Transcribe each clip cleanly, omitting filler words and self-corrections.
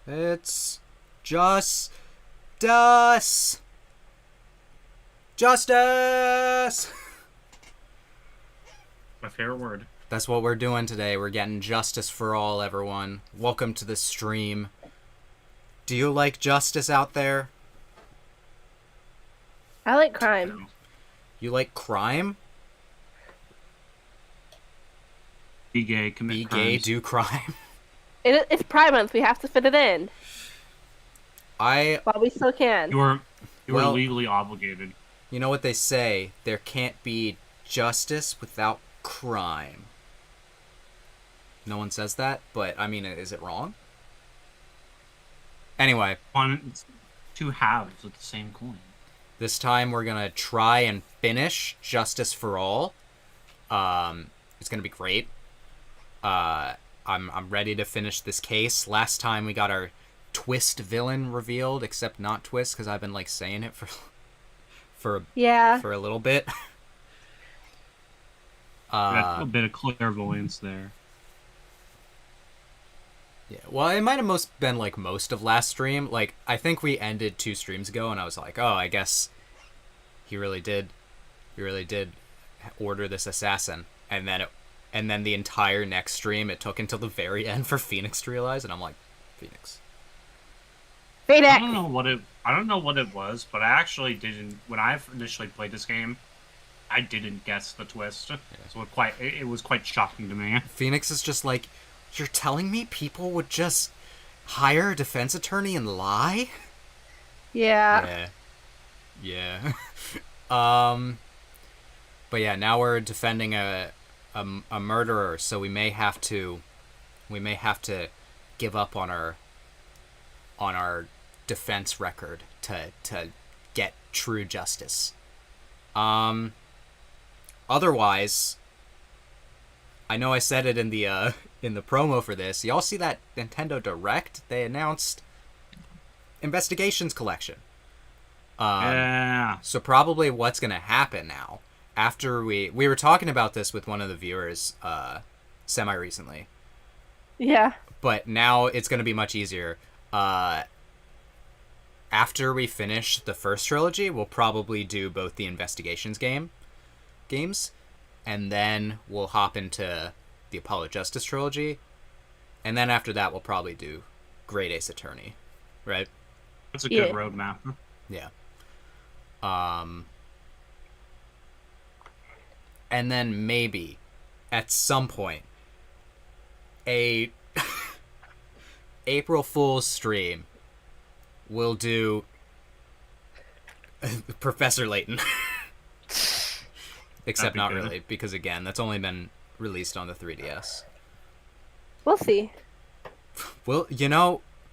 It's just us. Justice! My favorite word. That's what we're doing today. We're getting justice for all, everyone. Welcome to the stream. Do you like justice out there? I like crime. No. You like crime? Be gay, commit Be crimes. gay, do crime. It's Pride Month. We have to fit it in while we still can. You are Well- legally obligated. You know what they say, there can't be justice without crime. No one says that, but I mean, is it wrong? Anyway, It's two halves of the same coin. this time we're gonna try and finish Justice for All. It's gonna be great. I'm ready to finish this case. Last time we got our twist villain revealed, except not twist because I've been like saying it for a little bit. Got a bit of clairvoyance there. Yeah, well, it might have been like most of last stream. Like, I think we ended 2 streams ago, and I was like, oh, I guess he really did order this assassin. And then the entire next stream, it took until the very end for Phoenix to realize, and I'm like, Phoenix. Phoenix! I don't know what it was, but I actually didn't. When I initially played this game, I didn't guess the twist. Yeah. So it was quite shocking to me. Phoenix is just like, you're telling me people would just hire a defense attorney and lie? Yeah. Yeah. But yeah, now we're defending a murderer, so we may have to give up on our defense record to get true justice. Otherwise, I know I said it in the promo for this. Y'all see that Nintendo Direct? They announced Investigations Collection. Yeah. So probably what's gonna happen now, after we were talking about this with one of the viewers semi recently. Yeah. But now it's gonna be much easier. After we finish the first trilogy, we'll probably do both the Investigations games, and then we'll hop into the Apollo Justice trilogy, and then after that we'll probably do Great Ace Attorney, right? That's a good roadmap. Yeah. And then maybe at some point a April Fool's stream we'll do Professor Layton. Except not good. really, because again, that's only been released on the 3DS. We'll see. Well,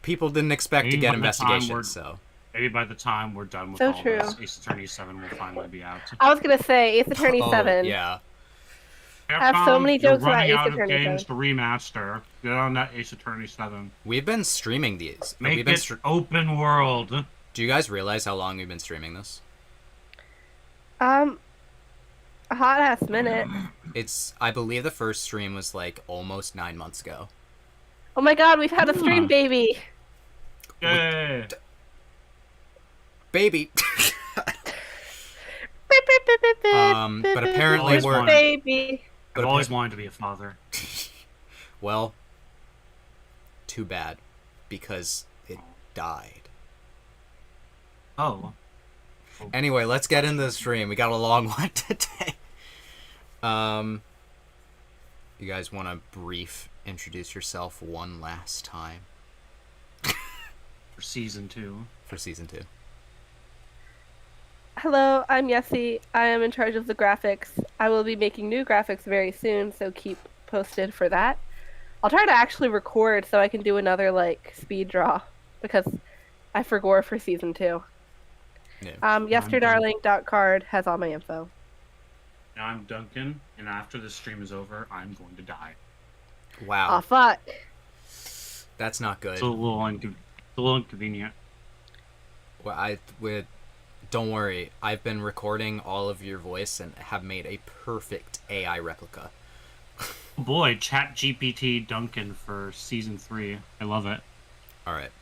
people didn't expect Maybe to get by the time Investigations, so... Maybe by the time we're done with So all true. this, Ace Attorney 7 will finally be out. I was gonna say Ace Attorney 7. yeah. I have so many You're jokes about running Ace out of Attorney games 7. to remaster. Get on that Ace Attorney 7. We've been streaming these. Make it open world. Do you guys realize how long we've been streaming this? A hot ass minute. I believe the first stream was like almost 9 months ago. Oh my god, we've had a stream baby. Yay! Baby! But apparently Always we're... wanted- baby. I've always wanted to be a father. Well, too bad. Because it died. Oh. Anyway, let's get into the stream. We got a long one today. You guys want to introduce yourself one last time? For season 2. For season 2. Hello, I'm Yessie. I am in charge of the graphics. I will be making new graphics very soon, so keep posted for that. I'll try to actually record so I can do another speed draw, because I forgot for season 2. Yeah. Yesterdarling.card has all my info. Now I'm Duncan, and after this stream is over, I'm going to die. Wow. Aw, fuck. That's not good. It's a little inconvenient. Well, don't worry. I've been recording all of your voice and have made a perfect AI replica. Boy, Chat GPT Duncan for season 3. I love it. Alright,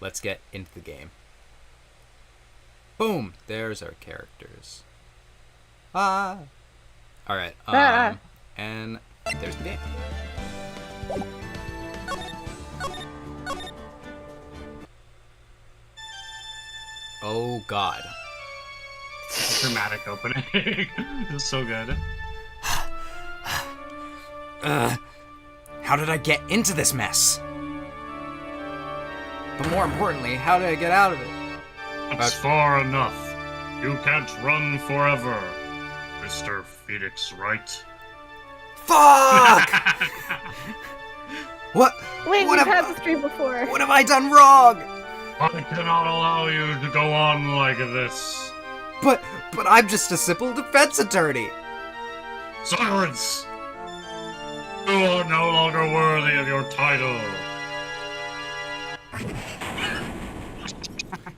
let's get into the game. Boom! There's our characters. Alright, and there's the game. Oh god. Dramatic opening. It's so good. How did I get into this mess? But more importantly, how did I get out of it? That's far enough. You can't run forever, Mr. Phoenix Wright. Fuck! What? Wait, what we've have, had this dream before. what have I done wrong? I cannot allow you to go on like this. But I'm just a simple defense attorney. Silence! You are no longer worthy of your title.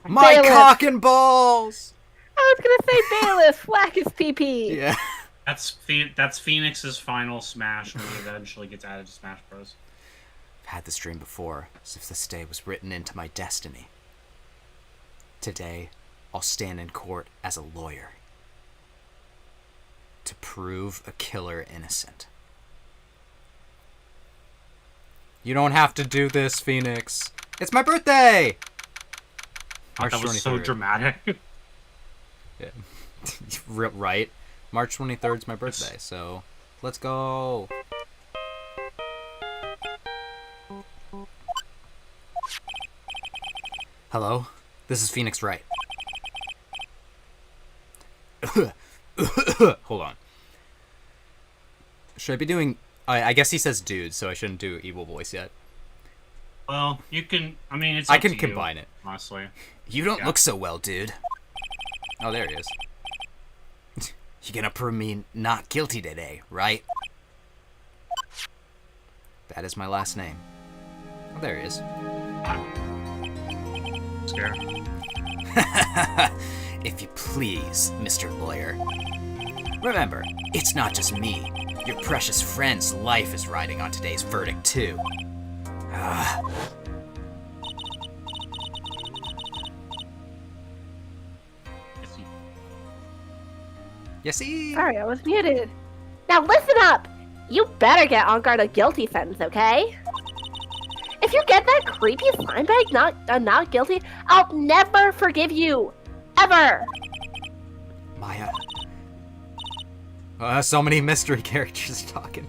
My Bailiff. cock and balls! I was gonna say bailiff, whack his pee. Yeah. That's Phoenix's final Smash when he eventually gets added to Smash Bros. I've had this dream before, as if this day was written into my destiny. Today, I'll stand in court as a lawyer to prove a killer innocent. You don't have to do this, Phoenix. It's my birthday! March That was so 23rd. dramatic. Yeah. Right. March 23rd is my birthday, so let's go. Hello, this is Phoenix Wright. Hold on. Should I be doing... I guess he says dude, so I shouldn't do evil voice yet. Well, you can. I mean, it's. I up can to you, combine it. honestly. You don't Yeah. look so well, dude. Oh, there he is. You gonna prove me not guilty today, right? That is my last name. Oh, there he is. Scare. If you please, Mr. Lawyer. Remember, it's not just me. Your precious friend's life is riding on today's verdict, too. Yes, he. Sorry, I was muted. Now listen up! You better get on guard a guilty sentence, okay? If you get that creepy slime bag not guilty, I'll never forgive you. Ever! Maya. So many mystery characters talking.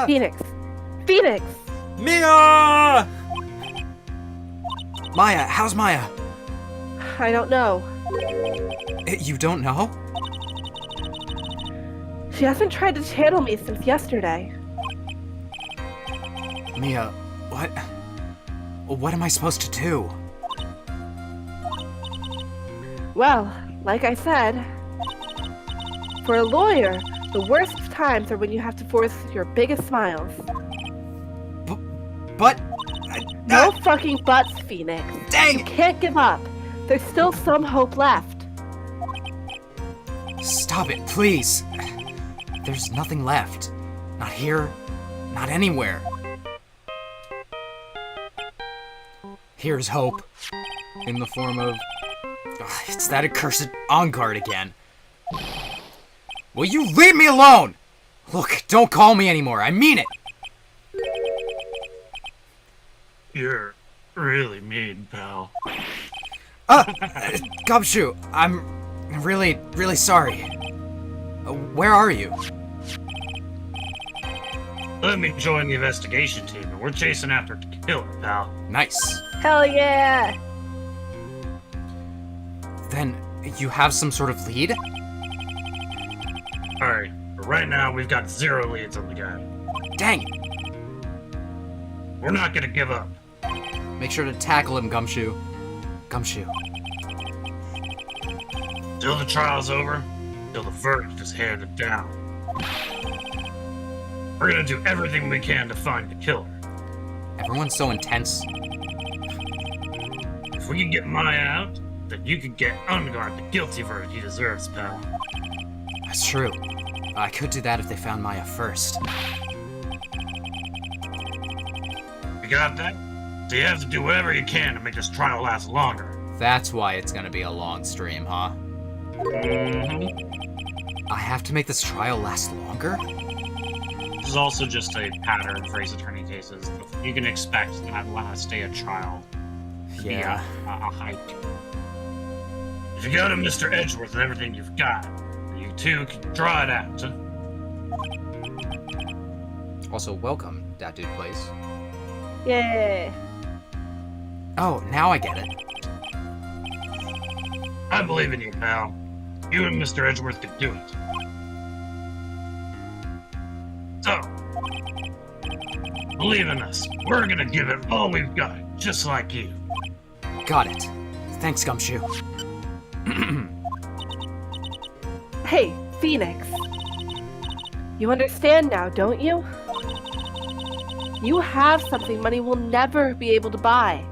Phoenix. Phoenix! Mia! Maya, how's Maya? I don't know. You don't know? She hasn't tried to channel me since yesterday. Mia, what? What am I supposed to do? Well, like I said, for a lawyer, the worst of times are when you have to force your biggest smiles. But... No fucking buts, Phoenix. Dang! You can't give up. There's still some hope left. Stop it, please. There's nothing left. Not here, not anywhere. Here's hope. In the form of... it's that accursed on guard again. Will you leave me alone? Look, don't call me anymore. I mean it. You're really mean, pal. Gumshoe, I'm really, really sorry. Where are you? Let me join the investigation team, and we're chasing after the killer, pal. Nice. Hell yeah! Then, you have some sort of lead? Alright, but right now we've got 0 leads on the guy. Dang. We're not gonna give up. Make sure to tackle him, Gumshoe. Gumshoe. Till the trial's over, till the verdict is handed down. We're gonna do everything we can to find the killer. Everyone's so intense. If we can get Maya out, then you can get Unguard the guilty verdict he deserves, pal. That's true. I could do that if they found Maya first. You got that? So you have to do whatever you can to make this trial last longer. That's why it's gonna be a long stream, huh? Mm-hmm. I have to make this trial last longer? This is also just a pattern for Ace Attorney cases. You can expect that last day of trial to be a hike. If you go to Mr. Edgeworth with everything you've got, you two can draw it out. Also, welcome, That Dude Plays. Yay. Oh, now I get it. I believe in you, pal. You and Mr. Edgeworth can do it. So, believe in us. We're gonna give it all we've got, just like you. Got it. Thanks, Gumshoe. Hey, Phoenix. You understand now, don't you? You have something money will never be able to buy.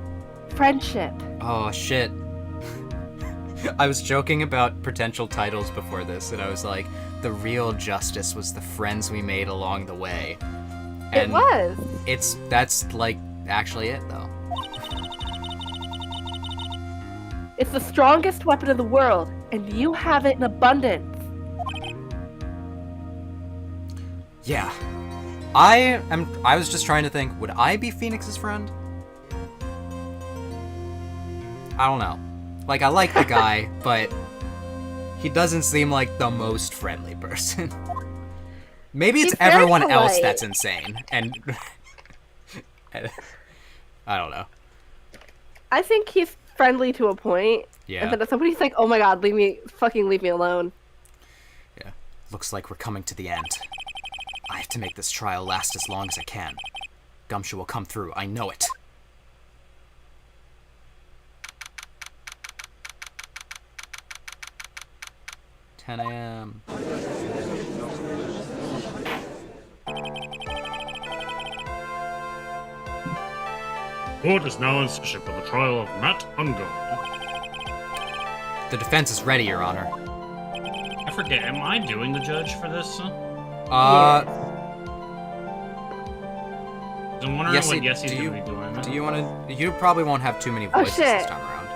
Friendship. Oh, shit. I was joking about potential titles before this, and I was like, the real justice was the friends we made along the way. And it was. That's, like, actually it, though. It's the strongest weapon in the world, and you have it in abundance. Yeah. I was just trying to think, would I be Phoenix's friend? I don't know. Like, I like the guy, but he doesn't seem like the most friendly person. Maybe it's He's very everyone else polite. that's insane, and I don't know. I think he's friendly to a point. Yeah. And then if somebody's like, oh my god, leave me alone. Yeah. Looks like we're coming to the end. I have to make this trial last as long as I can. Gumshoe will come through, I know it. "10 a.m. Court is now in session for the trial of Matt Ungard. The defense is ready, Your Honor. I forget, am I doing the judge for this? Uh, I'm wondering Yessie, what Yessie's do you- gonna be doing. do you want to? You probably won't have too many voices this shit. time around.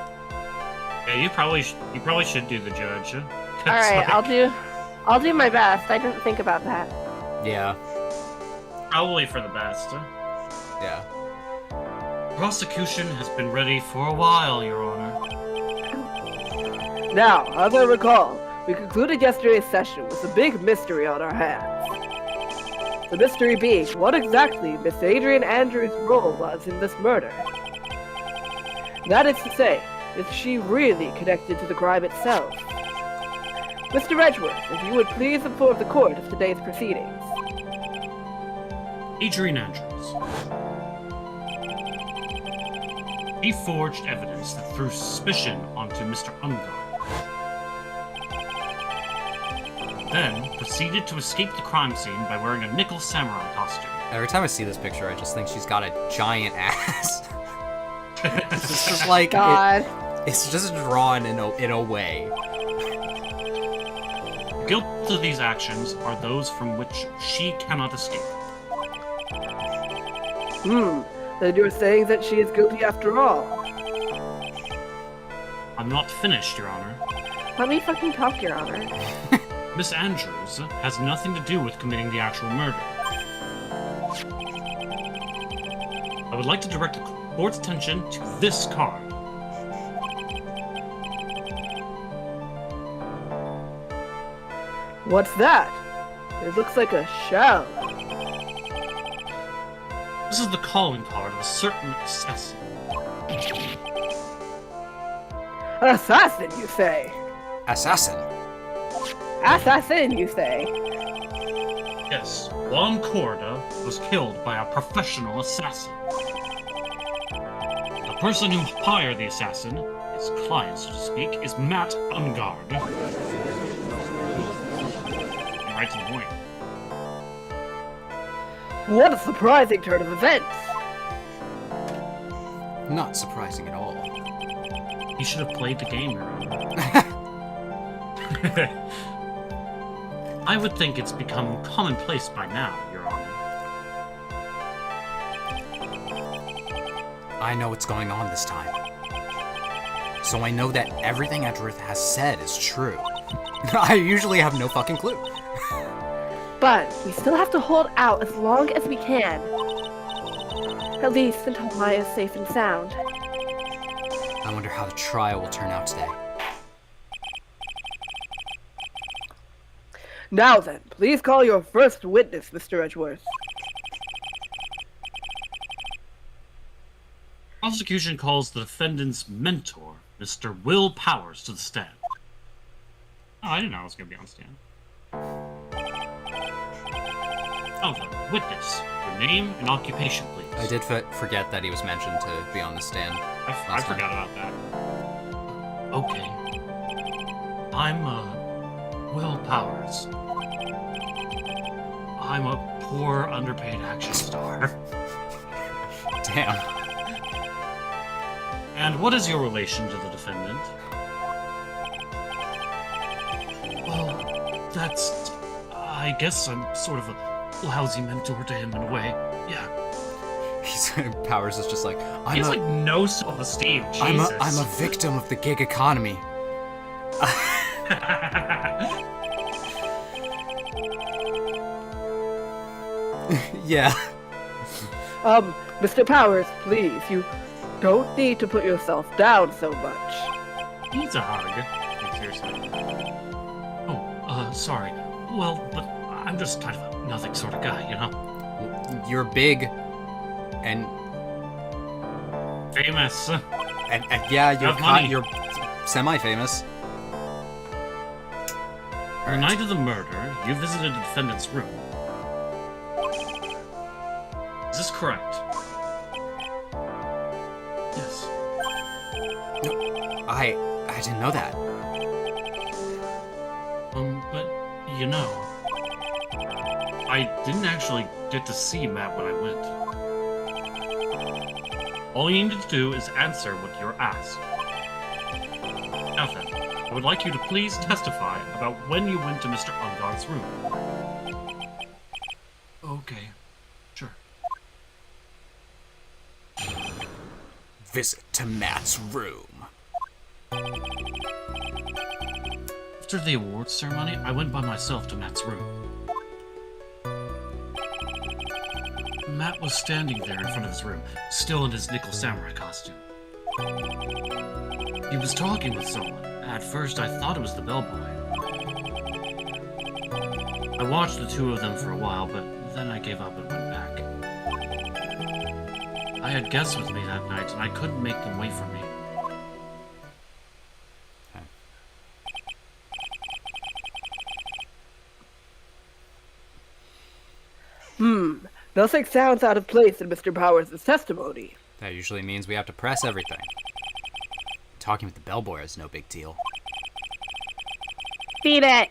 Yeah, you probably should do the judge. Alright, I'll do my best. I didn't think about that. Yeah, Probably for the best. yeah. Prosecution has been ready for a while, Your Honor. Now, as I recall, we concluded yesterday's session with a big mystery on our hands. The mystery being what exactly Miss Adrian Andrews' role was in this murder. That is to say, is she really connected to the crime itself? Mr. Edgeworth, if you would please inform the court of today's proceedings. Adrian Andrews. He forged evidence that threw suspicion onto Mr. Ungard. Then proceeded to escape the crime scene by wearing a nickel samurai costume. Every time I see this picture, I just think she's got a giant ass. It's just like God. it's just drawn in a way. Guilt of these actions are those from which she cannot escape. Then you're saying that she is guilty after all. I'm not finished, Your Honor. Let me fucking talk, Your Honor. Miss Andrews has nothing to do with committing the actual murder. I would like to direct the court's attention to this card. What's that? It looks like a shell. This is the calling card of a certain assassin. An assassin, you say? Assassin. Assassin, you say? Yes, Juan Corda was killed by a professional assassin. The person who hired the assassin, his client, so to speak, is Matt Ungard. Right to the point. What a surprising turn of events! Not surprising at all. He should have played the game, Your Honor. I would think it's become commonplace by now, Your Honor. I know what's going on this time. So I know that everything Edgeworth has said is true. I usually have no fucking clue. But we still have to hold out as long as we can. At least until Maya's safe and sound. I wonder how the trial will turn out today. Now then, please call your first witness, Mr. Edgeworth. Prosecution calls the defendant's mentor, Mr. Will Powers, to the stand. Oh, I didn't know I was going to be on the stand. Oh, the witness. Your name and occupation, please. I did forget that he was mentioned to be on the stand. I forgot about that. Okay. I'm, Will Powers. I'm a poor, underpaid action star. Damn. And what is your relation to the defendant? Well, that's... I guess I'm sort of a lousy mentor to him in a way. Yeah. Powers is just like, He's like no self-esteem. Jesus. I'm a victim of the gig economy. Yeah. Mr. Powers, please, you don't need to put yourself down so much. Needs a hug. Like, seriously. Oh, sorry. Well, but I'm just kind of a nothing sort of guy, you know? You're big and famous. And yeah, you're semi-famous. On the night of the murder, you visited the defendant's room. Is this correct? Yes. No, I didn't know that. But, you know, I didn't actually get to see Matt when I went. All you need to do is answer what you're asked. Now then, I would like you to please testify about when you went to Mr. Ungard's room. Okay, sure. Visit to Matt's room. After the awards ceremony, I went by myself to Matt's room. Matt was standing there in front of his room, still in his nickel samurai costume. He was talking with someone. At first, I thought it was the bellboy. I watched the two of them for a while, but then I gave up and went back. I had guests with me that night, and I couldn't make them wait for me. Nothing sounds out of place in Mr. Powers' testimony. That usually means we have to press everything. Talking with the bellboy is no big deal. Beat it!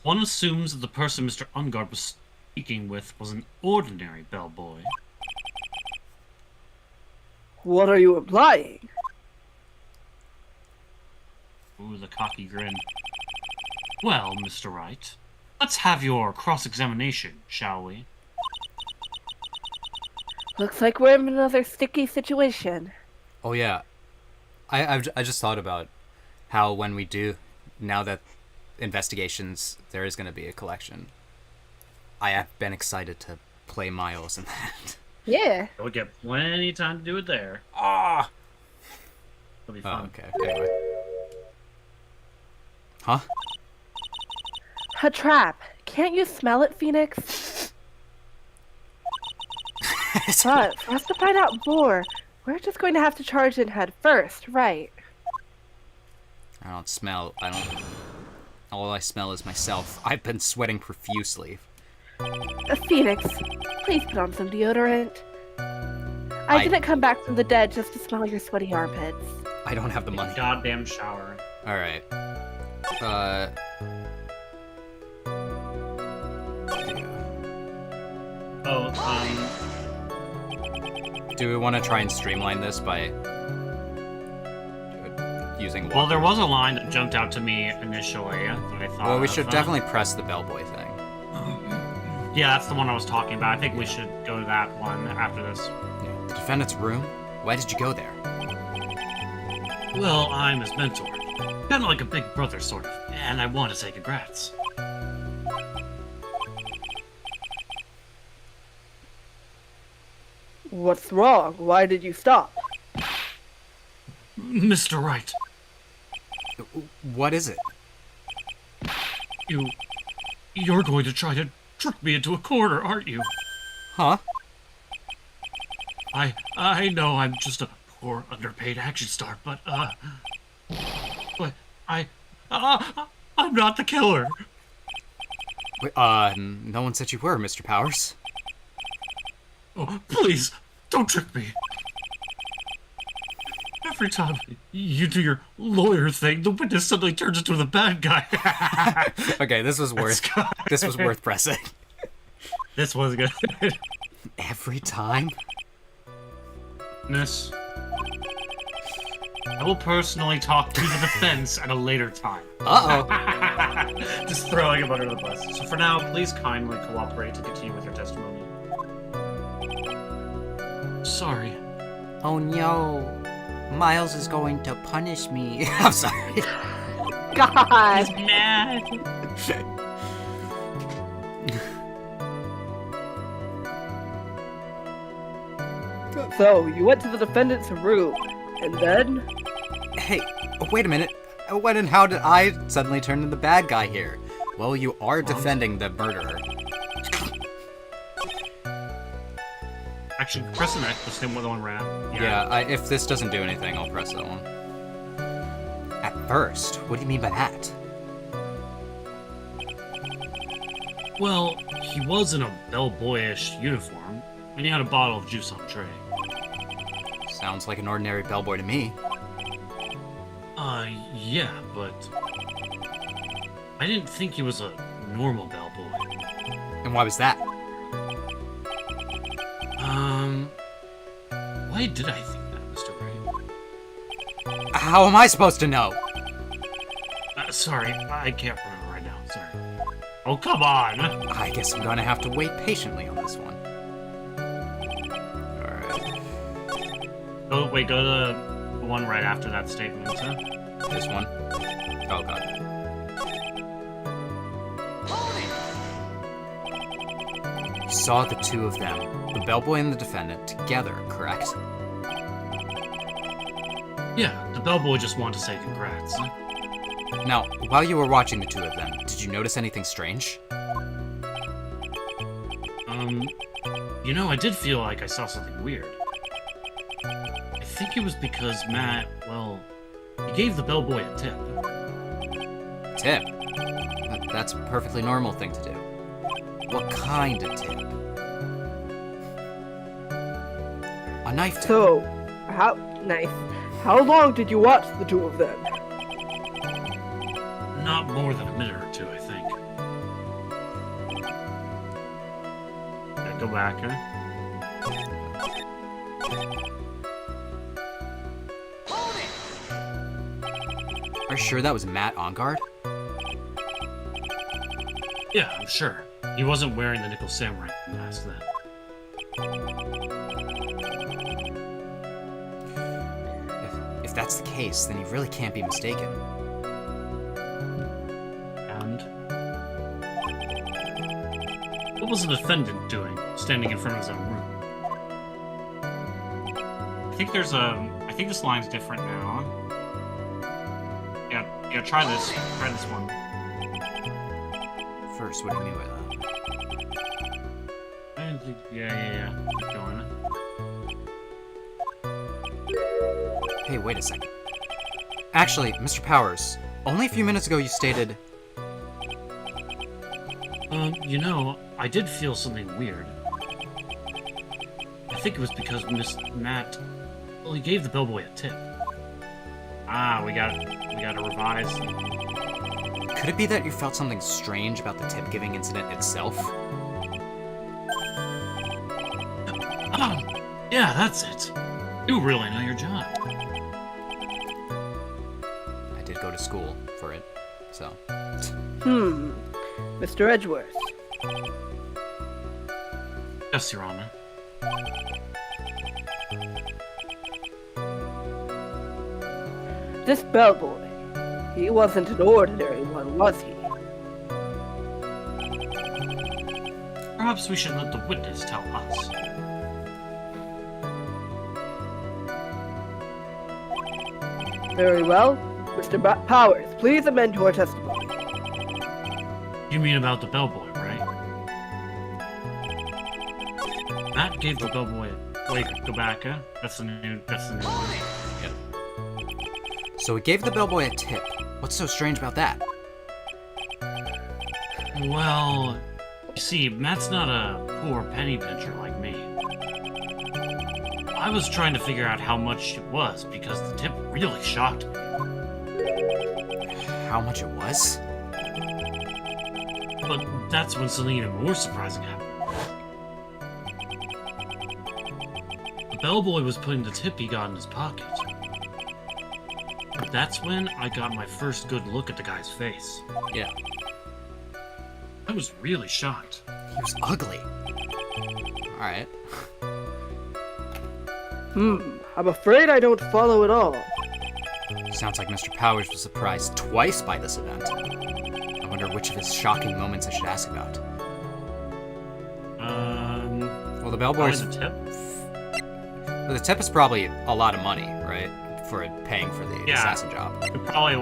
One assumes that the person Mr. Ungard was speaking with was an ordinary bellboy. What are you implying? Ooh, the cocky grin. Well, Mr. Wright, let's have your cross-examination, shall we? Looks like we're in another sticky situation. Oh yeah, I just thought about how when we do, now that investigations, there is going to be a collection. I have been excited to play Miles in that. Yeah. We'll get plenty of time to do it there. Ah. It'll be fun. Oh, okay. Anyway. Huh? A trap. Can't you smell it, Phoenix? But for us to find out more, we're just going to have to charge in head first, right? All I smell is myself. I've been sweating profusely. Phoenix, please put on some deodorant. I didn't come back from the dead just to smell your sweaty armpits. I don't have the money. Goddamn shower. Alright. Do we want to try and streamline this by using Well, there was a line that jumped out to me initially that I thought Well, we should definitely press the bellboy thing. Yeah, that's the one I was talking about. I think we should go to that one after this. Yeah. The defendant's room? Why did you go there? Well, I'm his mentor. Kind of like a big brother, sort of. And I want to say congrats. What's wrong? Why did you stop? Mr. Wright, What is it? you're going to try to trick me into a corner, aren't you? Huh? I know I'm just a poor, underpaid action star, but I'm not the killer. Wait, no one said you were, Mr. Powers. Oh, please, don't trick me. Every time you do your lawyer thing, the witness suddenly turns into the bad guy. Okay, this was worth pressing. This was good. Every time? Miss, I will personally talk to the defense at a later time. Uh-oh. Just throwing him under the bus. So for now, please kindly cooperate to continue with your testimony. Sorry. Oh no. Miles is going to punish me. I'm sorry. God! He's mad. So, you went to the defendant's room, and then? Hey, wait a minute. When and how did I suddenly turn into the bad guy here? Well, you are defending the murderer. Actually, press the next, the same one right now. Yeah, if this doesn't do anything, I'll press that one. At first? What do you mean by that? Well, he was in a bellboyish uniform, and he had a bottle of juice on tray. Sounds like an ordinary bellboy to me. Yeah, but I didn't think he was a normal bellboy. And why was that? Why did I think that, Mr. Wright? How am I supposed to know? Sorry, I can't remember right now, sorry. Oh, come on! I guess I'm gonna have to wait patiently on this one. Alright. Oh, wait, go to the one right after that statement, huh? This one? Oh god. You saw the two of them, the bellboy and the defendant, together, correct? Yeah, the bellboy just wanted to say congrats. Now, while you were watching the two of them, did you notice anything strange? You know, I did feel like I saw something weird. I think it was because Matt, well, he gave the bellboy a tip. Tip? That's a perfectly normal thing to do. What kind of tip? A knife tip. So, how long did you watch the two of them? Not more than a minute or two, I think. Yeah, go back, huh? Are you sure that was Matt on guard? Yeah, I'm sure. He wasn't wearing the nickel samurai mask then. If that's the case, then he really can't be mistaken. And what was the defendant doing, standing in front of his own room? I think this line's different now. Yeah, try this one. First, what do you mean by that? Yeah. Keep going. Hey, wait a second. Actually, Mr. Powers, only a few minutes ago you stated... You know, I did feel something weird. I think it was because Matt, well, he gave the bellboy a tip. Ah, we gotta revise. Could it be that you felt something strange about the tip-giving incident itself? Yeah, that's it. You really know your job. I did go to school for it, so... Mr. Edgeworth. Yes, Your Honor. This bellboy, he wasn't an ordinary one, was he? Perhaps we should let the witness tell us. Very well. Mr. Powers, please amend your testimony. You mean about the bellboy, right? Matt gave the bellboy a... Wait, go back, huh? That's the new... Yep. So he gave the bellboy a tip. What's so strange about that? Well... You see, Matt's not a poor penny pincher like me. I was trying to figure out how much it was, because the tip really shocked me. How much it was? But that's when something even more surprising happened. The bellboy was putting the tip he got in his pocket. That's when I got my first good look at the guy's face. Yeah. I was really shocked. He was ugly. Alright. I'm afraid I don't follow at all. Sounds like Mr. Powers was surprised twice by this event. I wonder which of his shocking moments I should ask about. Well, the bellboy's... The tip? Well, the tip is probably a lot of money, right? For paying for the assassin job. You probably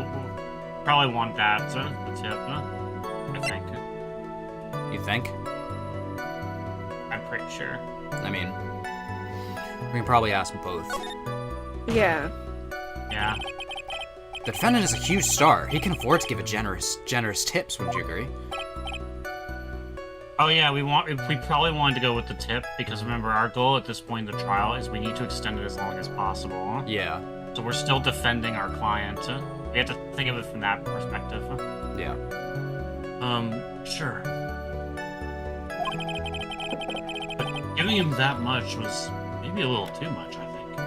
want that, the tip, huh? I think. You think? I'm pretty sure. I mean, we can probably ask them both. Yeah. Yeah. The defendant is a huge star. He can afford to give a generous tips, wouldn't you agree? Oh yeah, we probably wanted to go with the tip, because remember, our goal at this point in the trial is we need to extend it as long as possible. Huh? Yeah. So we're still defending our client. We have to think of it from that perspective. Yeah. Sure. But giving him that much was maybe a little too much, I think.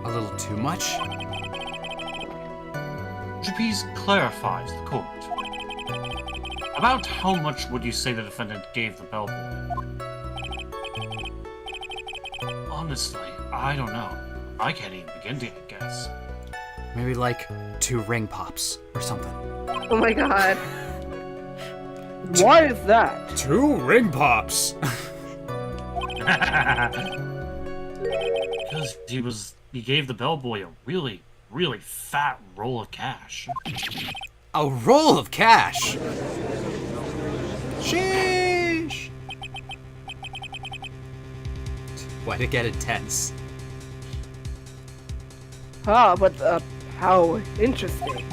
A little too much? Would you please clarify to the court? About how much would you say the defendant gave the bellboy? Honestly, I don't know. I can't even begin to guess. Maybe like 2 ring pops or something. Oh my god. Why is that? 2 ring pops! Because he gave the bellboy a really, really fat roll of cash. A roll of cash! Sheesh! Why'd it get intense? Ah, but how interesting.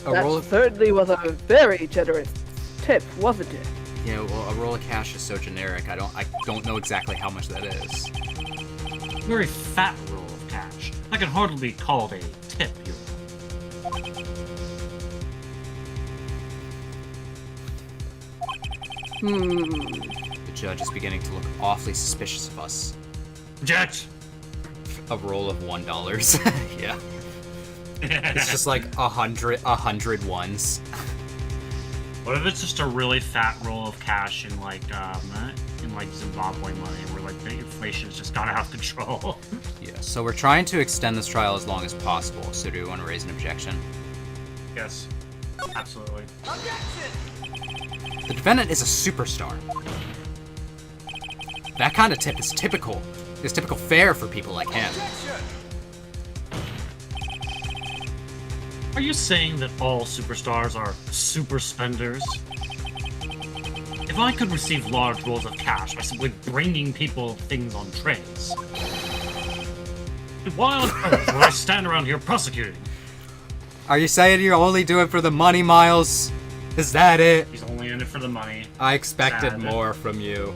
That certainly was a very generous tip, wasn't it? Yeah, well, a roll of cash is so generic. I don't know exactly how much that is. Very fat roll of cash. That can hardly be called a tip, you know. The judge is beginning to look awfully suspicious of us. Judge! A roll of $1. Yeah. It's just like 100 ones. What if it's just a really fat roll of cash in like Zimbabwe money, where like the inflation's just gone out of control? Yeah. So we're trying to extend this trial as long as possible. So do we want to raise an objection? Yes, absolutely. The defendant is a superstar. That kind of tip is typical fare for people like him. Are you saying that all superstars are super spenders? If I could receive large rolls of cash by simply bringing people things on trays, why on earth would I stand around here prosecuting? Are you saying you're only doing it for the money, Miles? Is that it? He's only in it for the money. I expected more from you.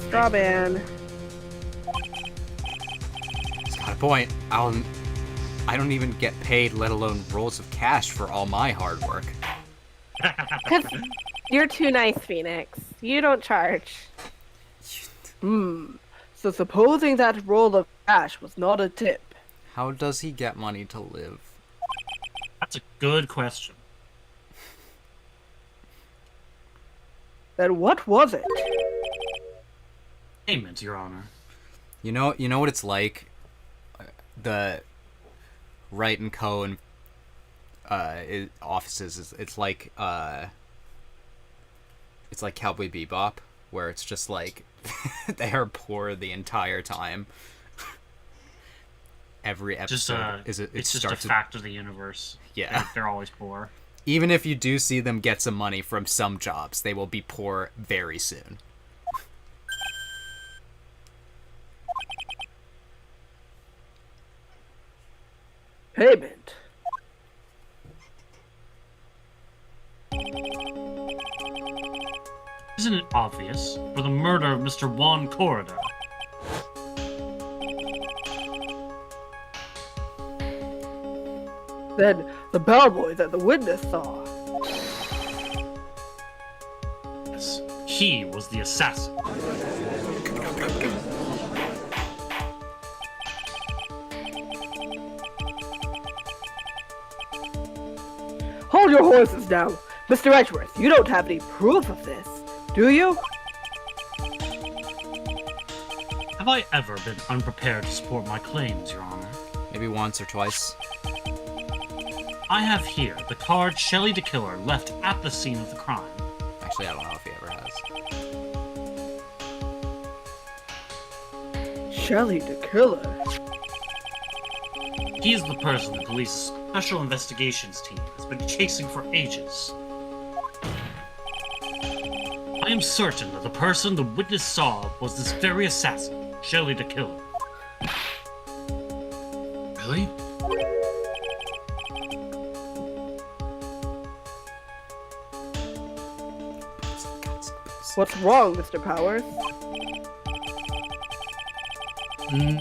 Strawman. He's got a point. I don't even get paid, let alone rolls of cash for all my hard work. Because you're too nice, Phoenix. You don't charge. So supposing that roll of cash was not a tip. How does he get money to live? That's a good question. Then what was it? Payment, Your Honor. You know what it's like? The Wright and Co. and offices, it's like Cowboy Bebop, where it's just like they are poor the entire time. Every episode it's just a fact of the universe. Yeah. They're always poor. Even if you do see them get some money from some jobs, they will be poor very soon. Payment. Isn't it obvious? For the murder of Mr. Juan Corrida. Then the bellboy that the witness saw. Yes, he was the assassin. Hold your horses now. Mr. Edgeworth, you don't have any proof of this, do you? Have I ever been unprepared to support my claims, Your Honor? Maybe once or twice. I have here the card Shelley the Killer left at the scene of the crime. Actually, I don't know if he ever has. Shelley the Killer. He is the person the police's special investigations team has been chasing for ages. I am certain that the person the witness saw was this very assassin, Shelley the Killer. Really? What's wrong, Mr. Powers?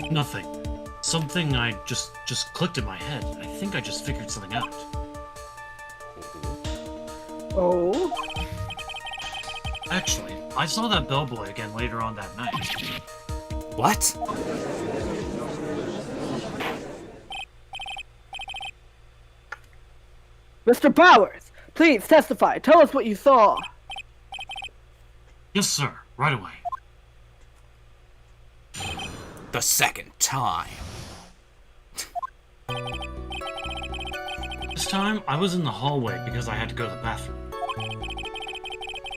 Nothing. Something I just clicked in my head. I think I just figured something out. Oh? Actually, I saw that bellboy again later on that night. What? Mr. Powers, please testify. Tell us what you saw. Yes, sir. Right away. The second time. This time, I was in the hallway because I had to go to the bathroom.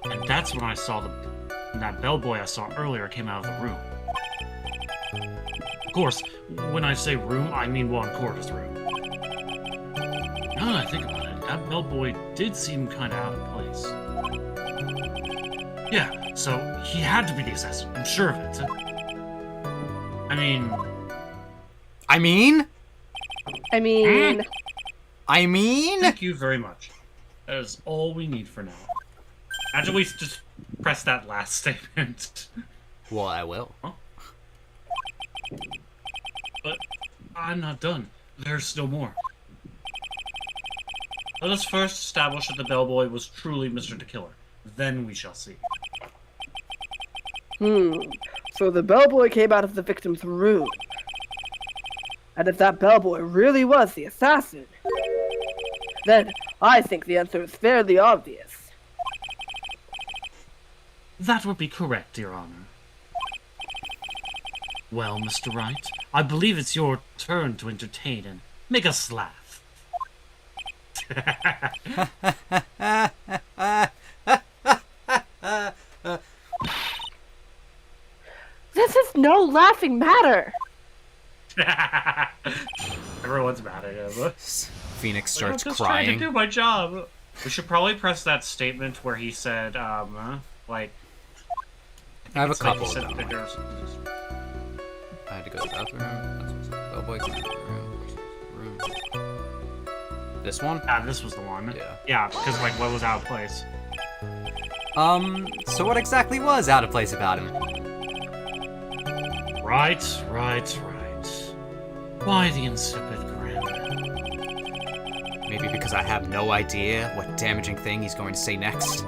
And that's when I saw that bellboy I saw earlier came out of the room. Of course, when I say room, I mean Juan Corda's room. Now that I think about it, that bellboy did seem kind of out of place. Yeah, so he had to be the assassin. I'm sure of it. I mean... Thank you very much. That is all we need for now. Imagine we just press that last statement. Well, I will. Huh? But I'm not done. There's still more. Let us first establish that the bellboy was truly Mr. the Killer. Then we shall see. So the bellboy came out of the victim's room. And if that bellboy really was the assassin, then I think the answer is fairly obvious. That would be correct, Your Honor. Well, Mr. Wright, I believe it's your turn to entertain and make us laugh. This is no laughing matter. Everyone's mad at him. Phoenix starts I'm just crying. trying to do my job. We should probably press that statement where he said, like... I have a it's like couple he said of that them. there's- I had to go to the bathroom. Bellboy came to the room. This one? Ah, this was the one. Yeah. Yeah, because, like, what was out of place? So what exactly was out of place about him? Right. Why the insipid grammar? Maybe because I have no idea what damaging thing he's going to say next.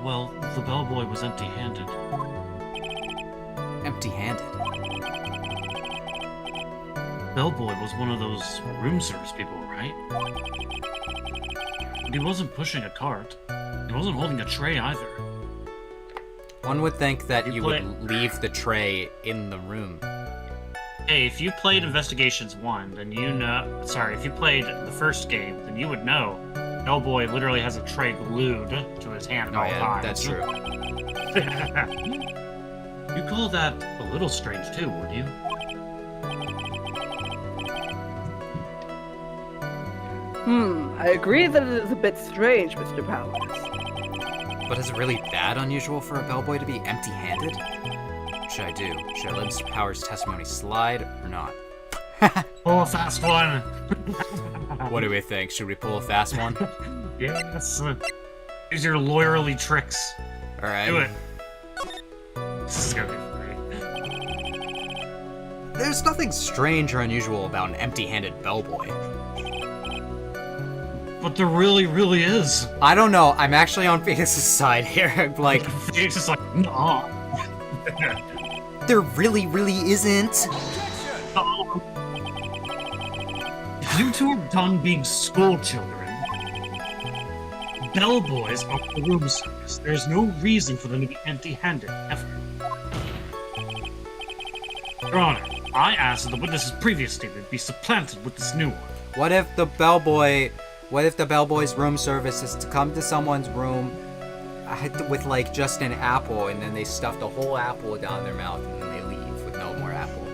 Well, the bellboy was empty-handed. Empty-handed. bellboy was one of those room service people, right? But he wasn't pushing a cart. He wasn't holding a tray either. One would think that you play- would leave the tray in the room. Hey, if you played Investigations 1, then you know... Sorry, if you played the first game, then you would know Bellboy literally has a tray glued to his hand at Oh all yeah, times. that's true. You call that a little strange too, wouldn't you? I agree that it is a bit strange, Mr. Powers. But is it really that unusual for a bellboy to be empty-handed? What should I do? Should I let Mr. Powers' testimony slide or not? Pull a fast one! What do we think? Should we pull a fast one? Yes! Use your lawyerly tricks. Alright. Do it. This is gonna be great. There's nothing strange or unusual about an empty-handed bellboy. But there really, really is. I don't know. I'm actually on Phoenix's side here. Like, It's just like, nah. there really, really isn't. You two are done being school children. Bellboys are for room service. There's no reason for them to be empty-handed, ever. Your Honor, I asked that the witness's previous statement be supplanted with this new one. What if the bellboy's room service is to come to someone's room with like just an apple, and then they stuff the whole apple down their mouth, and then they leave with no more apple?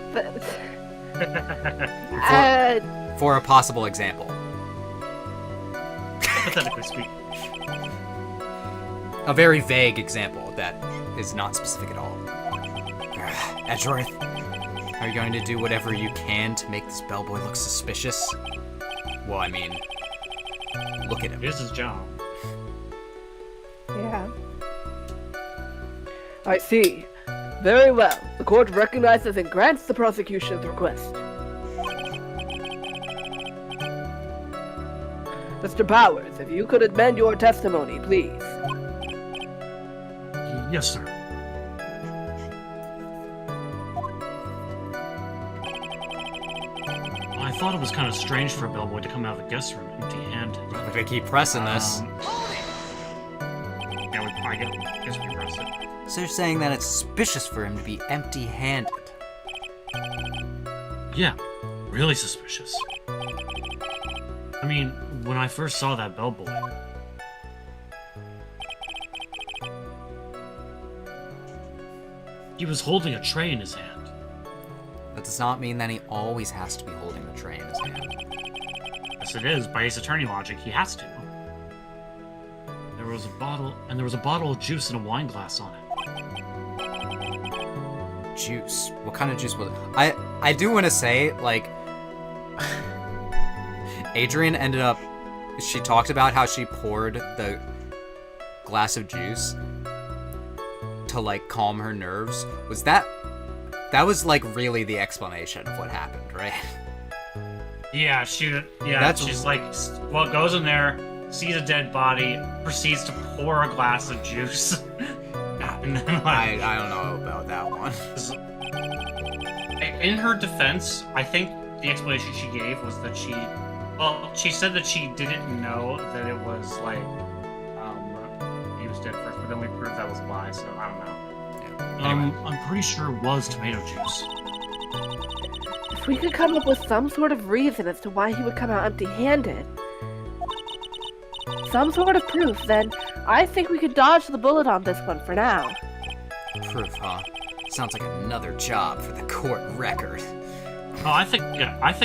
For a possible example. Hypothetically speaking. A very vague example that is not specific at all. Edgeworth, are you going to do whatever you can to make this bellboy look suspicious? Well, I mean, look at him. It is his job. Yeah. I see. Very well. The court recognizes and grants the prosecution's request. Mr. Powers, if you could amend your testimony, please. Yes, sir. I thought it was kind of strange for a bellboy to come out of the guest room empty-handed. We're gonna keep pressing this. Yeah, I guess we press it. So you're saying that it's suspicious for him to be empty-handed? Yeah, really suspicious. I mean, when I first saw that bellboy, he was holding a tray in his hand. That does not mean that he always has to be holding the tray in his hand. Yes, it is. By his attorney logic, he has to. There was a bottle of juice in a wine glass on it. Juice. What kind of juice was it? I do want to say, like, Adrian ended up... She talked about how she poured the glass of juice to, like, calm her nerves. Was that... That was, like, really the explanation of what happened, right? Yeah, she's like, well, goes in there, sees a dead body, proceeds to pour a glass of juice. And then, like, I don't know about that one. In her defense, I think the explanation she gave was that she said that she didn't know that it was, like, he was dead first, but then we proved that was a lie, so I don't know. Yeah. Anyway. I'm pretty sure it was tomato juice. If we could come up with some sort of reason as to why he would come out empty-handed, some sort of proof, then I think we could dodge the bullet on this one for now. Proof, huh? Sounds like another job for the court record. Oh, I think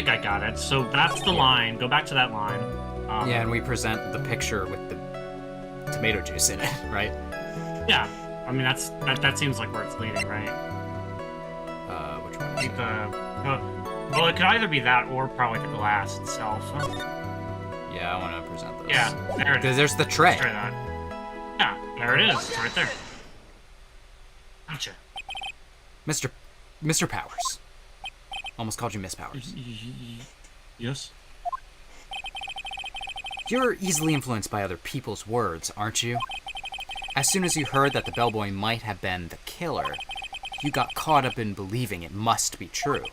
I got it. So that's the line. Go back to that line. Yeah, and we present the picture with the tomato juice in it, right? Yeah. I mean, that seems like where it's leading, right? Which one is it? Well, it could either be that or probably the glass itself. Yeah, I want to present this. Yeah, there it is. Because there's the tray. Let's try that. Yeah, there it is. It's right there. Gotcha. Mr. Powers. Almost called you Miss Powers. Yes? You're easily influenced by other people's words, aren't you? As soon as you heard that the bellboy might have been the killer, you got caught up in believing it must be true.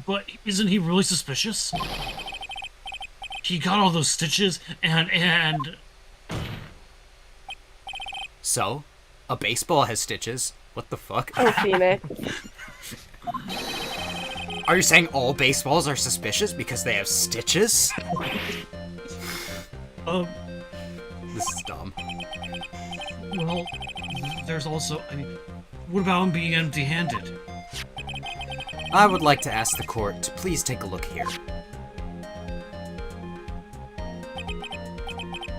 But isn't he really suspicious? He got all those stitches and... So, a baseball has stitches. What the fuck? Oh, Phoenix. Are you saying all baseballs are suspicious because they have stitches? This is dumb. Well, there's also... I mean, what about him being empty-handed? I would like to ask the court to please take a look here.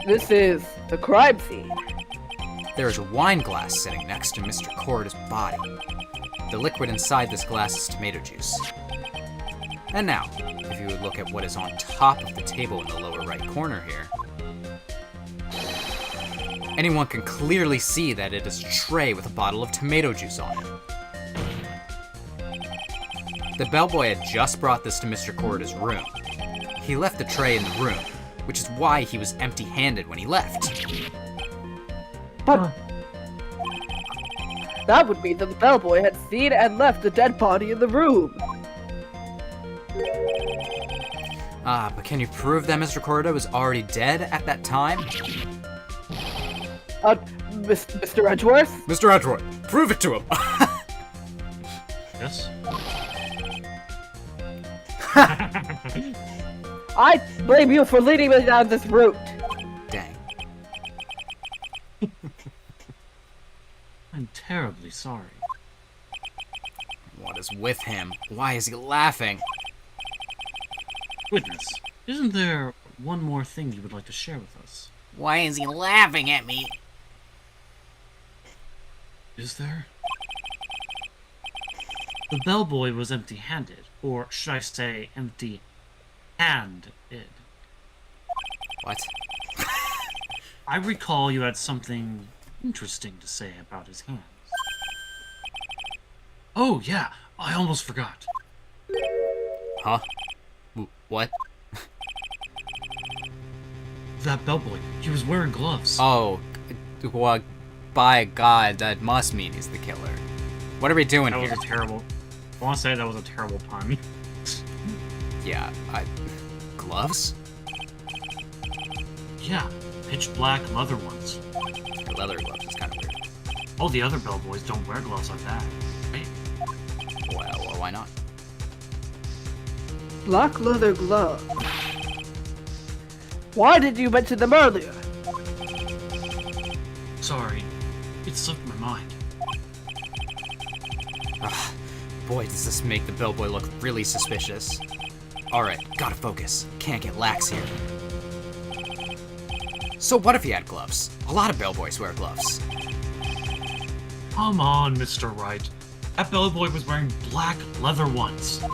This is the crime scene. There is a wine glass sitting next to Mr. Corda's body. The liquid inside this glass is tomato juice. And now, if you would look at what is on top of the table in the lower right corner here, anyone can clearly see that it is a tray with a bottle of tomato juice on it. The bellboy had just brought this to Mr. Corda's room. He left the tray in the room, which is why he was empty-handed when he left. But that would mean that the bellboy had seen and left the dead body in the room. But can you prove that Mr. Corda was already dead at that time? Mr. Edgeworth? Mr. Edgeworth, prove it to him! Yes? I blame you for leading me down this route. Dang. I'm terribly sorry. What is with him? Why is he laughing? Witness, isn't there one more thing you would like to share with us? Why is he laughing at me? Is there? The bellboy was empty-handed, or should I say empty-handed. What? I recall you had something interesting to say about his hands. Oh, yeah, I almost forgot. Huh? What? That bellboy, he was wearing gloves. Oh, well, by God, that must mean he's the killer. What are we doing That here? was a terrible... I want to say that was a terrible pun. Yeah, gloves? Yeah, pitch black leather ones. Leather gloves is kind of weird. All the other bellboys don't wear gloves like that. Right? Well, why not? Black leather gloves. Why did you mention them earlier? Sorry, it slipped my mind. Boy, does this make the bellboy look really suspicious. Alright, gotta focus. Can't get lax here. So what if he had gloves? A lot of bellboys wear gloves. Come on, Mr. Wright. That bellboy was wearing black leather ones.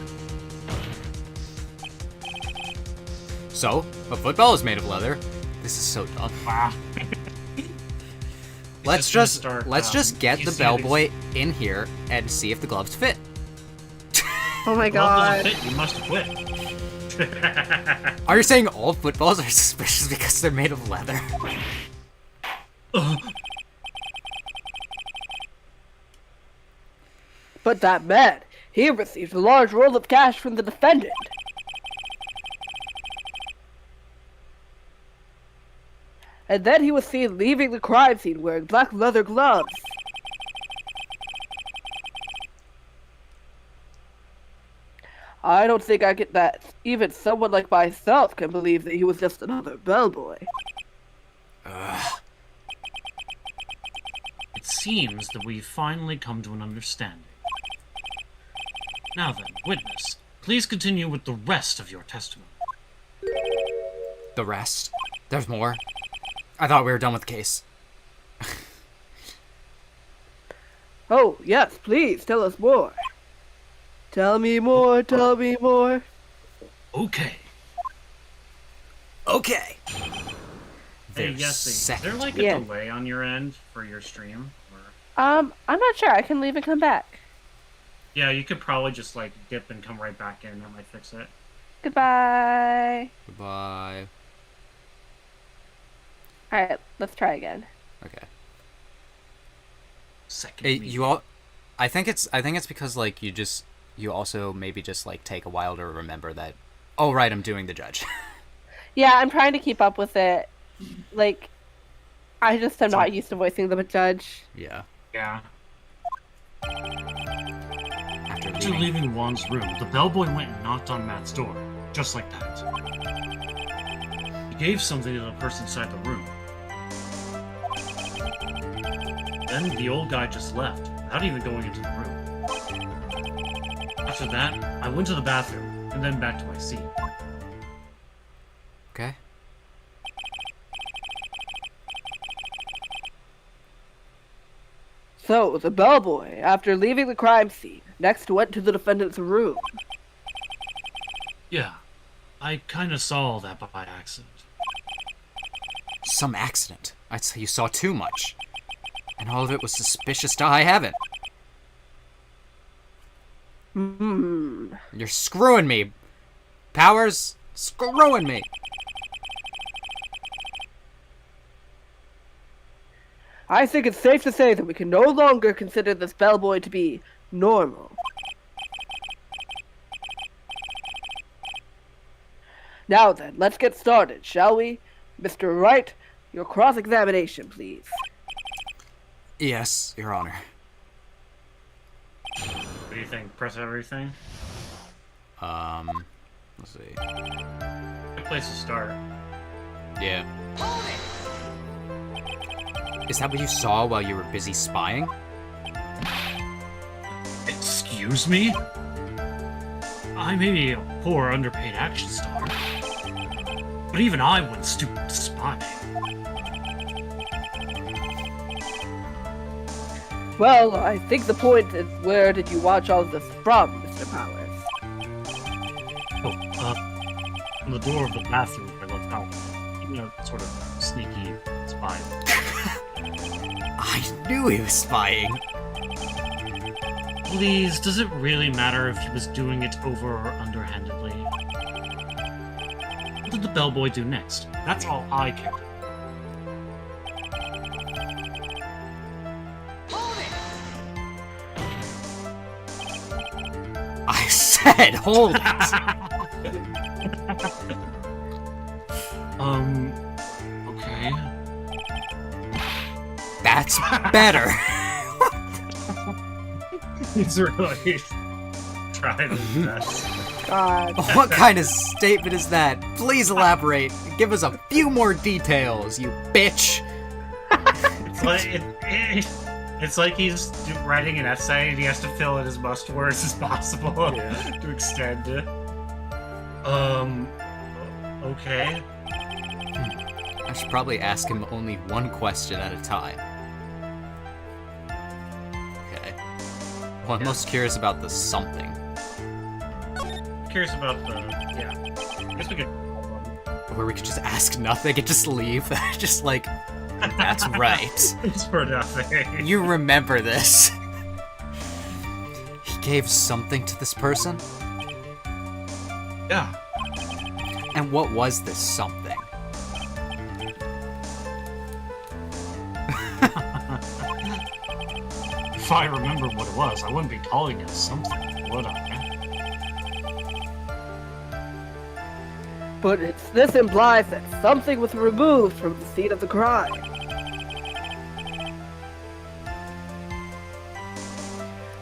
So, a football is made of leather. This is so dumb. Wow. Let's just get the bellboy in here and see if the gloves fit. Oh my Glove god. doesn't fit, you must quit. Are you saying all footballs are suspicious because they're made of leather? But that man, he received a large roll of cash from the defendant. And then he was seen leaving the crime scene wearing black leather gloves. I don't think I get that. Even someone like myself can believe that he was just another bellboy. It seems that we've finally come to an understanding. Now then, witness, please continue with the rest of your testimony. The rest? There's more? I thought we were done with the case. Oh, yes, please, tell us more. Tell me more, tell me more. Okay. Okay. Hey, There's yes, is there second. like a Yeah. delay on your end for your stream? Or... I'm not sure. I can leave and come back. Yeah, you could probably just like dip and come right back in. That might fix it. Goodbye. Goodbye. Alright, let's try again. Okay. Second. Hey, meeting. you all. I think it's because like you you also maybe just, like, take a while to remember that, oh, right, I'm doing the judge. Yeah, I'm trying to keep up with it. Like, I just am not like- used to voicing the judge. Yeah. Yeah. After After leaving. leaving Juan's room, the bellboy went and knocked on Matt's door, just like that. He gave something to the person inside the room. Then the old guy just left, without even going into the room. After that, I went to the bathroom, and then back to my seat. Okay. So, the bellboy, after leaving the crime scene, next went to the defendant's room. Yeah, I kinda saw all that by accident. Some accident. I'd say you saw too much. And all of it was suspicious to high heaven. Hmm. You're screwing me. Powers, screwing me. I think it's safe to say that we can no longer consider this bellboy to be normal. Now then, let's get started, shall we? Mr. Wright, your cross-examination, please. Yes, Your Honor. What do you think? Press everything? Let's see. Good place to start. Yeah. Is that what you saw while you were busy spying? Excuse me? I may be a poor, underpaid action star, but even I wouldn't stoop to spy. Well, I think the point is, where did you watch all this from, Mr. Powers? Oh, from the door of the bathroom I left out. You know, sort of sneaky spy. I knew he was spying. Please, does it really matter if he was doing it over or underhandedly? What did the bellboy do next? That's all I care about. I said, hold it. Okay. That's better. He's really trying his best. God. What kind of statement is that? Please elaborate. Give us a few more details, you bitch. It's like he's writing an essay and he has to fill in as much words as possible to extend it. Okay. I should probably ask him only one question at a time. Okay. Well, I'm most curious about the something. Curious about the I guess we could. Where we could just ask nothing and just leave. Just like, that's right. It's for nothing. You remember this. He gave something to this person? Yeah. And what was this something? If I remembered what it was, I wouldn't be calling it something, would I? But this implies that something was removed from the scene of the crime.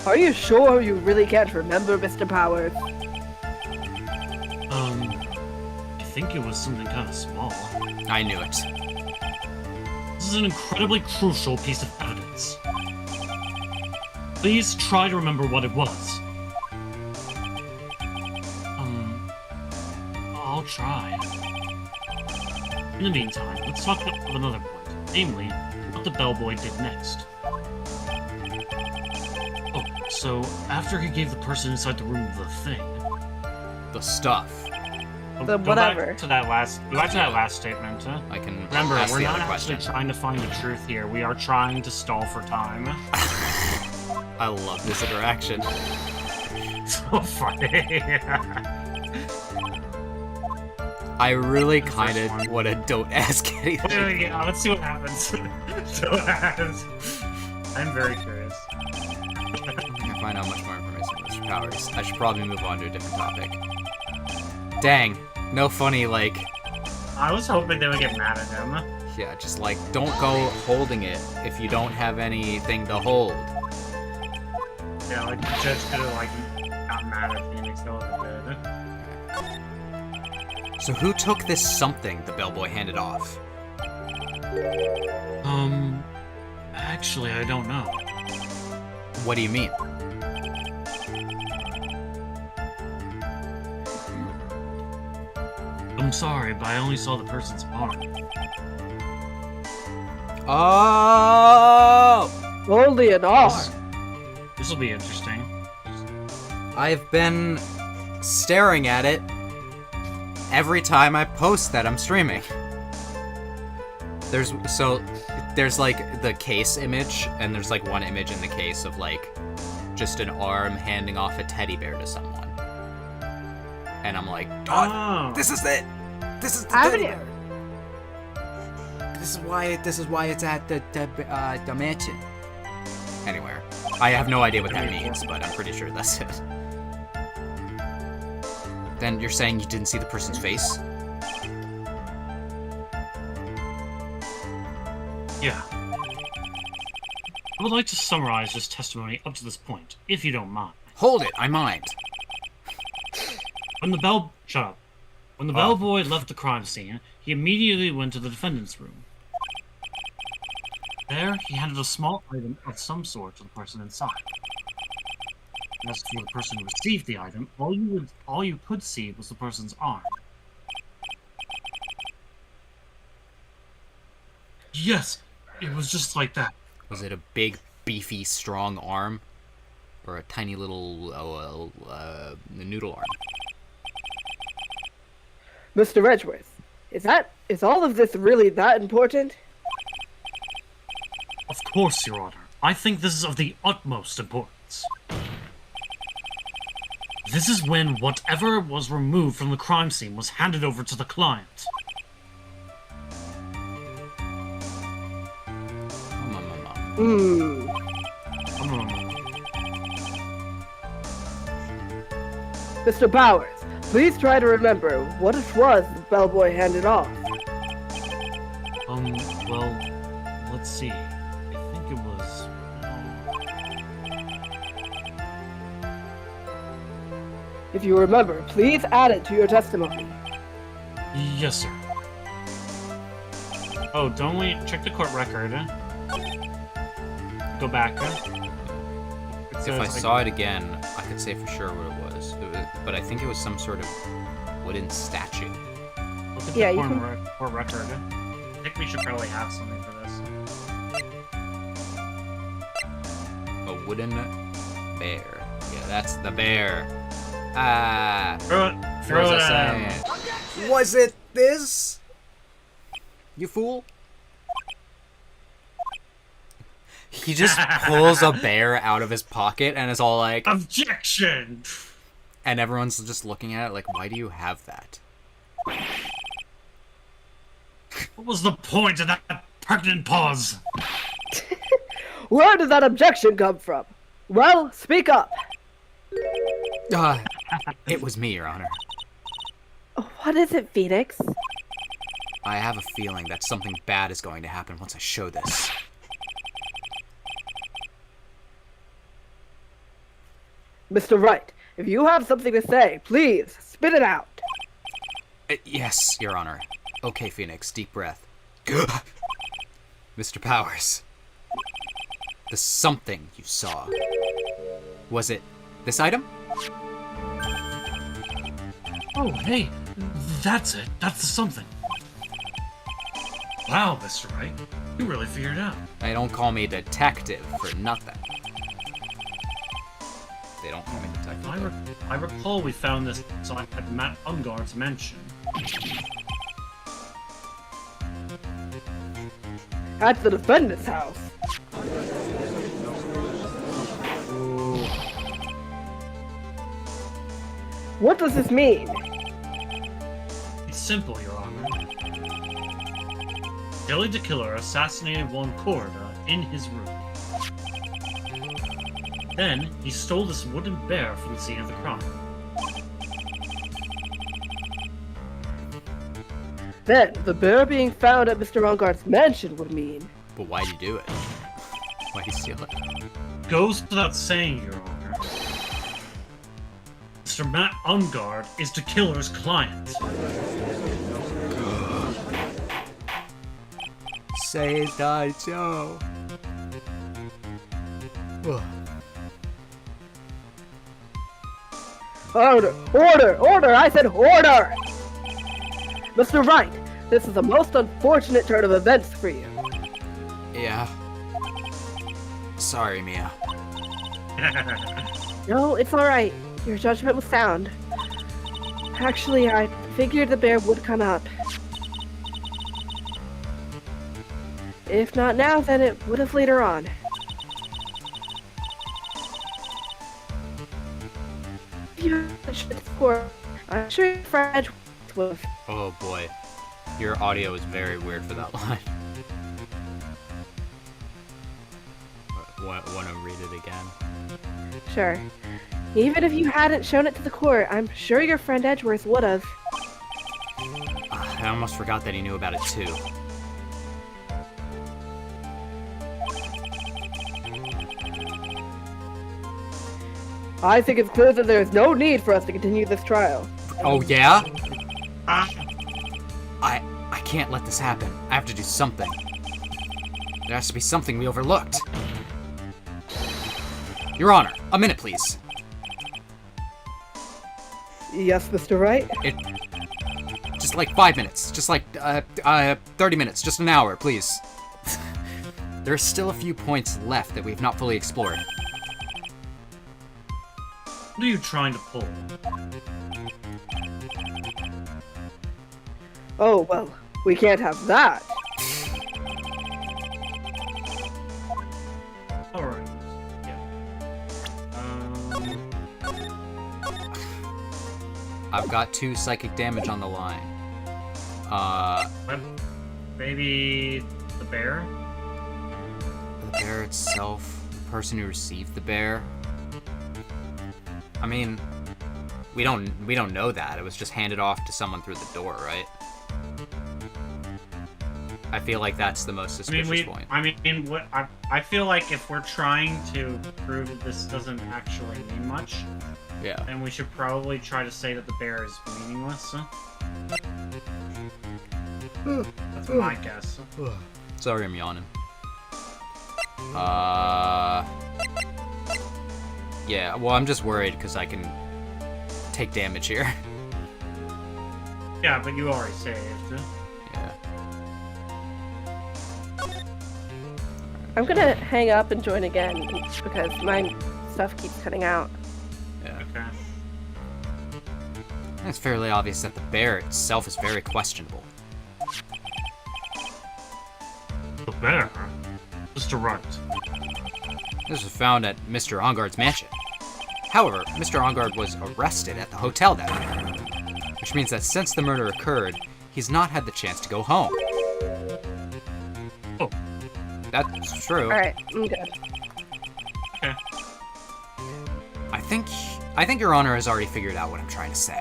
Are you sure you really can't remember, Mr. Powers? I think it was something kind of small. I knew it. This is an incredibly crucial piece of evidence. Please try to remember what it was. I'll try. In the meantime, let's talk about another point, namely, what the bellboy did next. Oh, so after he gave the person inside the room the thing... The stuff. The Go whatever. back to that last statement, huh? I can Remember, ask we're the not other actually question. trying to find the truth here. We are trying to stall for time. I love this interaction. So funny. I really The first kind of one. want to don't ask anything. Yeah, let's see what happens. I'm very curious. I can find out much more information on this Powers. I should probably move on to a different topic. Dang. No funny, like... I was hoping they would get mad at him. Yeah, just like, don't go holding it if you don't have anything to hold. Yeah, like, the judge could have, like, got mad at Phoenix though if it did. So who took this something the bellboy handed off? Actually, I don't know. What do you mean? I'm sorry, but I only saw the person's arm. Oh! Only an arm. This will be interesting. I've been staring at it every time I post that I'm streaming. There's like the case image, and there's like one image in the case of like just an arm handing off a teddy bear to someone. And I'm like, oh, this is it. This is the teddy bear. This is why it's at the mansion. Anyway, I have no idea what that means, but I'm pretty sure that's it. Then you're saying you didn't see the person's face? Yeah. I would like to summarize this testimony up to this point, if you don't mind. Hold it, I mind. When the bellboy left the crime scene, he immediately went to the defendant's room. There, he handed a small item of some sort to the person inside. As for the person who received the item, all you could see was the person's arm. Yes, it was just like that. Was it a big, beefy, strong arm? Or a tiny little noodle arm? Mr. Edgeworth, is all of this really that important? Of course, Your Honor. I think this is of the utmost importance. This is when whatever was removed from the crime scene was handed over to the client. Mr. Bowers, please try to remember what it was the bellboy handed off. Well, let's see. I think it was... If you remember, please add it to your testimony. Yes, sir. Oh, don't we check the court record? Go back. If I saw it again, I could say for sure what it was. But I think it was some sort of wooden statue. Look at the court record. I think we should probably have something for this. A wooden bear. Yeah, that's the bear. Ah. Throw it saying? Was it this? You fool? He just pulls a bear out of his pocket and is all like, objection! And everyone's just looking at it like, why do you have that? What was the point of that pregnant pause? Where did that objection come from? Well, speak up. It was me, Your Honor. What is it, Phoenix? I have a feeling that something bad is going to happen once I show this. Mr. Wright, if you have something to say, please, spit it out. Yes, Your Honor. Okay, Phoenix, deep breath. Mr. Powers. The something you saw. Was it this item? Oh, hey, that's it. That's the something. Wow, Mr. Wright, you really figured it out. They don't call me detective for nothing. They don't call me detective. I recall we found this at Matt Ungard's mansion. At the defendant's house. Ooh. What does this mean? It's simple, Your Honor. Billy the Killer assassinated one Corda in his room. Then, he stole this wooden bear from the scene of the crime. Then, the bear being found at Mr. Rongard's mansion would mean... But why'd you do it? Why'd you steal it? Goes without saying, Your Honor. Mr. Matt Ungard is the killer's client. Say die, Joe. Order! Order! Order! I said order! Mr. Wright, this is a most unfortunate turn of events for you. Yeah. Sorry, Mia. No, it's alright. Your judgment was sound. Actually, I figured the bear would come up. If not now, then it would have later on. I'm sure Fred will. Oh boy. Your audio is very weird for that line. Want to read it again? Sure. Even if you hadn't shown it to the court, I'm sure your friend Edgeworth would have. I almost forgot that he knew about it too. I think it's clear that there is no need for us to continue this trial. Oh yeah? I can't let this happen. I have to do something. There has to be something we overlooked. Your Honor, a minute, please. Yes, Mr. Wright? Just like 5 minutes. Just like 30 minutes. Just an hour, please. There are still a few points left that we have not fully explored. What are you trying to pull? Oh, well, we can't have that. Alright. Yeah. I've got 2 psychic damage on the line. Maybe the bear? The bear itself, the person who received the bear. I mean, we don't know that. It was just handed off to someone through the door, right? I feel like that's the most suspicious point. I feel like if we're trying to prove that this doesn't actually mean much, Yeah. then we should probably try to say that the bear is meaningless. That's my guess. Sorry, I'm yawning. Yeah, well, I'm just worried because I can take damage here. Yeah, but you already saved. Yeah. I'm gonna hang up and join again because my stuff keeps cutting out. Yeah. Okay. It's fairly obvious that the bear itself is very questionable. The bear? Mr. Wright. This was found at Mr. Ongard's mansion. However, Mr. Ongard was arrested at the hotel that night, which means that since the murder occurred, he's not had the chance to go home. Oh. That's true. Alright, I'm good. Okay. I think Your Honor has already figured out what I'm trying to say.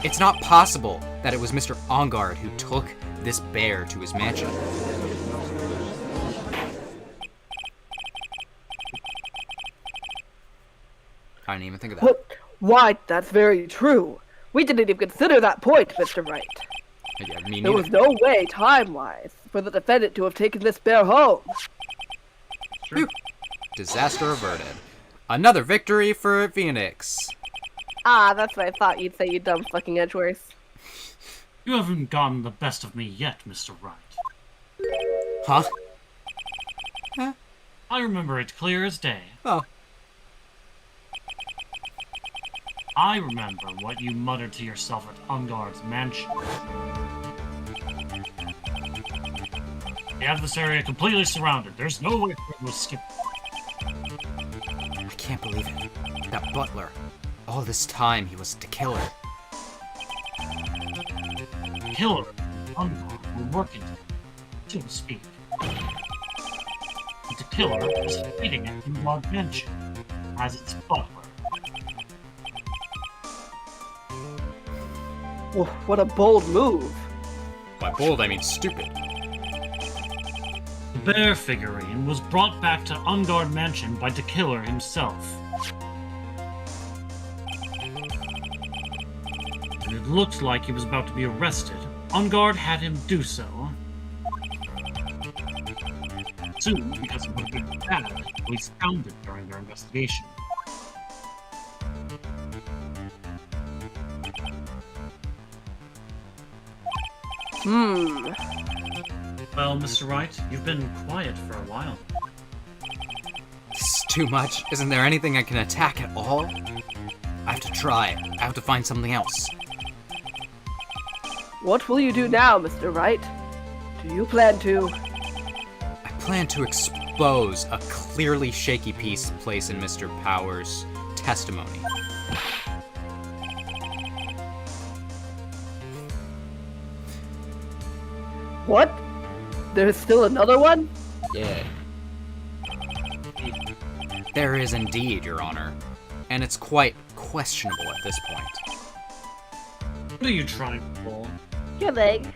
It's not possible that it was Mr. Ongard who took this bear to his mansion. I didn't even think of that. Why, that's very true. We didn't even consider that point, Mr. Wright. Yeah, me There neither. was no way, time-wise, for the defendant to have taken this bear home. Sure. Disaster averted. Another victory for Phoenix. Ah, that's what I thought you'd say, you dumb fucking Edgeworth. You haven't gotten the best of me yet, Mr. Wright. Huh? I remember it clear as day. Oh. I remember what you muttered to yourself at Ungard's mansion. The adversary are completely surrounded. There's no way for him to escape. I can't believe it. That butler. All this time he was the killer. The killer and Ungard were working to speak. But the killer was hiding at Ungard's mansion. as its butler. What a bold move. By bold, I mean stupid. The bear figurine was brought back to Ungard Mansion by the killer himself. And it looked like he was about to be arrested. Ungard had him do so. Soon, because it would have been bad, police found it during their investigation. Well, Mr. Wright, you've been quiet for a while. This is too much. Isn't there anything I can attack at all? I have to try. I have to find something else. What will you do now, Mr. Wright? Do you plan to... I plan to expose a clearly shaky piece placed in Mr. Power's testimony. What? There's still another one? Yeah. There is indeed, Your Honor. And it's quite questionable at this point. What are you trying to pull? Your leg.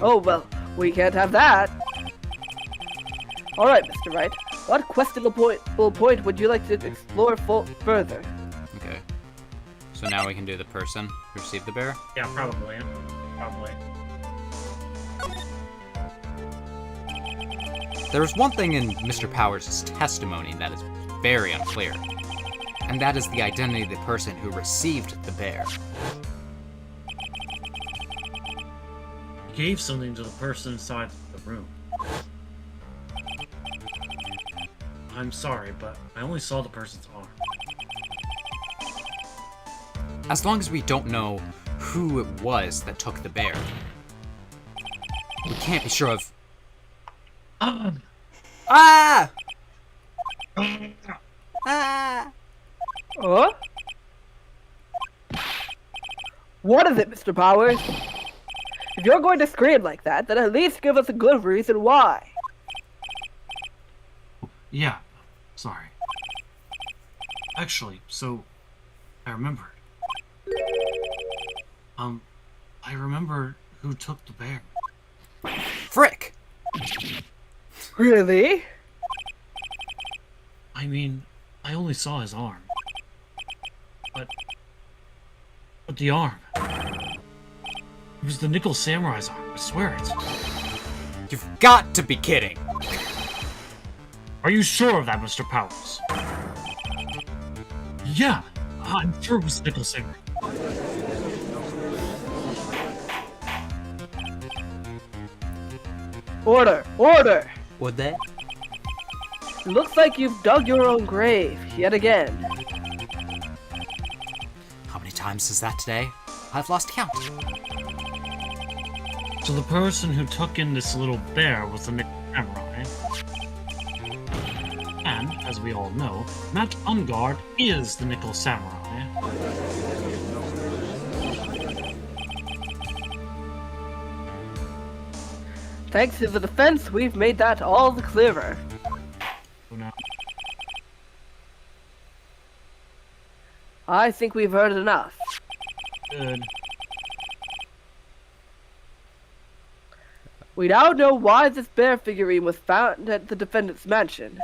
Oh, well, we can't have that. Alright, Mr. Wright. What questionable point would you like to explore further? Okay. So now we can do the person who received the bear? Yeah, probably. Probably. There's one thing in Mr. Powers' testimony that is very unclear, and that is the identity of the person who received the bear. He gave something to the person inside the room. I'm sorry, but I only saw the person's arm. As long as we don't know who it was that took the bear, we can't be sure of... Ah! Ah! Huh? What is it, Mr. Powers? If you're going to scream like that, then at least give us a good reason why. Yeah, sorry. Actually, so I remembered. I remember who took the bear. Frick! Really? I mean, I only saw his arm. But the arm. It was the Nickel Samurai's arm, I swear it. You've got to be kidding! Are you sure of that, Mr. Powers? Yeah, I'm sure it was Nickel Samurai. Order! Order! Would they? Looks like you've dug your own grave, yet again. How many times is that today? I've lost count. So the person who took in this little bear was the Nickel Samurai. And, as we all know, Matt Ungard is the Nickel Samurai. Thanks to the defense, we've made that all the clearer. Oh, no. I think we've heard enough. Good. We now know why this bear figurine was found at the defendant's mansion.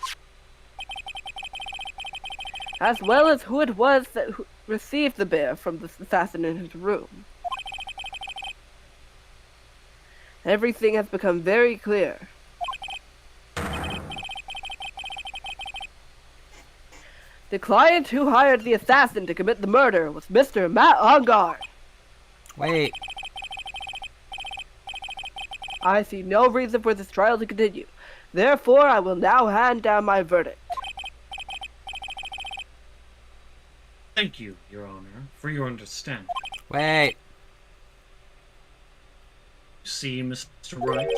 As well as who it was that received the bear from the assassin in his room. Everything has become very clear. The client who hired the assassin to commit the murder was Mr. Matt Ungard. Wait. I see no reason for this trial to continue. Therefore, I will now hand down my verdict. Thank you, Your Honor, for your understanding. Wait. See, Mr. Wright?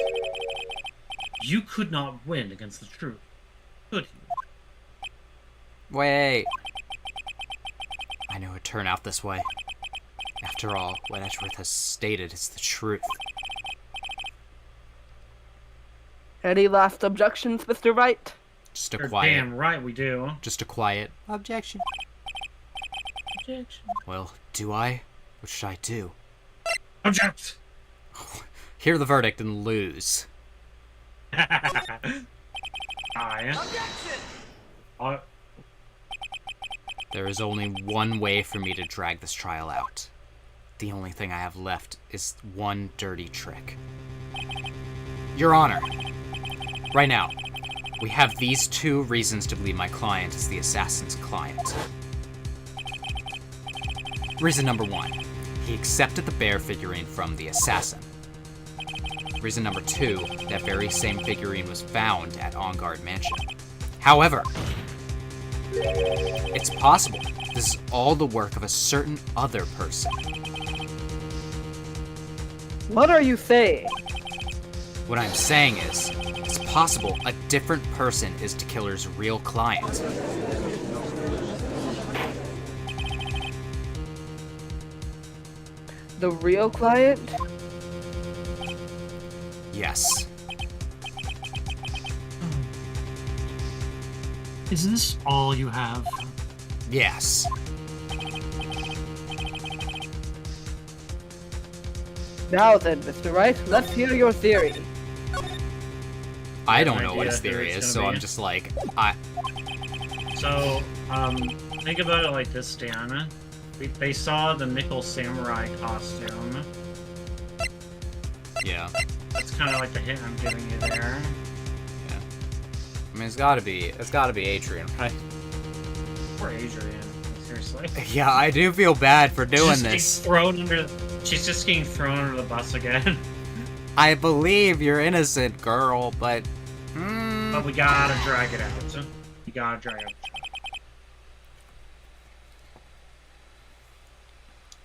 You could not win against the truth, could you? Wait. I knew it would turn out this way. After all, what Edgeworth has stated is the truth. Any last objections, Mr. Wright? Just a You're quiet. damn right we do. Just a quiet objection. Objection. Well, do I? What should I do? Object! Hear the verdict and lose. I. There is only one way for me to drag this trial out. The only thing I have left is one dirty trick. Your Honor, right now, we have these 2 reasons to believe my client is the assassin's client. Reason number 1, he accepted the bear figurine from the assassin. Reason number 2, that very same figurine was found at On Guard Mansion. However, it's possible this is all the work of a certain other person. What are you saying? What I'm saying is, it's possible a different person is the killer's real client. The real client? Yes. Is this all you have? Yes. Now then, Mr. Wright, let's hear your theory. I don't know idea what his who theory it's is, gonna so be. I'm just like, So, think about it like this, Dan. They saw the nickel samurai costume. yeah. That's kind of like the hint I'm giving you there. I mean, it's gotta be Adrian, right? Poor Adrian. Seriously. Yeah, I do feel bad for doing She's this. She's just getting thrown under the bus again. I believe you're innocent, girl, but... But we gotta drag it out. We gotta drag it out.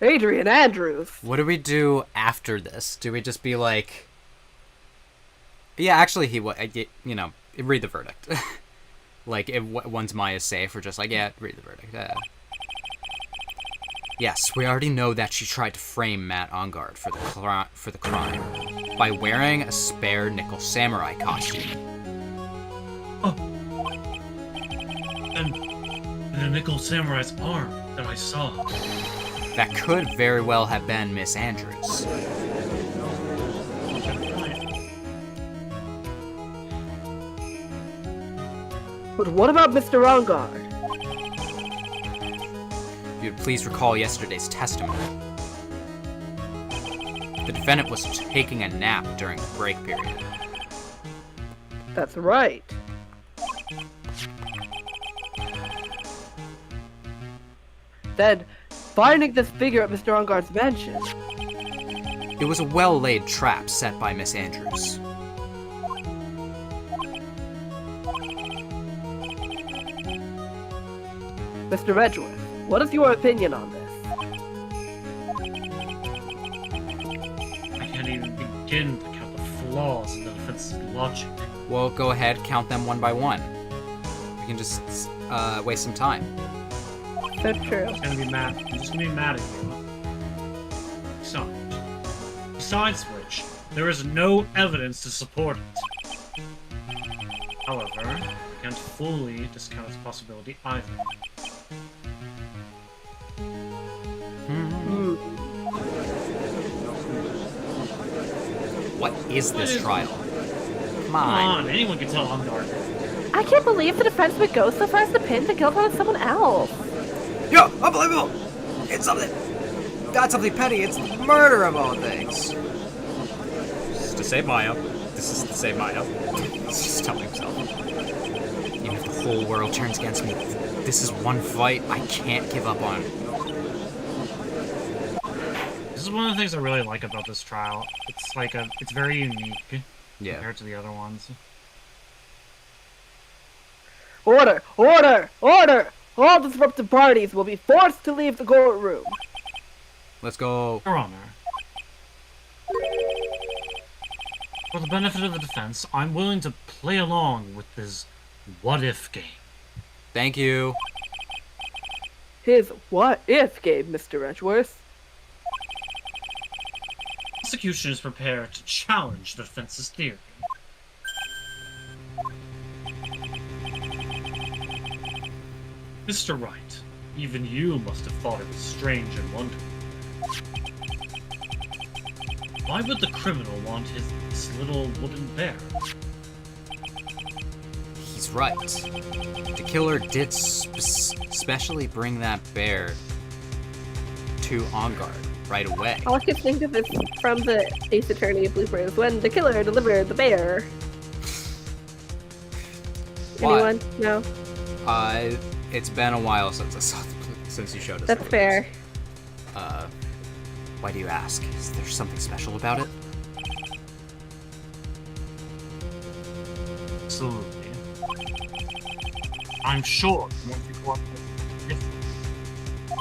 Adrian Andrews. What do we do after this? Do we just be like... Yeah, actually, read the verdict. Like, if once Maya's safe, we're just like, yeah, read the verdict. Yes, we already know that she tried to frame Matt Ongard for the crime by wearing a spare nickel samurai costume. Oh. And a nickel samurai's arm that I saw. That could very well have been Miss Andrews. But what about Mr. Ongard? If you'd please recall yesterday's testimony. The defendant was taking a nap during the break period. That's right. Then, finding this figure at Mr. Ongard's mansion. It was a well-laid trap set by Miss Andrews. Mr. Edgeworth, what is your opinion on this? I can't even begin to count the flaws in the defense's logic. Well, go ahead, count them one by one. We can just waste some time. So true. I'm just gonna be mad at you. Besides which, there is no evidence to support it. However, I can't fully discount its possibility either. What is this trial? Come Come on. on, anyone can tell I'm dark. I can't believe the defense would go so far as to pin the guilt on someone else. Yo, unbelievable! It's something... Not something petty, it's murder of all things. This is to save Maya. This is to save Maya. He's just telling himself. Even if the whole world turns against me, this is one fight I can't give up on. This is one of the things I really like about this trial. It's very unique Yeah. compared to the other ones. Order! Order! Order! All disruptive parties will be forced to leave the courtroom. Let's go. Your Honor. For the benefit of the defense, I'm willing to play along with this what-if game. Thank you. His what-if game, Mr. Edgeworth. The prosecution is prepared to challenge the defense's theory. Mr. Wright, even you must have thought it was strange and wonderful. Why would the criminal want this little wooden bear? He's right. The killer did specially bring that bear to On Guard right away. All I can think of is from the Ace Attorney bloopers when the killer delivered the bear. Anyone? No? It's been a while since I saw since you showed us. That's fair. Why do you ask? Is there something special about it? Absolutely. I'm sure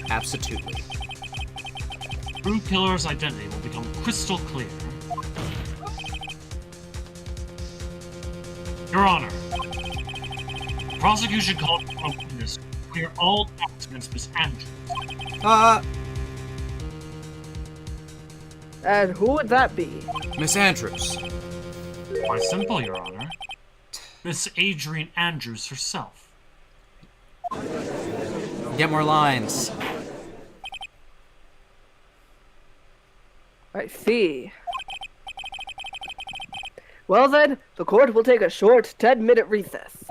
Absolutely. True killer's identity will become crystal clear. Your Honor, the prosecution called for a witness to clear all doubts against Miss Andrews. And who would that be? Miss Andrews. Quite simple, Your Honor. Miss Adrian Andrews herself. Get more lines. I see. Well then, the court will take a short 10-minute recess.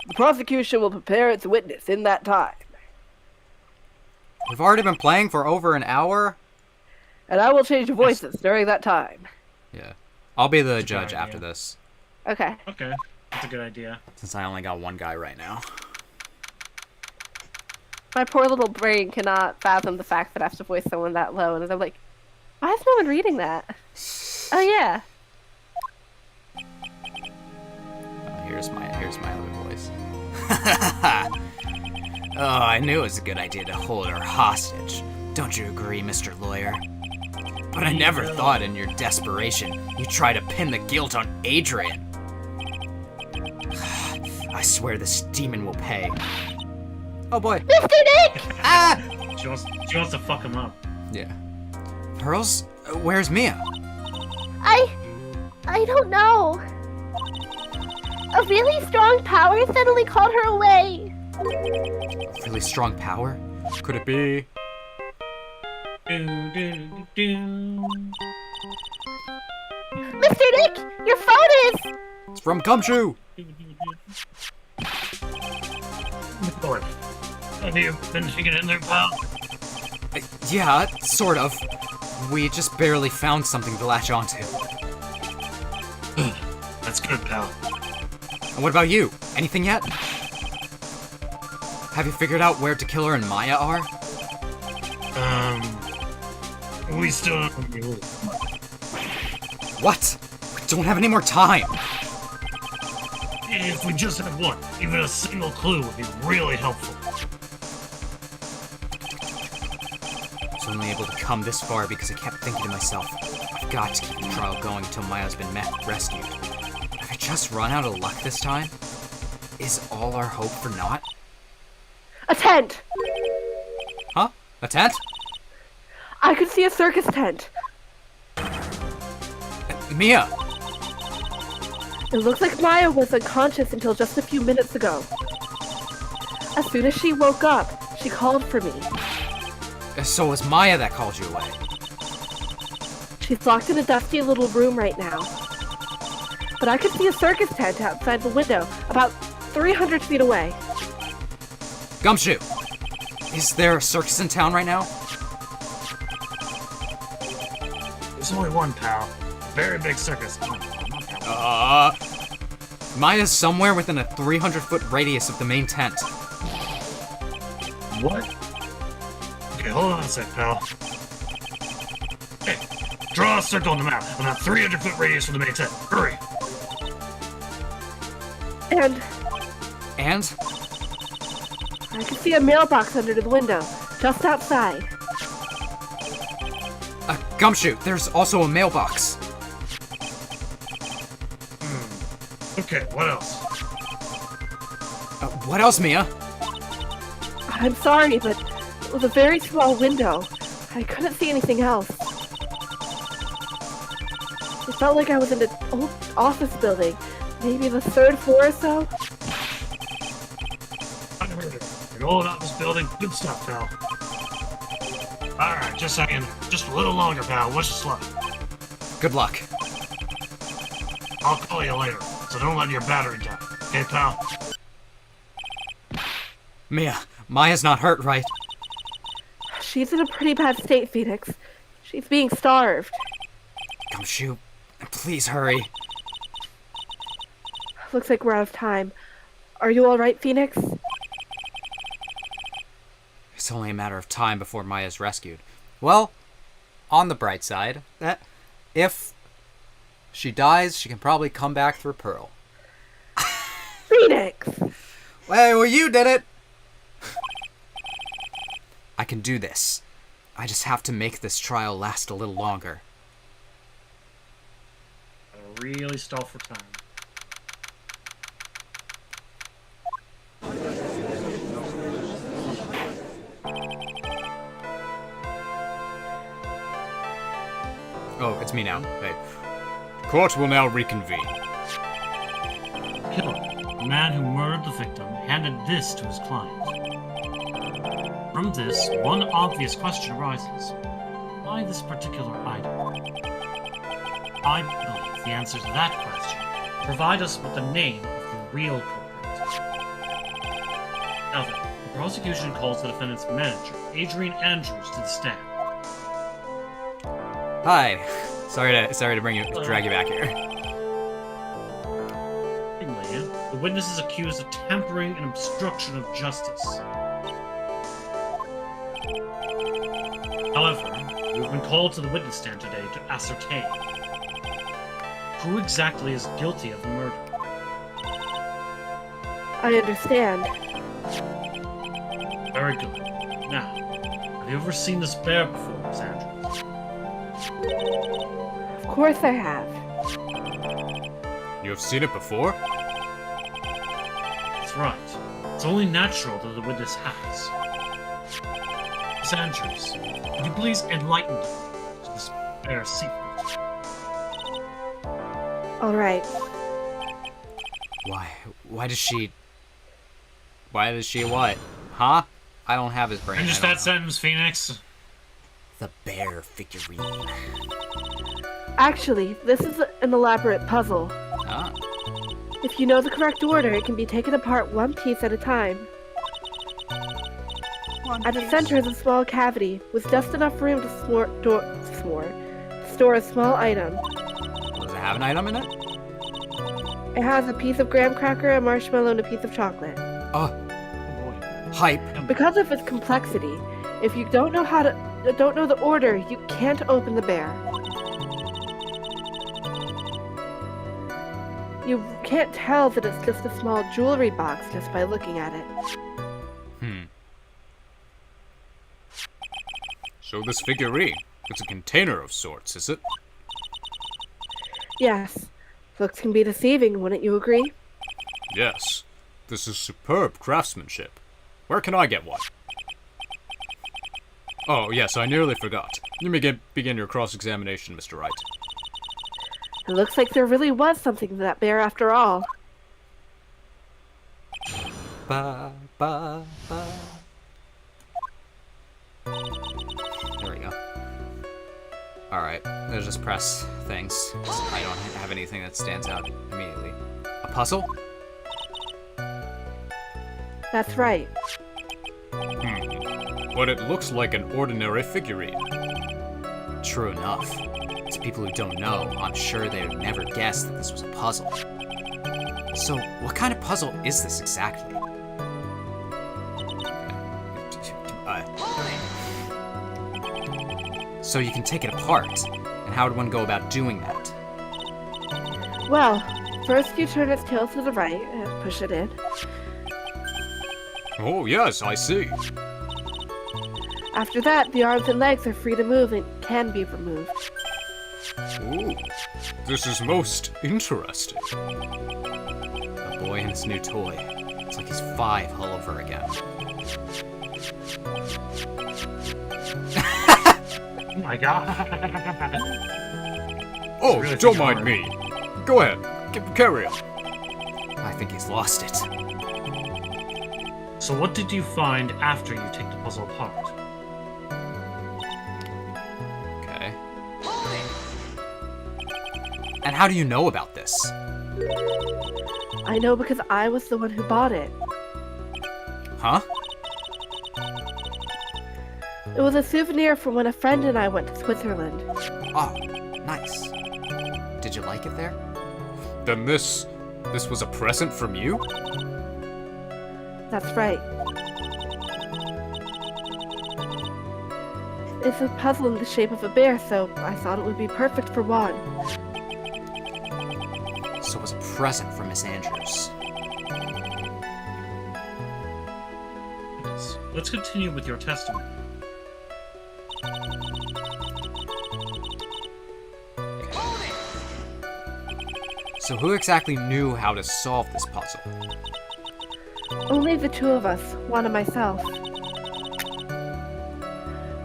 The prosecution will prepare its witness in that time. We've already been playing for over an hour. And I will change voices during that time. Yeah. I'll be the That's a good judge idea. after this, Okay. Okay, that's a good idea. since I only got one guy right now. My poor little brain cannot fathom the fact that I have to voice someone that low, and I'm like, why is no one reading that? Oh yeah. Here's my other voice. Oh, I knew it was a good idea to hold her hostage. Don't you agree, Mr. Lawyer? But I never thought in your desperation you'd try to pin the guilt on Adrian. I swear this demon will pay. Oh boy. Mr. Nick! Ah! She wants to fuck him up. Yeah. Pearls? Where's Mia? I don't know. A really strong power suddenly called her away. Really strong power? Could it be? Mr. Nick, your phone is... It's from Gumshoe! Lord, have you been taking it in there, pal? Yeah, sort of. We just barely found something to latch onto. That's good, pal. And what about you? Anything yet? Have you figured out where Tequila and Maya are? We still... What? We don't have any more time! If we just had one, even a single clue would be really helpful. I was only able to come this far because I kept thinking to myself, I've got to keep the trial going until Maya's been rescued. Have I just run out of luck this time? Is all our hope for naught? A tent! Huh? A tent? I could see a circus tent. Mia! It looks like Maya was unconscious until just a few minutes ago. As soon as she woke up, she called for me. So it was Maya that called you away. She's locked in a dusty little room right now. But I could see a circus tent outside the window, about 300 feet away. Gumshoe! Is there a circus in town right now? There's only one, pal. Very big circus. Maya's somewhere within a 300-foot radius of the main tent. What? Okay, hold on a sec, pal. Hey, draw a circle on the map on that 300-foot radius from the main tent. Hurry! And And? I could see a mailbox under the window, just outside. Gumshoe, there's also a mailbox. Okay, what else? What else, Mia? I'm sorry, but it was a very small window. I couldn't see anything else. It felt like I was in an old office building, maybe the 3rd floor or so. Rolling up this building. Good stuff, pal. Alright, just a second. Just a little longer, pal. Wish us luck. Good luck. I'll call you later, so don't let your battery die. Okay, pal? Maya's not hurt, right? She's in a pretty bad state, Phoenix. She's being starved. Gumshoe, please hurry. Looks like we're out of time. Are you alright, Phoenix? It's only a matter of time before Maya's rescued. Well, on the bright side, if she dies, she can probably come back through Pearl. Phoenix! Well, you did it! I can do this. I just have to make this trial last a little longer. I'll really stall for time. Oh, it's me now. Hey. Court will now reconvene. Killer, the man who murdered the victim, handed this to his client. From this, one obvious question arises. Why this particular item? I believe the answer to that question will provide us with the name of the real culprit. Now then, the prosecution calls the defendant's manager, Adrian Andrews, to the stand. Hi. Sorry to drag you back here. The witness is accused of tampering and obstruction of justice. However, you have been called to the witness stand today to ascertain who exactly is guilty of the murder. I understand. Very good. Now, have you ever seen this bear before, Miss Andrews? Of course I have. You have seen it before? That's right. It's only natural that the witness has. Miss Andrews, would you please enlighten me to this bear's secret? Alright. Why does she what? Huh? I don't have his brain. Finish that sentence, Phoenix. The bear figurine. Actually, this is an elaborate puzzle. Ah. If you know the correct order, it can be taken apart one piece at a time. At the center is a small cavity with just enough room to store a small item. Does it have an item in it? It has a piece of graham cracker, a marshmallow, and a piece of chocolate. Oh. Oh boy. Hype. Because of its complexity, if you don't know the order, you can't open the bear. You can't tell that it's just a small jewelry box just by looking at it. So this figurine, it's a container of sorts, is it? Yes. Looks can be deceiving, wouldn't you agree? Yes. This is superb craftsmanship. Where can I get one? Oh, yes, I nearly forgot. You may begin your cross-examination, Mr. Wright. It looks like there really was something to that bear after all. Ba, ba, ba. There we go. Alright, let's just press things. I don't have anything that stands out immediately. A puzzle? That's right. But it looks like an ordinary figurine. True enough. To people who don't know, I'm sure they would never guess that this was a puzzle. So, what kind of puzzle is this exactly? So you can take it apart, and how would one go about doing that? Well, first you turn its tail to the right and push it in. Oh yes, I see. After that, the arms and legs are free to move and can be removed. Ooh, this is most interesting. A boy and his new toy. It's like he's 5 all over again. Oh my god. Oh, Really don't think mind hard. me. Go ahead, carry on. I think he's lost it. So what did you find after you take the puzzle apart? Okay. And how do you know about this? I know because I was the one who bought it. Huh? It was a souvenir from when a friend and I went to Switzerland. Oh, nice. Did you like it there? Then this was a present from you? That's right. It's a puzzle in the shape of a bear, so I thought it would be perfect for Juan. So it was a present from Miss Andrews. Let's continue with your testimony. So who exactly knew how to solve this puzzle? Only the two of us, Juan and myself.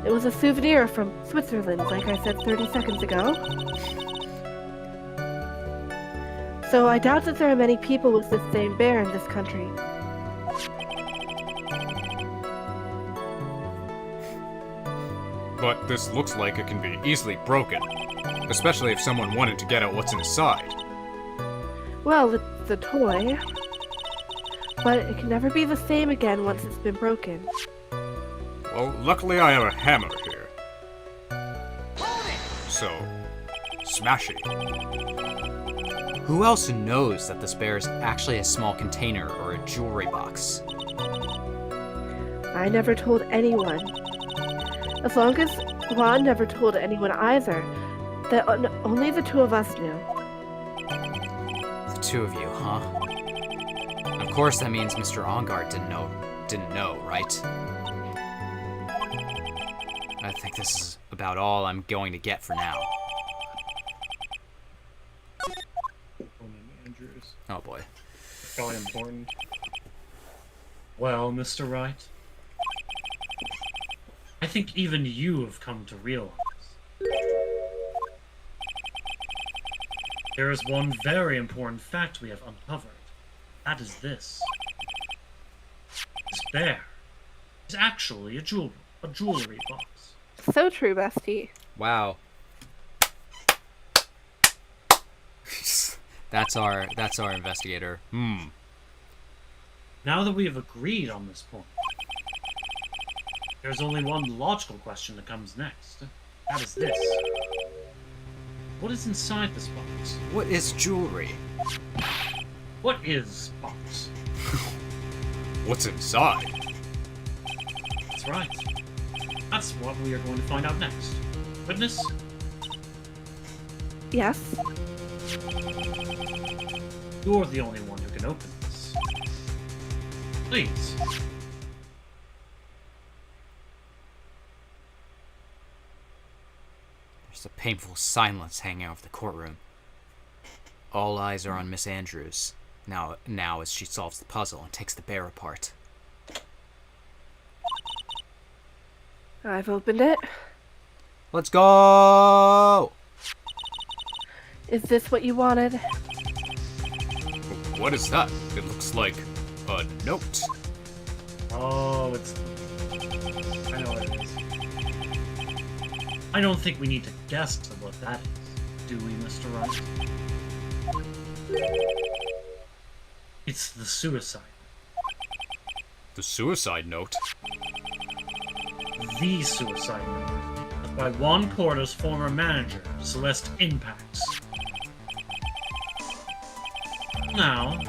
It was a souvenir from Switzerland, like I said 30 seconds ago. So I doubt that there are many people with the same bear in this country. But this looks like it can be easily broken, especially if someone wanted to get at what's inside. Well, it's a toy. But it can never be the same again once it's been broken. Well, luckily I have a hammer here. So, smash it. Who else knows that this bear is actually a small container or a jewelry box? I never told anyone. As long as Juan never told anyone either, that only the two of us knew. The two of you, huh? Of course that means Mr. Ongard didn't know, right? I think this is about all I'm going to get for now. Andrews. Oh boy. Probably important. Well, Mr. Wright, I think even you have come to realize there is one very important fact we have uncovered. That is this. This bear is actually a jewelry box. So true, bestie. Wow. That's our investigator. Now that we have agreed on this point, there's only one logical question that comes next. That is this. What is inside this box? What is jewelry? What is box? What's inside? That's right. That's what we are going to find out next. Witness? Yes? You're the only one who can open this. Please. There's a painful silence hanging over the courtroom. All eyes are on Miss Andrews, now as she solves the puzzle and takes the bear apart. I've opened it. Let's go! Is this what you wanted? What is that? It looks like a note. Oh, it's... I know what it is. I don't think we need to guess what that is, do we, Mr. Wright? It's the suicide. The suicide note? The suicide note. By Juan Cordo's former manager, Celeste Impax. Now,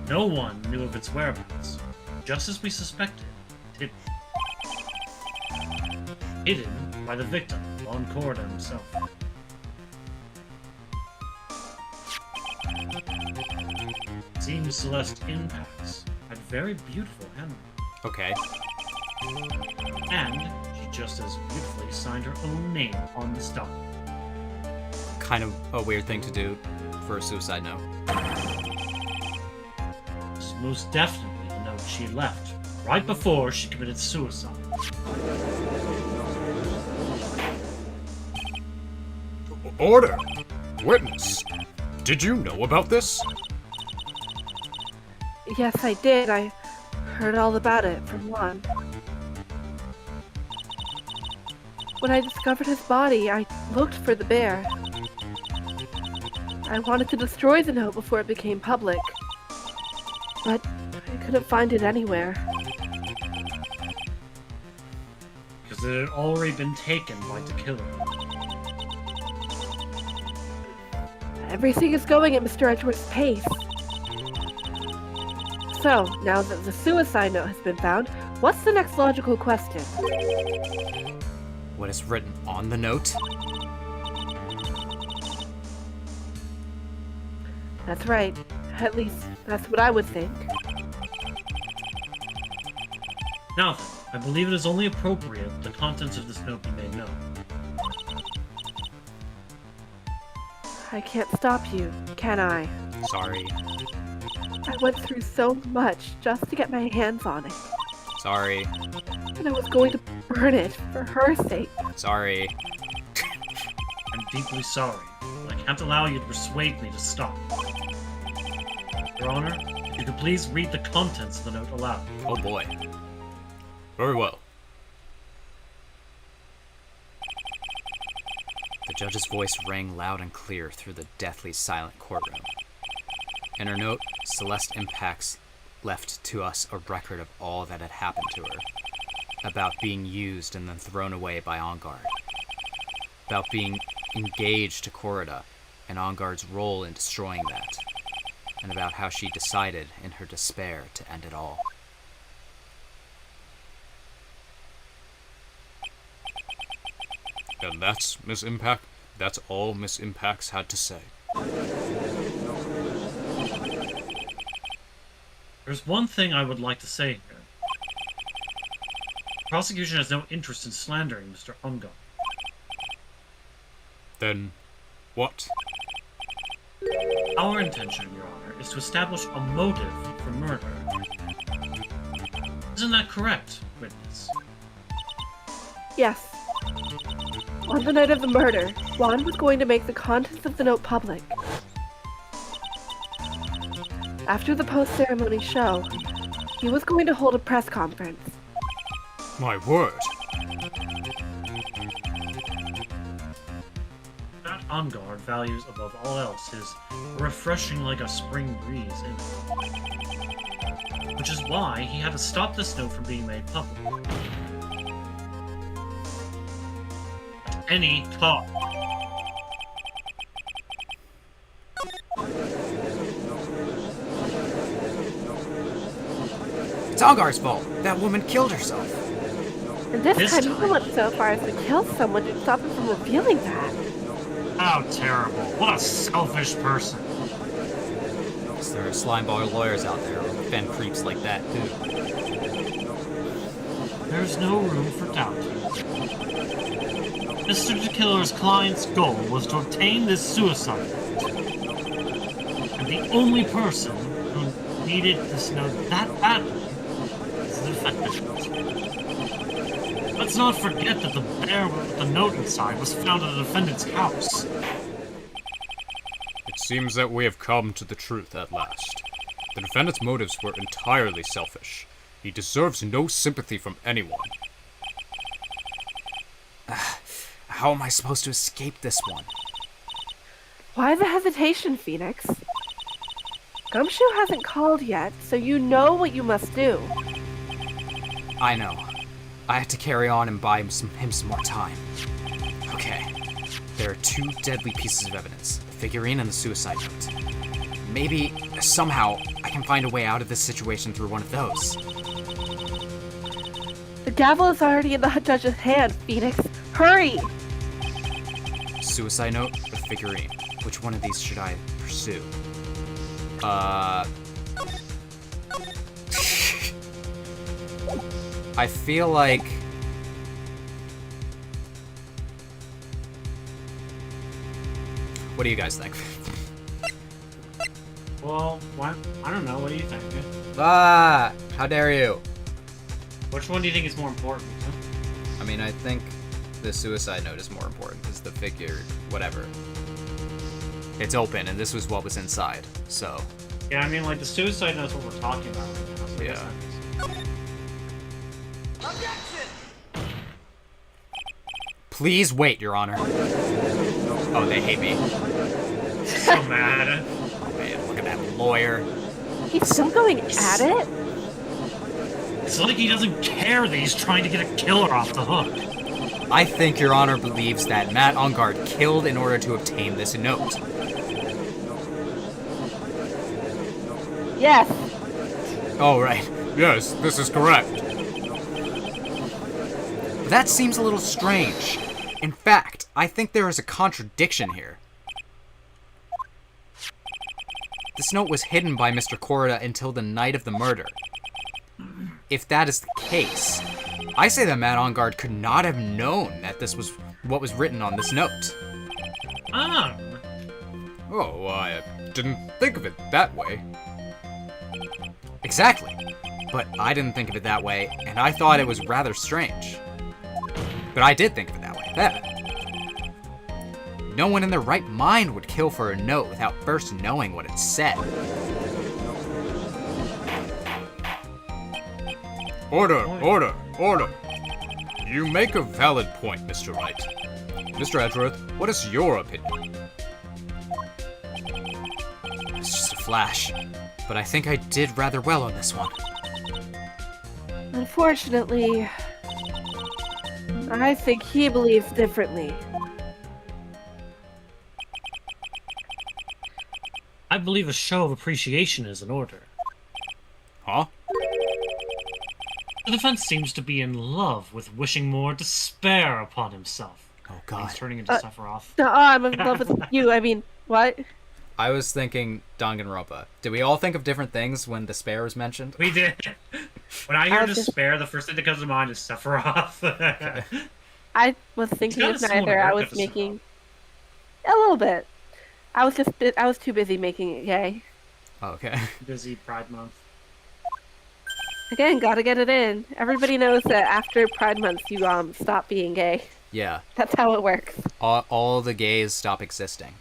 no one knew of its whereabouts, just as we suspected. Hidden by the victim, Juan Cordo himself. Seems Celeste Impax had very beautiful handwriting. Okay. And she just as beautifully signed her own name on the stump. Kind of a weird thing to do for a suicide note. It's most definitely the note she left right before she committed suicide. Order! Witness! Did you know about this? Yes, I did. I heard all about it from Juan. When I discovered his body, I looked for the bear. I wanted to destroy the note before it became public, but I couldn't find it anywhere. Because it had already been taken by the killer. Everything is going at Mr. Edgeworth's pace. So, now that the suicide note has been found, what's the next logical question? What is written on the note? That's right. At least, that's what I would think. Now then, I believe it is only appropriate the contents of this note be made known. I can't stop you, can I? Sorry. I went through so much just to get my hands on it. Sorry. And I was going to burn it for her sake. Sorry. I'm deeply sorry, but I can't allow you to persuade me to stop. Your Honor, if you could please read the contents of the note aloud. Oh boy. Very well. The judge's voice rang loud and clear through the deathly silent courtroom. In her note, Celeste Impacts left to us a record of all that had happened to her. About being used and then thrown away by Enguarde. About being engaged to Corrida and Enguarde's role in destroying that. And about how she decided, in her despair, to end it all. And that's Miss Impact. That's all Miss Impacts had to say. There's one thing I would like to say here. The prosecution has no interest in slandering Mr. Enguarde. Then, what? Our intention, Your Honor, is to establish a motive for murder. Isn't that correct, witness? Yes. On the night of the murder, Juan was going to make the contents of the note public. After the post-ceremony show, he was going to hold a press conference. My word. That Enguarde values above all else is refreshing like a spring breeze in it. Which is why he had to stop this note from being made public. At any cost. It's Enguarde's fault. That woman killed herself. And this This time, time- he went so far as to kill someone to stop him from revealing that. How terrible. What a selfish person. There are slimeball lawyers out there who defend creeps like that, too. There's no room for doubt. Mr. DeKiller's client's goal was to obtain this suicide note. And the only person who needed this note that badly is the defendant. Let's not forget that the bear with the note inside was found at the defendant's house. It seems that we have come to the truth at last. The defendant's motives were entirely selfish. He deserves no sympathy from anyone. How am I supposed to escape this one? Why the hesitation, Phoenix? Gumshoe hasn't called yet, so you know what you must do. I know. I have to carry on and buy him some more time. Okay. There are two deadly pieces of evidence. The figurine and the suicide note. Maybe, somehow, I can find a way out of this situation through one of those. The gavel is already in the judge's hand, Phoenix. Hurry! Suicide note or figurine? Which one of these should I pursue? I feel like... What do you guys think? Well, what? I don't know. What do you think? Ah! How dare you? Which one do you think is more important? Huh? I mean, I think the suicide note is more important because the figure, whatever. It's open, and this was what was inside, so... Yeah, I mean, like, the suicide note's what we're talking about right now. So I guess Yeah. that Please wait, Your Honor. Oh, they hate me. So mad. Oh, man, look at that lawyer. He's still going at it? It's like he doesn't care that he's trying to get a killer off the hook. I think Your Honor believes that Matt Ungard killed in order to obtain this note. Yes. Oh, right. Yes, this is correct. That seems a little strange. In fact, I think there is a contradiction here. This note was hidden by Mr. Korda until the night of the murder. If that is the case, I say that Matt Ungard could not have known that this was what was written on this note. Ah. Oh, I didn't think of it that way. Exactly. But I didn't think of it that way, and I thought it was rather strange. But I did think of it that way. Yeah. No one in their right mind would kill for a note without first knowing what it said. Order, order, order. You make a valid point, Mr. Wright. Mr. Edgeworth, what is your opinion? It's just a flash, but I think I did rather well on this one. Unfortunately, I think he believes differently. I believe a show of appreciation is in order. Huh? The defense seems to be in love with wishing more despair upon himself. Oh, He's God. turning into Sephiroth. No, I'm in love with you. I mean, what? I was thinking Danganronpa. Did we all think of different things when despair was mentioned? We did. When I hear I was just- despair, the first thing that comes to mind is Sephiroth. I was thinking got of a similar neither. I haircut was to making a little bit. I was too busy making it gay. Oh, okay. Busy Pride Month. Again, gotta get it in. Everybody knows that after Pride Month, you stop being gay. Yeah. That's how it works. All the gays stop existing.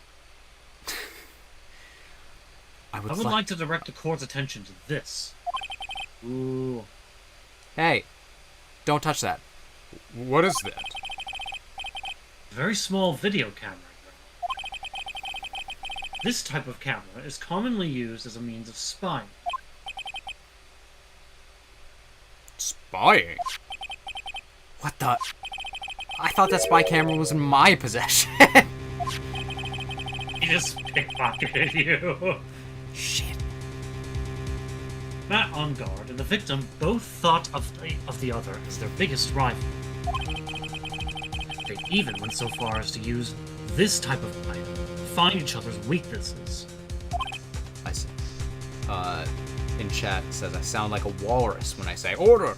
I I would like to direct the court's attention to this. Ooh. Hey, don't touch that. What is that? A very small video camera. This type of camera is commonly used as a means of spying. Spying? What the? I thought that spy camera was in my possession. He just pickpocketed you. Shit. Matt Ungard and the victim both thought of the other as their biggest rival. They even went so far as to use this type of plan to find each other's weaknesses. I see. In chat it says I sound like a walrus when I say order.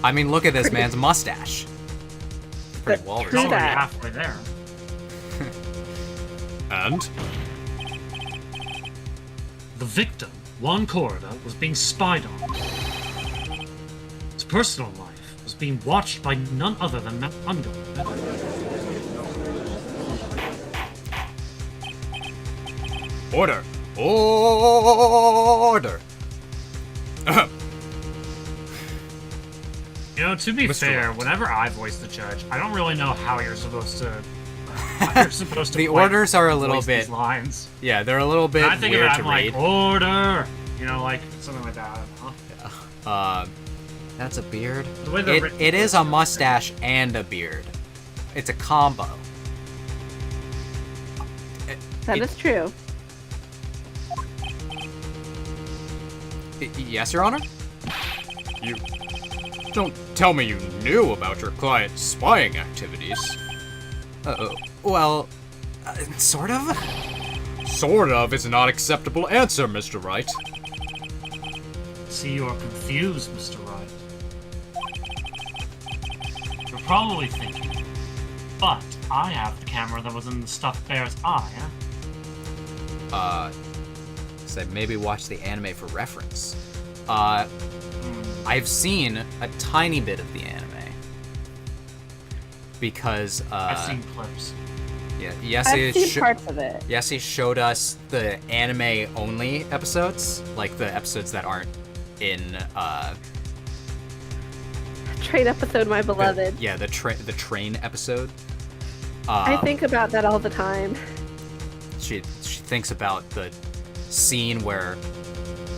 I mean, look at this man's mustache. Pretty walrus. true Already that. halfway there. And? The victim, Juan Corda, was being spied on. His personal life was being watched by none other than Matt Ungard. Order! Order! You know, to be Mr. fair, Wright. whenever I voice the judge, I don't really know how you're supposed to. How you're supposed to The play- orders are a little voice bit- these lines. Yeah, they're a little bit And I think of weird it, to I'm read. like, order! You know, like, something like that, I don't know. That's a beard. The way they're written It is is a different. mustache and a beard. It's a combo. That is true. Yes, Your Honor? You don't tell me you knew about your client's spying activities. Well, sort of? Sort of is not acceptable answer, Mr. Wright. See, you are confused, Mr. Wright. You're probably thinking, but I have the camera that was in the stuffed bear's eye, huh? Said maybe watch the anime for reference. I've seen a tiny bit of the anime. Because, I've seen clips. yeah, I've seen parts of it. Yessie showed us the anime-only episodes, like the episodes that aren't in Train episode, my beloved. the train episode. I think about that all the time. She thinks about the scene where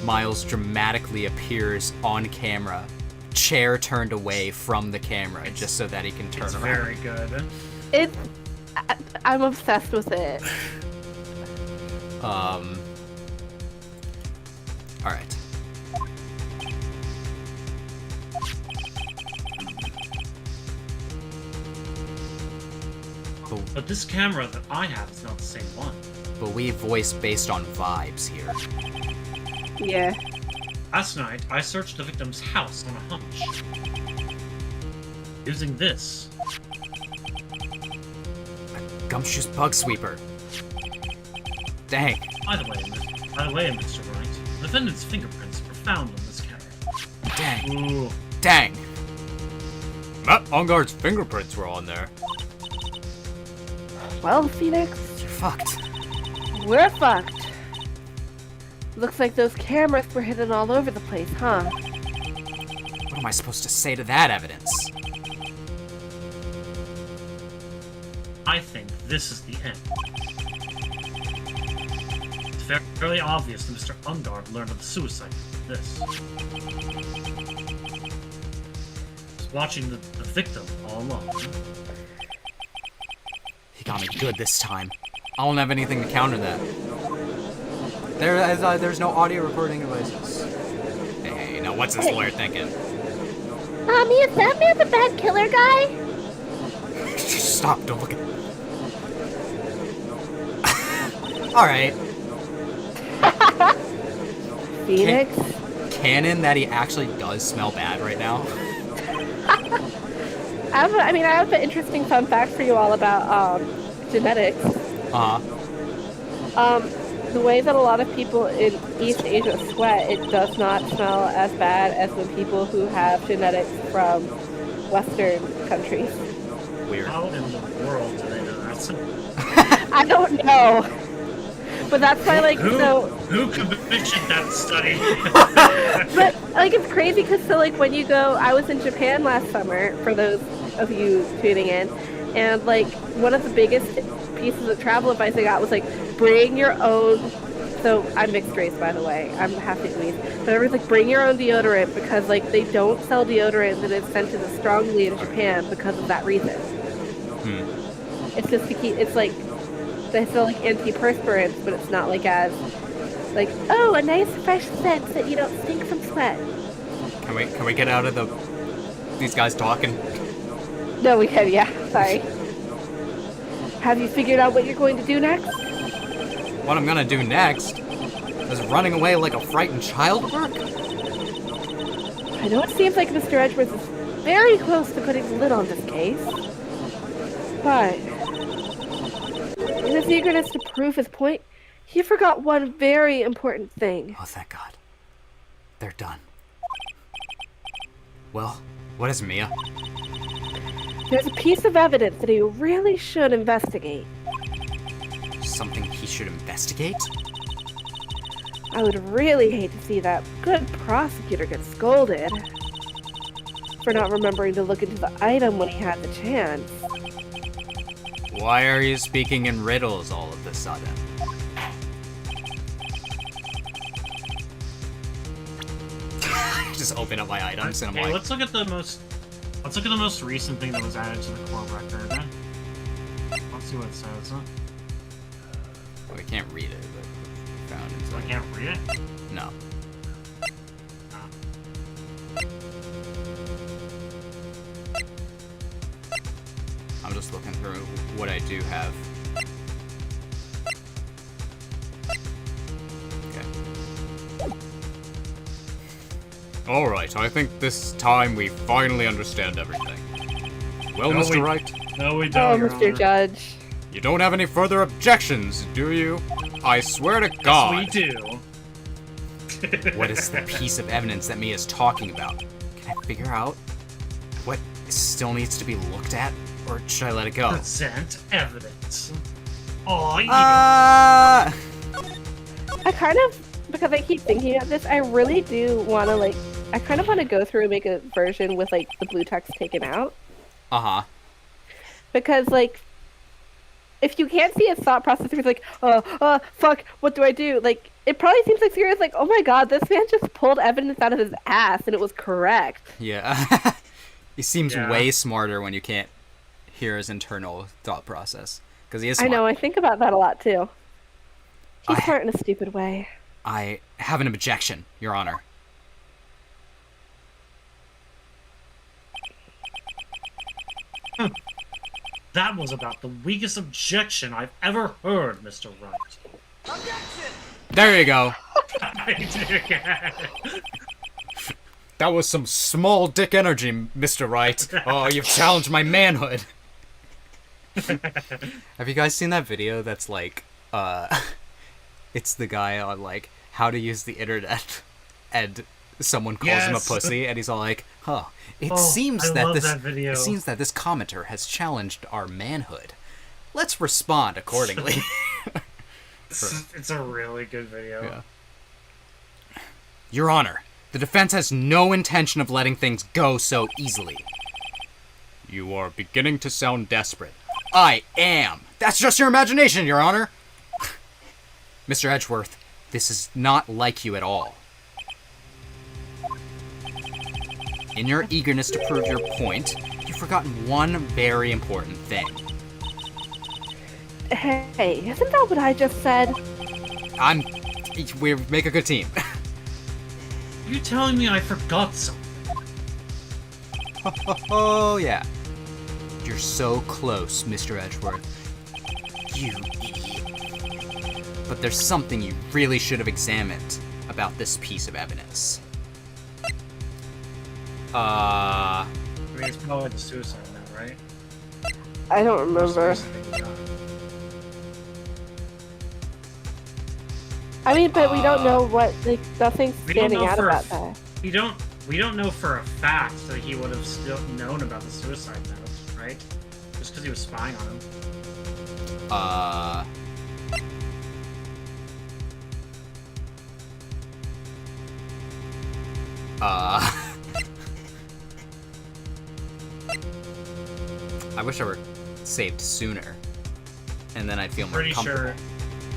Miles dramatically appears on camera, chair turned away from the camera, just so that he can turn around. Very good. I'm obsessed with it. All right. But this camera that I have is not the same one. But we voice based on vibes here. Yeah. Last night, I searched the victim's house on a hunch. Using this. Gumshoe's bug sweeper. Dang. By the way, Mr. Wright, the defendant's fingerprints were found on this camera. Dang. Ooh. Dang. Matt Onguard's fingerprints were on there. Well, Phoenix, You're fucked. we're fucked. Looks like those cameras were hidden all over the place, huh? What am I supposed to say to that evidence? I think this is the end. It's fairly obvious that Mr. Ungard learned of the suicide from this. He was watching the victim all along. He got me good this time. I won't have anything to counter that. There's no audio recording devices. Hey, now what's this lawyer thinking? Mommy, is that man the bad killer guy? Stop, don't look at me. Alright. Phoenix? Canon that he actually does smell bad right now. I have an interesting fun fact for you all about genetics. The way that a lot of people in East Asia sweat, it does not smell as bad as the people who have genetics from Western countries. Weird. How in the world do they know that? I don't know. But that's why, like, Who commissioned that study? But, like, it's crazy because, when you go, I was in Japan last summer, for those of you tuning in, and, one of the biggest pieces of travel advice I got was, bring your own, so I'm mixed race, by the way, I'm half Vietnamese, but everyone's bring your own deodorant because, they don't sell deodorant that is scented as strongly in Japan because of that reason. It's just to keep, it's they sell antiperspirants, but it's not as oh, a nice fresh scent so that you don't stink from sweat. Can we get out of these guys talking? No, we can, yeah, sorry. Have you figured out what you're going to do next? What I'm gonna do next is running away like a frightened child work? I know it seems like Mr. Edgeworth is very close to putting the lid on this case, but in his eagerness to prove his point, he forgot one very important thing. Oh, thank God. They're done. Well, what is Mia? There's a piece of evidence that he really should investigate. Something he should investigate? I would really hate to see that good prosecutor get scolded for not remembering to look into the item when he had the chance. Why are you speaking in riddles all of a sudden? I just open up my items and I'm Hey, let's look at the most recent thing that was added to the core record. Let's see what it says. well, we can't read it, but we found it. I can't read it? No. I'm just looking through what I do have. Okay. Alright, I think this time we finally understand everything. Well, No, Mr. we- Wright, No, we Oh, don't, Your Mr. Honor. Judge. you don't have any further objections, do you? I swear to God. Yes, we do. What is the piece of evidence that Mia's talking about? Can I figure out what still needs to be looked at, or should I let it go? Present evidence. Oh, yeah. I kind of because I keep thinking of this, I really do want to, like, I kind of want to go through and make a version with, like, the blue text taken out. Uh-huh. Because, like, if you can't see his thought process, if he's like, fuck, what do I do? Like, it probably seems like Sirius like, oh my god, this man just pulled evidence out of his ass and it was correct. Yeah. He seems way smarter when you can't hear his internal thought process. Because he is smart. I know, I think about that a lot, too. He's smart in a stupid way. I have an objection, Your Honor. That was about the weakest objection I've ever heard, Mr. Wright. Objection! There you go. That was some small dick energy, Mr. Wright. Oh, you've challenged my manhood. Have you guys seen that video that's like, it's the guy on, like, how to use the internet, and someone calls him a pussy, and he's all like, it seems that this commenter has challenged our manhood. Let's respond accordingly. It's a really good video. Yeah. Your Honor, the defense has no intention of letting things go so easily. You are beginning to sound desperate. I am. That's just your imagination, Your Honor. Mr. Edgeworth, this is not like you at all. In your eagerness to prove your point, you've forgotten one very important thing. Hey, isn't that what I just said? We make a good team. You telling me I forgot something? Oh, yeah. You're so close, Mr. Edgeworth. You idiot. But there's something you really should have examined about this piece of evidence. I mean, it's probably the suicide note, right? I don't remember. I mean, but we don't know what, like, nothing's standing out about that. We don't know for a fact that he would have still known about the suicide note, right? Just because he was spying on him. I wish I were saved sooner, and then I'd feel more Pretty comfortable. sure.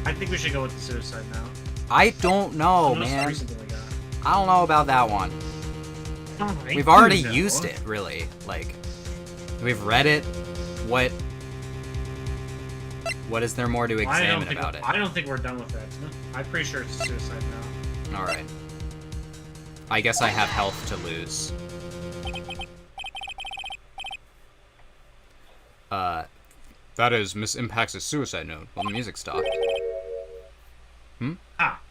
I think we should go with the suicide note. I don't know, The most man. recent thing we got. I don't know about that one. I We've already do know. used it, really. Like, we've read it. What is there more to examine about it? I don't think we're done with that. I'm pretty sure it's a suicide note. Alright. I guess I have health to lose. That is Miss Impact's suicide note. Well, the music stopped.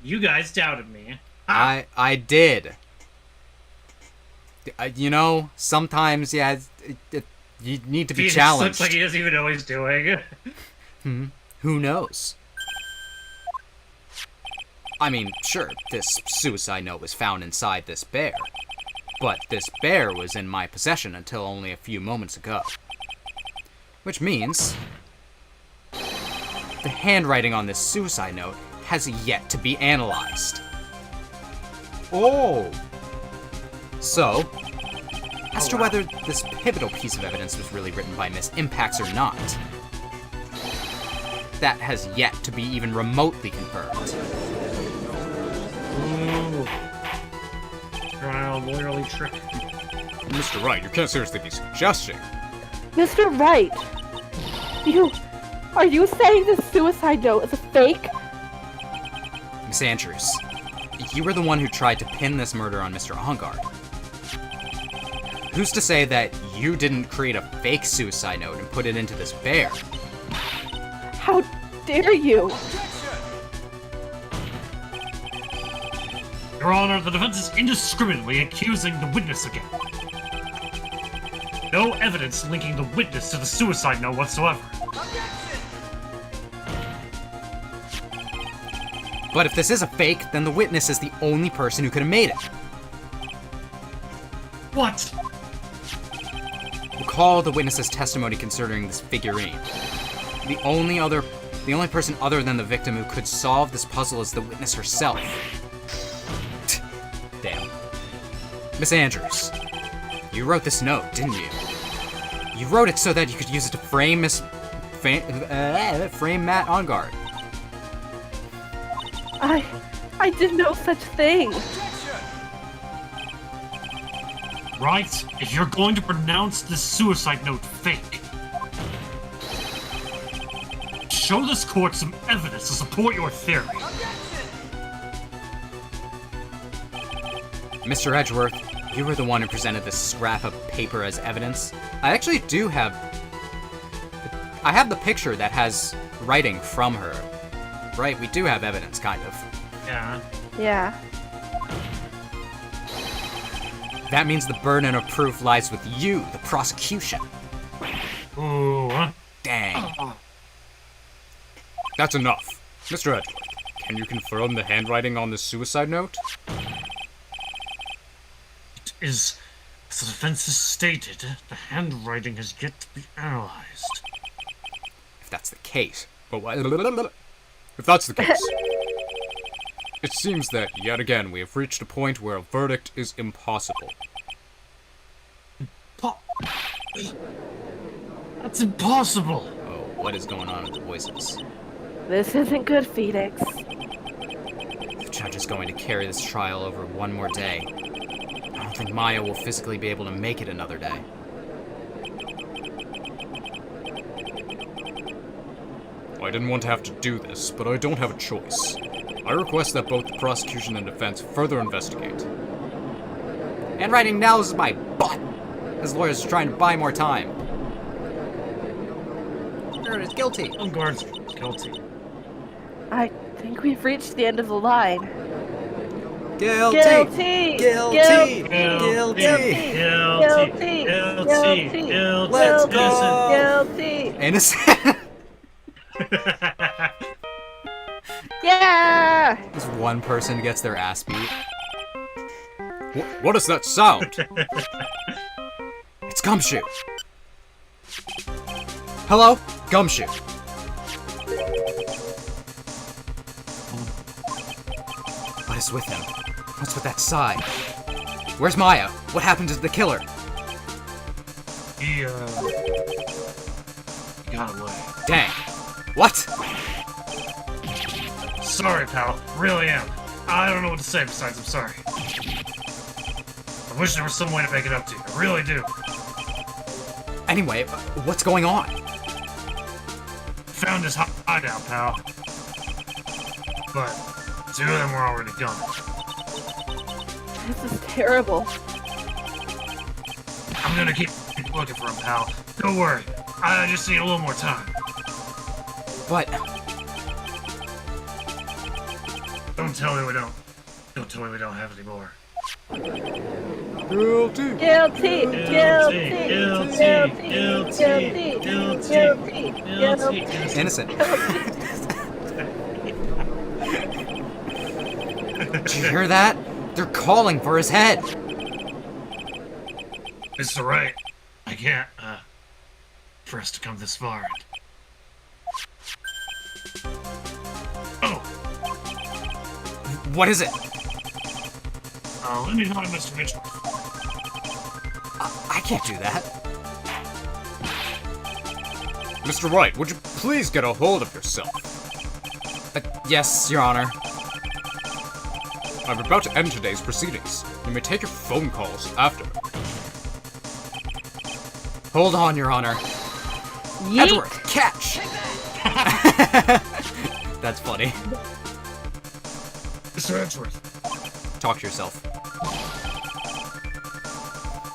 You guys doubted me. I did. You know, sometimes, yeah, you need to be challenged. Looks like he doesn't even know what he's doing. Who knows? I mean, sure, this suicide note was found inside this bear. But this bear was in my possession until only a few moments ago. Which means the handwriting on this suicide note has yet to be analyzed. Oh! So, as to whether this pivotal piece of evidence was really written by Miss Impacts or not, that has yet to be even remotely confirmed. Ooh. Trial literally trick. Mr. Wright, you can't seriously be suggesting. Mr. Wright! Are you saying this suicide note is a fake? Miss Andrews, you were the one who tried to pin this murder on Mr. Engard. Who's to say that you didn't create a fake suicide note and put it into this bear? How dare you? Your Honor, the defense is indiscriminately accusing the witness again. No evidence linking the witness to the suicide note whatsoever. But if this is a fake, then the witness is the only person who could have made it. What? Recall the witness's testimony concerning this figurine. The only person other than the victim who could solve this puzzle is the witness herself. Damn. Miss Andrews, you wrote this note, didn't you? You wrote it so that you could use it to frame frame Matt on guard. I did no such thing. Right? If you're going to pronounce this suicide note fake, show this court some evidence to support your theory. Mr. Edgeworth, you were the one who presented this scrap of paper as evidence. I actually do have... I have the picture that has writing from her. Right, we do have evidence, kind of. Yeah. Yeah. That means the burden of proof lies with you, the prosecution. Ooh. Dang. That's enough. Mr. Edgeworth, can you confirm the handwriting on this suicide note? It is, as the defense has stated, the handwriting has yet to be analyzed. If that's the case... If that's the case... It seems that, yet again, we have reached a point where a verdict is impossible. That's impossible! Oh, what is going on with the voices? This isn't good, Phoenix. The judge is going to carry this trial over one more day. I don't think Maya will physically be able to make it another day. I didn't want to have to do this, but I don't have a choice. I request that both the prosecution and defense further investigate. Handwriting now is my butt! His lawyer's trying to buy more time. Jared is guilty. On guard's guilty. I think we've reached the end of the line. Guilty! Guilty! Guilty! Guilty! Guilty! Guilty! Guilty! Let's go! Guilty! Innocent! Yeah! Just one person gets their ass beat. What is that sound? It's Gumshoe. Hello? Gumshoe. What is with him? What's with that sigh? Where's Maya? What happened to the killer? He got away. Dang. What? Sorry, pal. Really am. I don't know what to say besides I'm sorry. I wish there was some way to make it up to you. I really do. Anyway, what's going on? Found his hideout, pal. But 2 of them were already gone. This is terrible. I'm gonna keep looking for him, pal. Don't worry. I just need a little more time. But... Don't tell me we don't. Don't tell me we don't have any more. Guilty! Guilty! Guilty! Guilty! Guilty! Guilty! Guilty! Innocent. Did you hear that? They're calling for his head! Mr. Wright, I can't, for us to come this far. Oh! What is it? Let me talk to Mr. Mitchell. I can't do that. Mr. Wright, would you please get a hold of yourself? Yes, Your Honor. I'm about to end today's proceedings. You may take your phone calls after. Hold on, Your Honor. Yeet. Edgeworth, catch! That's funny. Mr. Edgeworth, Talk to yourself.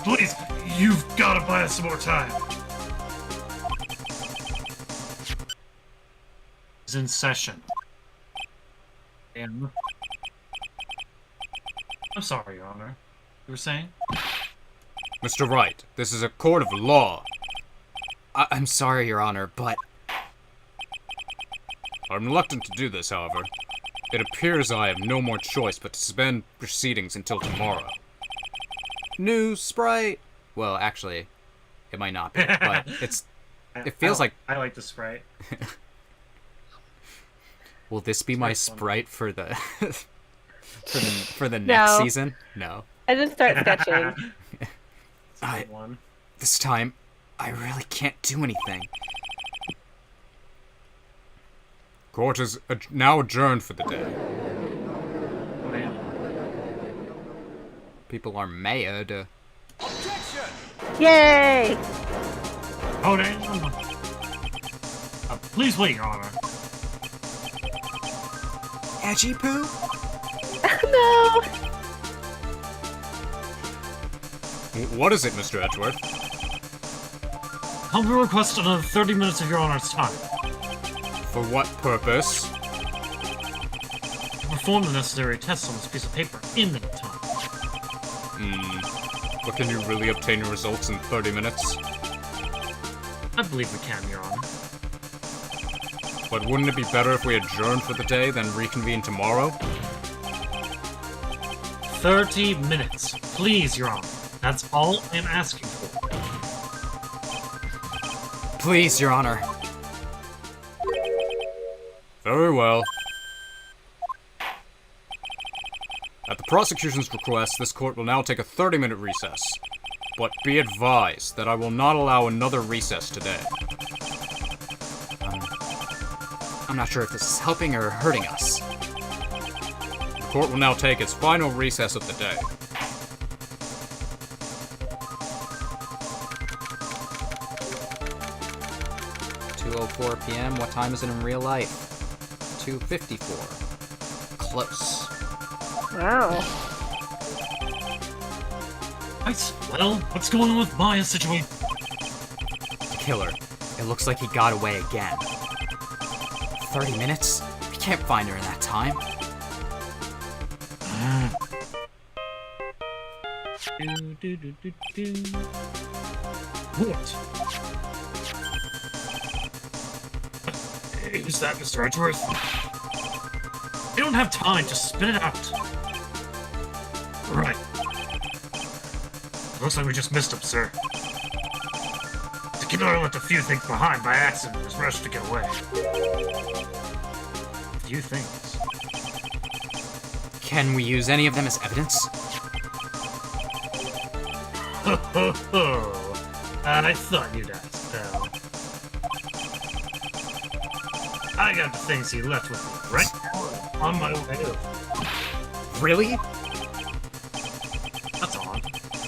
please, you've got to buy us some more time. It's in session. And... I'm sorry, Your Honor. You were saying? Mr. Wright, this is a court of law. I'm sorry, Your Honor, but... I'm reluctant to do this, however. It appears I have no more choice but to suspend proceedings until tomorrow. New Sprite! Well, actually, it might not be, but it feels like... I like the Sprite. Will this be my Sprite for the... for the next No. season? No. I just start sketching. It's a good one. This time, I really can't do anything. Court is now adjourned for the day. Man. People are mad. Yay! Oh, damn. Please wait, Your Honor. Edgy poo? No! What is it, Mr. Edgeworth? Humbly request another 30 minutes of Your Honor's time For what purpose? to perform the necessary tests on this piece of paper in that time. But can you really obtain your results in 30 minutes? I believe we can, Your Honor. But wouldn't it be better if we adjourn for the day than reconvene tomorrow? 30 minutes. Please, Your Honor. That's all I'm asking for. Please, Your Honor. Very well. At the prosecution's request, this court will now take a 30-minute recess. But be advised that I will not allow another recess today. I'm not sure if this is helping or hurting us. The court will now take its final recess of the day. 2:04 p.m. What time is it in real life? 2:54. Close. Wow. Right. Well, what's going on with Maya's situation? Killer. It looks like he got away again. 30 minutes? We can't find her in that time. What? Is that Mr. Edgeworth? We don't have time, just spit it out. Right. Looks like we just missed him, sir. The killer left a few things behind by accident and was rushed to get away. A few things. Can we use any of them as evidence? Ho ho ho! I thought you'd ask, pal. I got the things he left with me right now, on my way out. Really? That's odd.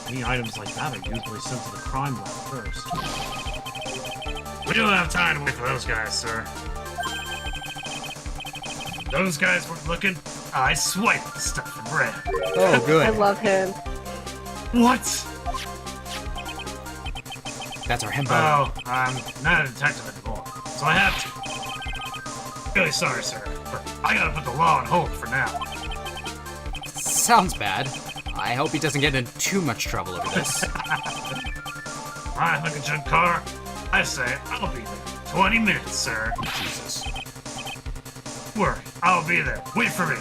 Any items like that are usually sent to the crime lab first. We don't have time to wait for those guys, sir. Those guys weren't looking. I swiped the stuff for bread. Oh, I good. love him. What? That's our himbo. Oh, I'm not a detective anymore, so I have to. Really sorry, sir, but I gotta put the law on hold for now. Sounds bad. I hope he doesn't get in too much trouble over this. My Hunkin' car, I say I'll be there. 20 minutes, sir. Jesus. Worry, I'll be there. Wait for me.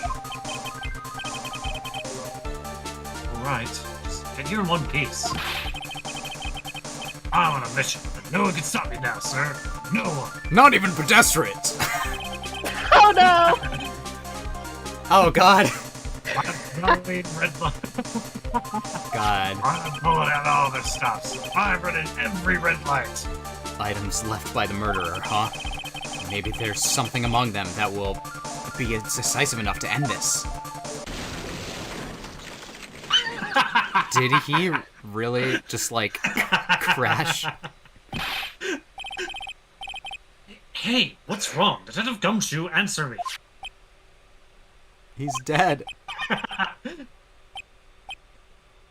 Alright, just get here in one piece. I'm on a mission, but no one can stop me now, sir. No one. Not even pedestrians! Oh no! Oh, God. I'm red light. God. I'm pulling out all their stops. I'm running every red light. Items left by the murderer, huh? Maybe there's something among them that will be decisive enough to end this. Did he really just, like, crash? Hey, what's wrong? Detective Gumshoe, answer me. He's dead.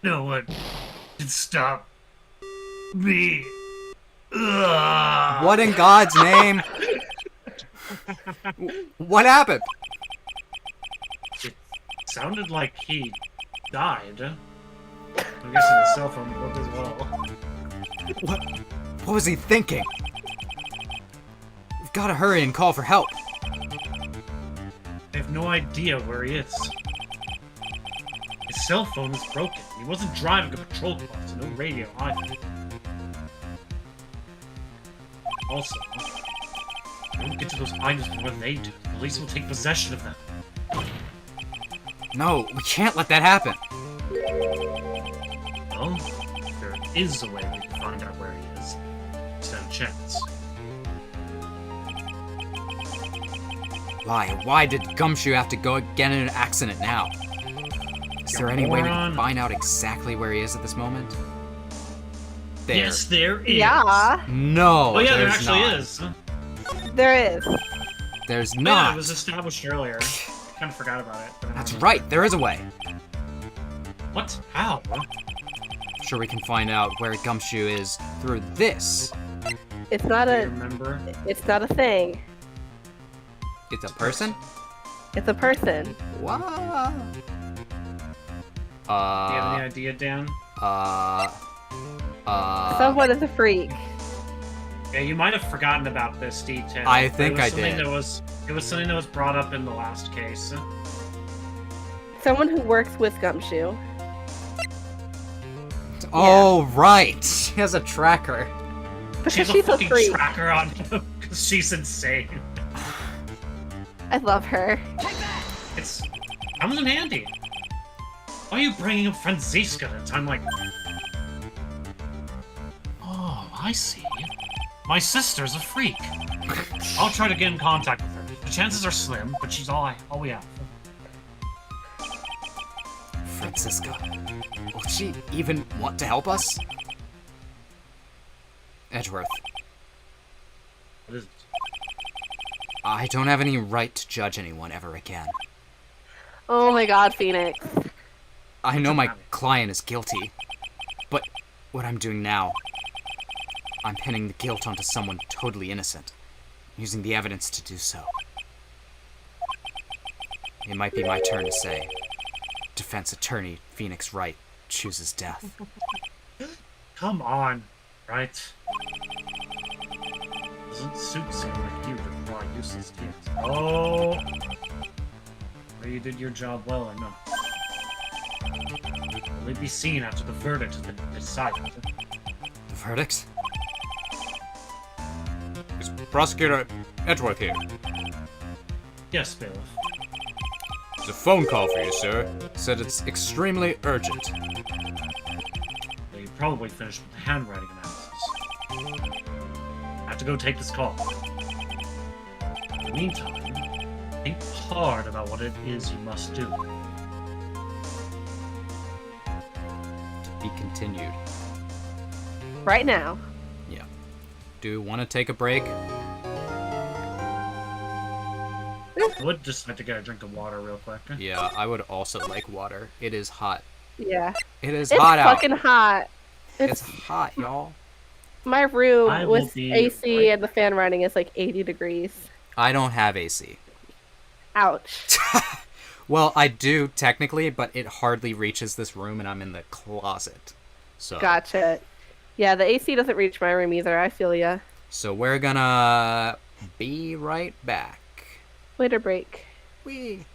No one can stop me. Ugh. What in God's name? What happened? It sounded like he died. I'm guessing the cell phone broke as well. What was he thinking? We've got to hurry and call for help. I have no idea where he is. His cell phone is broken. He wasn't driving a patrol car, so no radio either. Also, don't get to those items before they do. Police will take possession of them. No, we can't let that happen. Well, there is a way we can find out where he is. Instead of chance. Why? Why did Gumshoe have to go get in an accident now? Is there any way we can find out exactly where he is at this moment? There. Yes, there is. Yeah, No. Oh yeah, there there's actually not. is. there is. There's Yeah, not. it was established earlier. Kind of forgot about it. But I That's don't right. There is a way. know. What? How? Sure, we can find out where Gumshoe is through this. It's not Do you a. remember? It's not a thing. It's a person. It's a person. What? Do you have any idea, Dan? Someone is a freak. Yeah, you might have forgotten about this detail. I but think it was I something did. It was something that was brought up in the last case. Someone who works with Gumshoe. Oh, right. She has a tracker. Because She's a she's a fucking freak. tracker on him because she's insane. I love her. It's comes in handy. Why are you bringing up Franziska at a time like? Oh, I see. My sister's a freak. I'll try to get in contact with her. The chances are slim, but she's all we have. Franziska. Will she even want to help us? Edgeworth. What is it? I don't have any right to judge anyone ever again. Oh my god, Phoenix. I know my client is guilty, but what I'm doing now, I'm pinning the guilt onto someone totally innocent, using the evidence to do so. It might be my turn to say, defense attorney Phoenix Wright chooses death. Come on, right? Doesn't suit someone like you to draw useless kids. Oh, whether you did your job well or not. Will it be seen after the verdict has been decided? The verdict? Is Prosecutor Edgeworth here? Yes, bailiff. It's a phone call for you, sir. Said it's extremely urgent. They probably finished with the handwriting analysis. I have to go take this call. In the meantime, think hard about what it is you must do. To be continued. Right now. Yeah. Do you want to take a break? I would just like to get a drink of water real quick. Yeah, I would also like water. It is hot. Yeah. It is It's hot out. fucking hot. It's hot, y'all. My room I will with be AC right- and the fan running is like 80 degrees. I don't have AC. Ouch. Well, I do technically, but it hardly reaches this room, and I'm in the closet. So, Gotcha. Yeah, the AC doesn't reach my room either. I feel ya. so we're gonna be right back. Waiter break. Wee.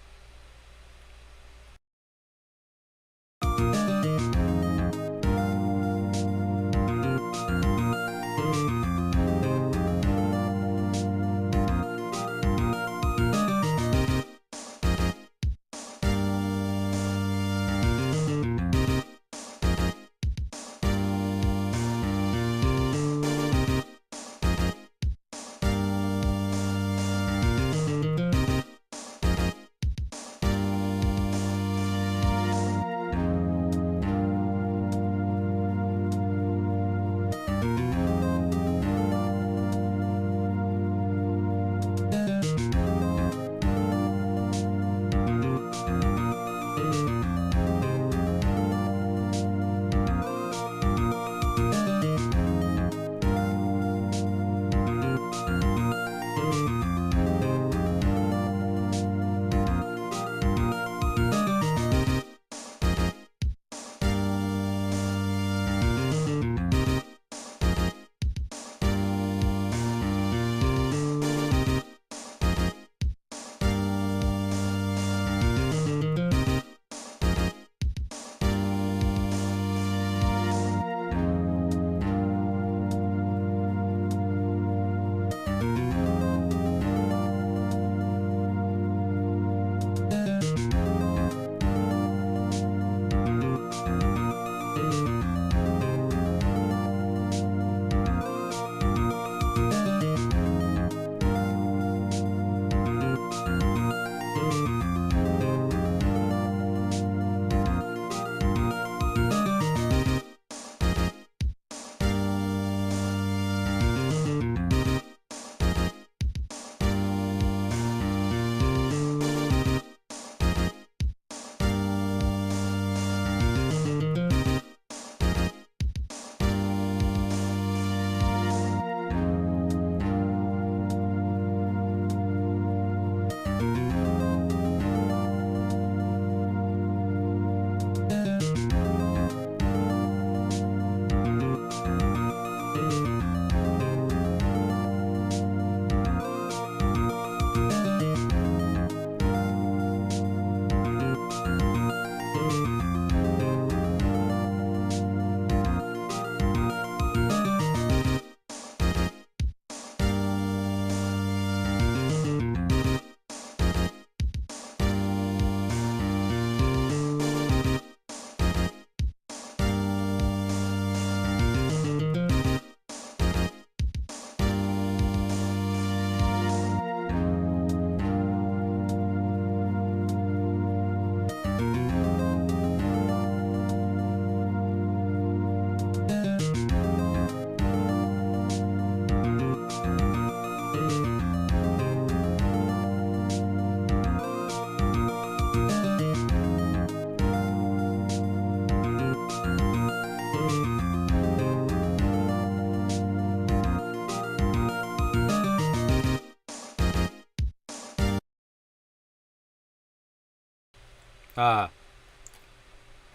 All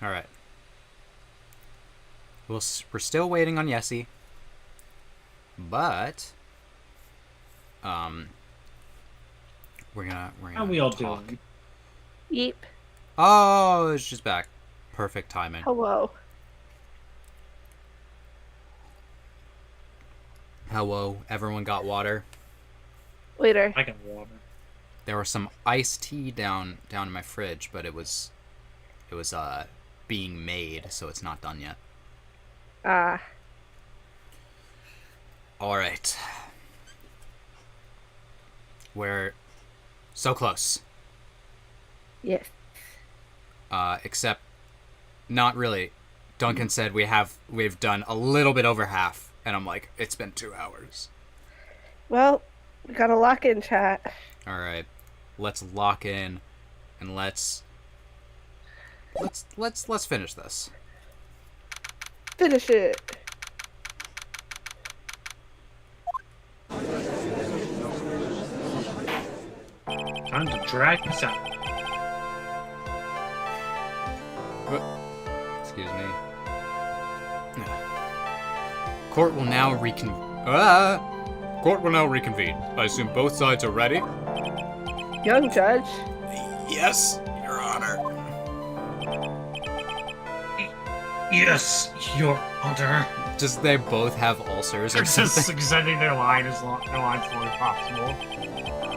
right. We're still waiting on Yessie, but we're gonna How we all talk. doing? Yeep. Oh, it's just back. Perfect timing. Hello. Hello, everyone got water. Waiter. I got water. There was some iced tea down in my fridge, but it was being made, so it's not done yet. Ah. All right. We're so close. Yes. Except not really. Duncan said we've done a little bit over half, and I'm like, it's been 2 hours. Well, we gotta lock in, chat. All right. Let's lock in and let's finish this. Finish it. Time to drag this out. Excuse me. Court will now reconvene. I assume both sides are ready? Young judge. Yes, Your Honor. Yes, Your Honor. Just they both have ulcers or They're just something. extending their line as long as possible.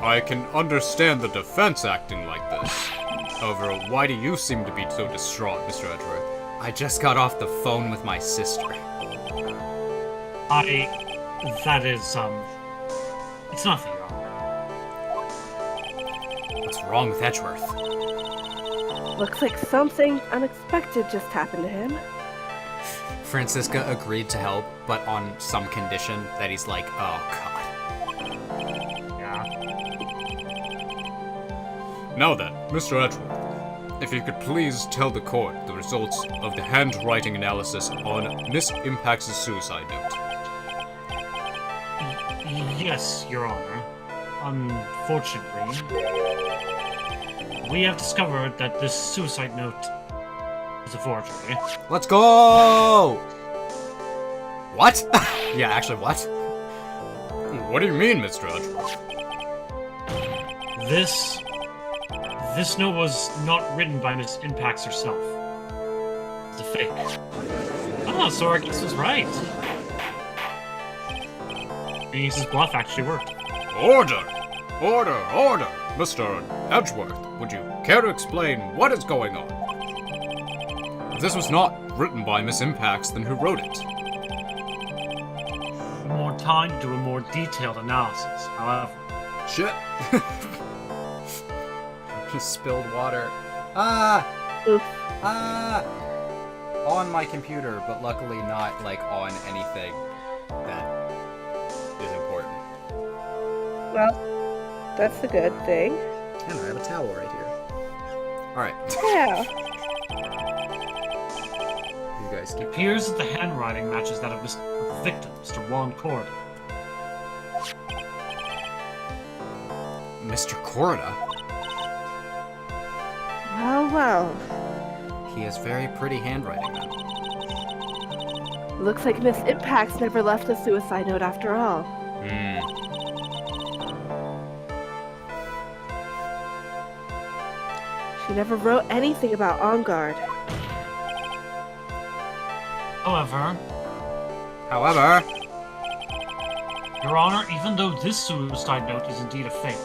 I can understand the defense acting like this. However, why do you seem to be so distraught, Mr. Edgeworth? I just got off the phone with my sister. That is, it's nothing, Your Honor. What's wrong with Edgeworth? Looks like something unexpected just happened to him. Francisca agreed to help, but on some condition that he's like, oh god. Yeah. Now then, Mr. Edgeworth, if you could please tell the court the results of the handwriting analysis on Miss Impact's suicide note. Yes, Your Honor. Unfortunately, we have discovered that this suicide note is a forgery. Let's go! What? Yeah, actually, what? What do you mean, Mr. Edgeworth? This note was not written by Miss Impax herself. It's a fake. Ah, so our guess was right. His bluff actually worked. Order! Order! Order! Mr. Edgeworth, would you care to explain what is going on? If this was not written by Miss Impax, then who wrote it? More time to do a more detailed analysis, however. Shit. Just spilled water. Oof. On my computer, but luckily not, like, on anything that is important. Well, that's a good thing. And I have a towel right here. Alright. Yeah. You guys It keep... appears that the handwriting matches that of the victim, Mr. Juan Corda. Mr. Corda? Well. He has very pretty handwriting. Looks like Miss Impax never left a suicide note after all. She never wrote anything about On Guard. However, Your Honor, even though this suicide note is indeed a fake,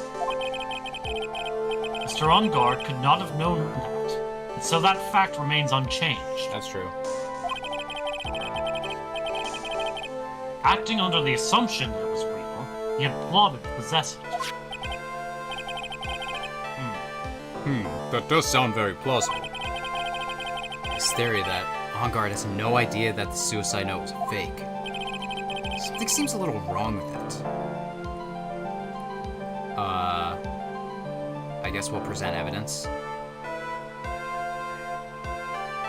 Mr. On Guard could not have known that, and so that fact remains unchanged. That's true. Acting under the assumption that it was real, he had plotted to possess it. That does sound very plausible. His theory that On Guard has no idea that the suicide note was a fake. Something seems a little wrong with it. I guess we'll present evidence.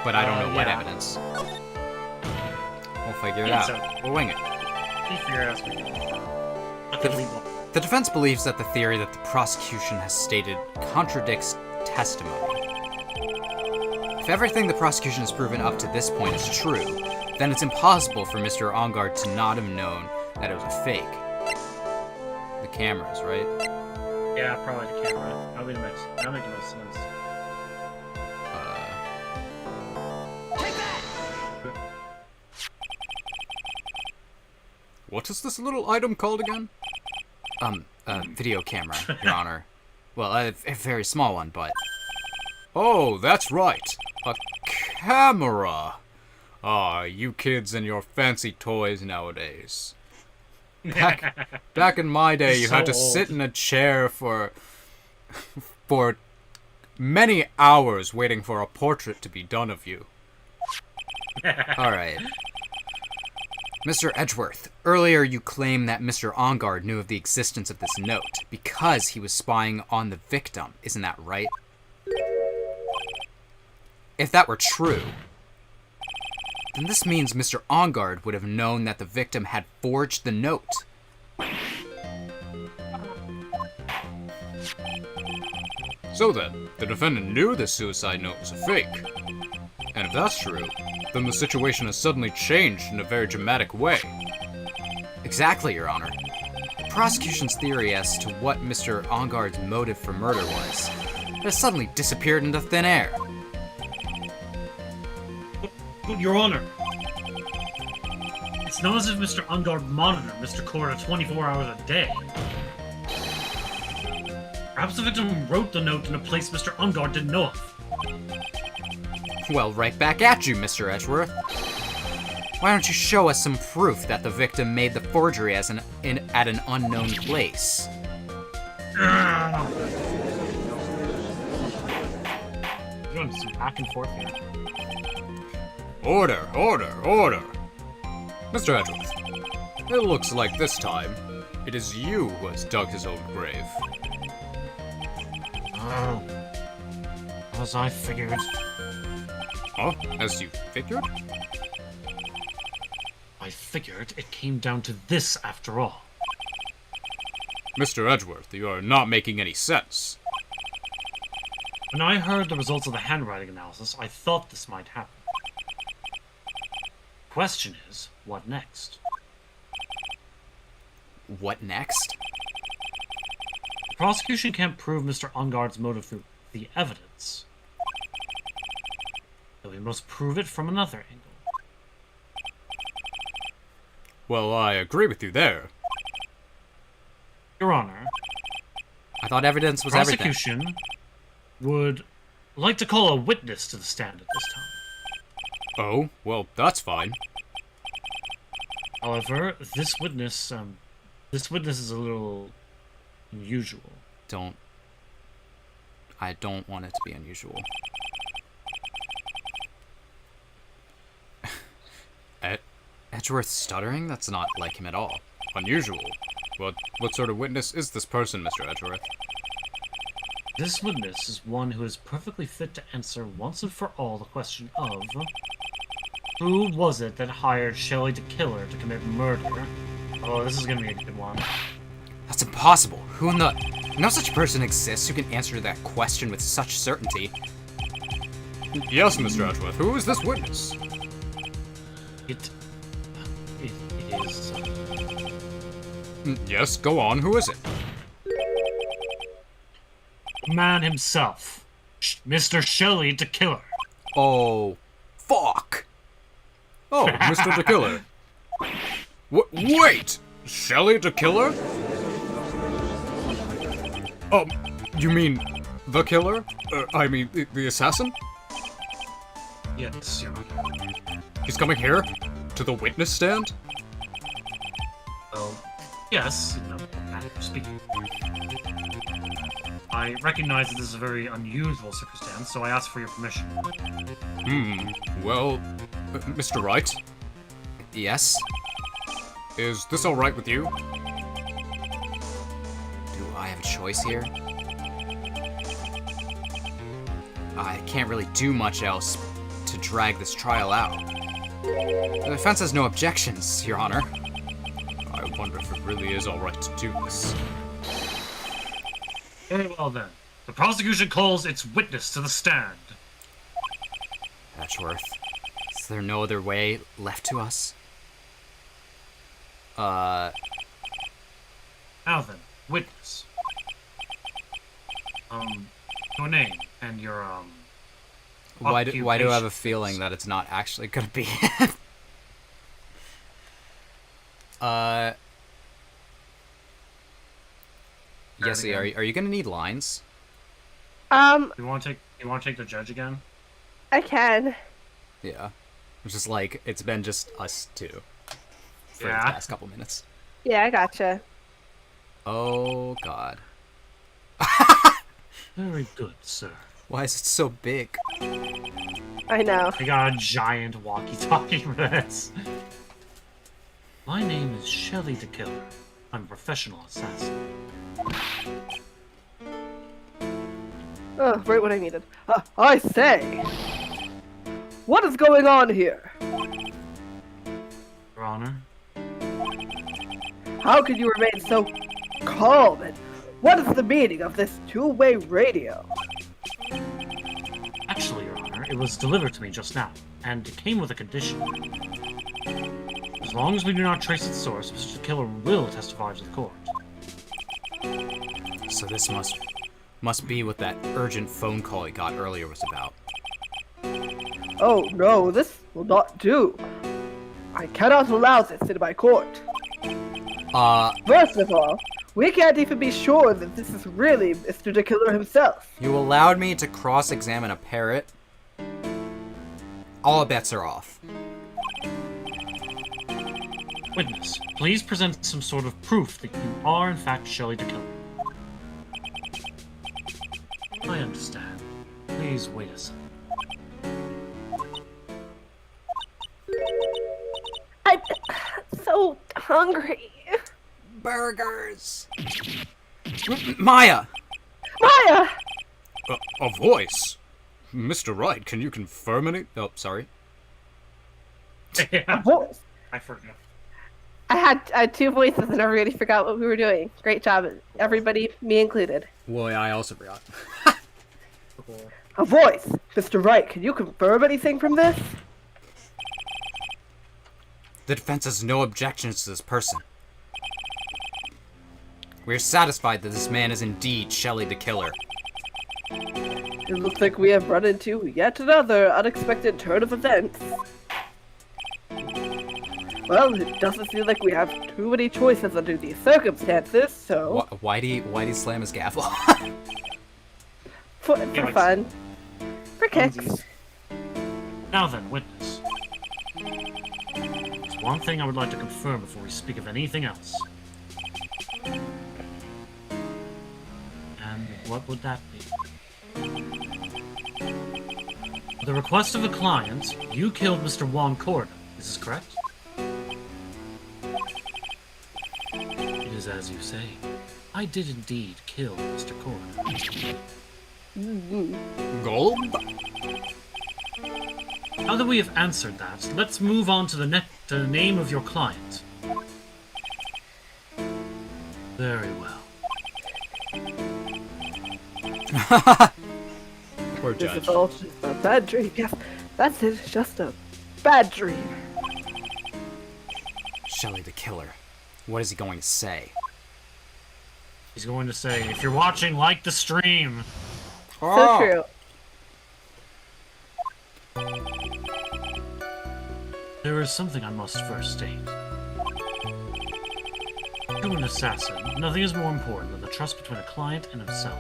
But I don't know what yeah. evidence. We'll figure it It's out. okay. We'll wing it. The defense believes that the theory that the prosecution has stated contradicts testimony. If everything the prosecution has proven up to this point is true, then it's impossible for Mr. Ongard to not have known that it was a fake. The cameras, right? Yeah, probably the camera. That makes the most sense. What is this little item called again? Video camera, Your Honor. Well, a very small one, but... Oh, that's right. A camera. Ah, you kids and your fancy toys nowadays. Back in my day, you had to sit in a chair for many hours waiting for a portrait to be done of you. Alright. Mr. Edgeworth, earlier you claimed that Mr. Ongard knew of the existence of this note because he was spying on the victim. Isn't that right? If that were true, then this means Mr. Ongard would have known that the victim had forged the note. So then, the defendant knew the suicide note was a fake. And if that's true, then the situation has suddenly changed in a very dramatic way. Exactly, Your Honor. The prosecution's theory as to what Mr. Ongard's motive for murder was has suddenly disappeared into thin air. But Your Honor, it's not as if Mr. Ongard monitored Mr. Korda 24 hours a day. Perhaps the victim wrote the note in a place Mr. Ongard didn't know of. Well, right back at you, Mr. Edgeworth. Why don't you show us some proof that the victim made the forgery at an unknown place? We're doing some back and forth here. Order, order, order! Mr. Edgeworth, it looks like this time it is you who has dug his own grave. Oh. As I figured. Huh? As you figured? I figured it came down to this after all. Mr. Edgeworth, you are not making any sense. When I heard the results of the handwriting analysis, I thought this might happen. Question is, what next? What next? The prosecution can't prove Mr. Ongard's motive through the evidence. So we must prove it from another angle. Well, I agree with you there. Your Honor, I thought evidence was everything. prosecution would like to call a witness to the stand at this time. Oh, well, that's fine. However, this witness is a little unusual. I don't want it to be unusual. Edgeworth stuttering? That's not like him at all. Unusual? What sort of witness is this person, Mr. Edgeworth? This witness is one who is perfectly fit to answer once and for all the question of who was it that hired Shelley the killer to commit murder? Oh, this is gonna be a good one. That's impossible. Who in the... No such person exists who can answer that question with such certainty. Yes, Mr. Edgeworth. Who is this witness? It is... Yes, go on. Who is it? the man himself. Mr. Shelley the killer. Oh, fuck. Oh, Mr. the Killer. Wait! Shelley the Killer? You mean the killer? I mean, the assassin? Yes, Your Honor. He's coming here? To the witness stand? Well, yes, in a manner of speaking. I recognize that this is a very unusual circumstance, so I ask for your permission. Well, Mr. Wright? Yes? Is this alright with you? Do I have a choice here? I can't really do much else to drag this trial out. The defense has no objections, Your Honor. I wonder if it really is alright to do this. Very well then. The prosecution calls its witness to the stand. Edgeworth, is there no other way left to us? Now then, witness. Your name and your, Why do I have a occupation, feeling please. that it's not actually gonna be? Yessie, again. are you gonna need lines? You want to take the judge again? I can. Yeah. It's just like, it's been just us two for the Yeah. past couple minutes. Yeah, I gotcha. Oh, God. Very good, sir. Why is it so big? I know. I got a giant walkie-talkie for this. My name is Shelley the Killer. I'm a professional assassin. Oh, right what I needed. I say! What is going on here? Your Honor, How can you remain so calm? And what is the meaning of this two-way radio? actually, Your Honor, it was delivered to me just now, and it came with a condition. As long as we do not trace its source, Mr. Killer will testify to the court. So this must be what that urgent phone call he got earlier was about. Oh no, this will not do. I cannot allow this in my court. First of all, we can't even be sure that this is really Mr. the Killer himself. You allowed me to cross-examine a parrot? All bets are off. Witness, please present some sort of proof that you are in fact Shelley the Killer. I understand. Please wait a second. I'm so hungry. Burgers! Maya! Maya! A voice? Mr. Wright, can you confirm any? Oh, sorry. Yeah, Voice. I forgot. I had two voices and I already forgot what we were doing. Great job, everybody, me included. Well, yeah, I also forgot. A voice! Mr. Wright, can you confirm anything from this? The defense has no objections to this person. We are satisfied that this man is indeed Shelley the Killer. It looks like we have run into yet another unexpected turn of events. Well, it doesn't seem like we have too many choices under these circumstances, so... Why do you slam his gavel? For like- fun. For kicks. Funsies. Now then, witness. There's one thing I would like to confirm before we speak of anything else. And what would that be? At the request of a client, you killed Mr. Juan Corda. Is this correct? It is as you say. I did indeed kill Mr. Corda. Gold? Now that we have answered that, let's move on to the name of your client. Very well. Poor This judge. is all just a bad dream. Yes, that's it. It's just a bad dream. Shelley the Killer. What is he going to say? He's going to say, if you're watching, like the stream. So true. There is something I must first state. To an assassin, nothing is more important than the trust between a client and himself.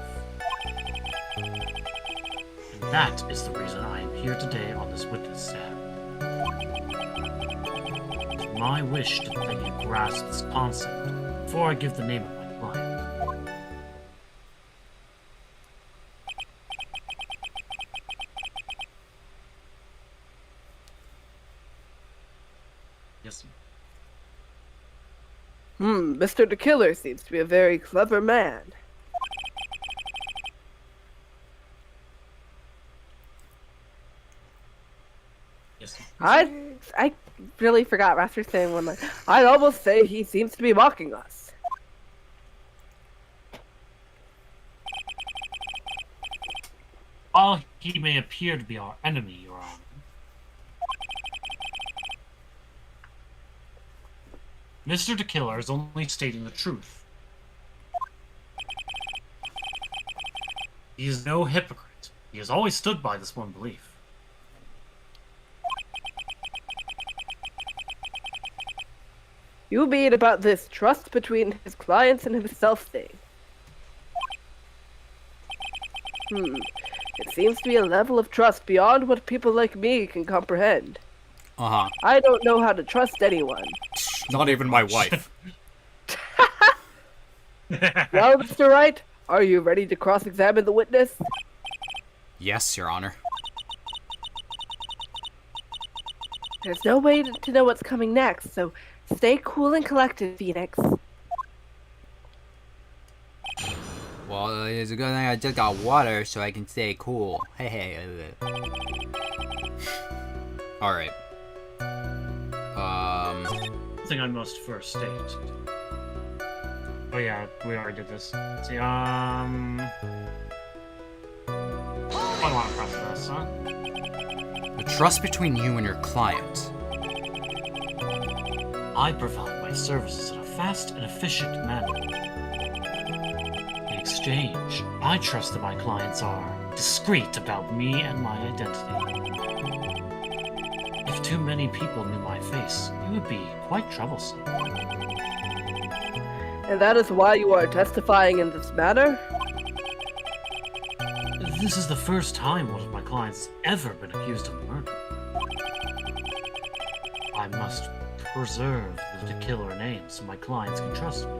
And that is the reason I am here today on this witness stand. It's my wish to that you grasp this concept before I give the name of my client. Yes, sir. Mr. the Killer seems to be a very clever man. Yes, sir. I really forgot Master saying one line. I'd almost say he seems to be mocking us. While he may appear to be our enemy, Your Honor, Mr. the Killer is only stating the truth. He is no hypocrite. He has always stood by this one belief. You mean about this trust between his clients and himself thing? It seems to be a level of trust beyond what people like me can comprehend. Uh-huh. I don't know how to trust anyone. Not even my wife. Well, Mr. Wright, are you ready to cross-examine the witness? Yes, Your Honor. There's no way to know what's coming next, so stay cool and collected, Phoenix. Well, it's a good thing I just got water so I can stay cool. Hey. Alright. Thing I must first state. Oh yeah, we already did this. Let's see, I want to press this, huh? The trust between you and your client. I provide my services in a fast and efficient manner. In exchange, I trust that my clients are discreet about me and my identity. If too many people knew my face, it would be quite troublesome. And that is why you are testifying in this manner? This is the first time one of my clients has ever been accused of murder. I must preserve the killer name so my clients can trust me.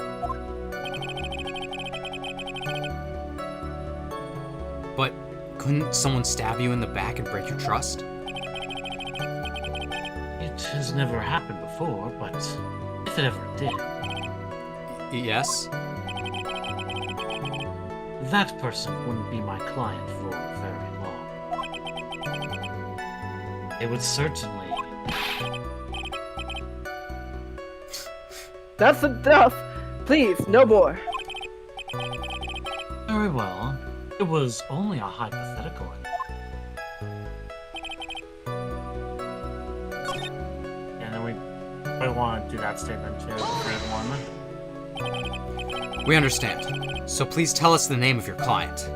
But couldn't someone stab you in the back and break your trust? It has never happened before, but if it ever did, Yes? that person wouldn't be my client for very long. It would certainly... That's enough! Please, no more. Very well. It was only a hypothetical. And then we want to do that statement too, for everyone. We understand. So please tell us the name of your client.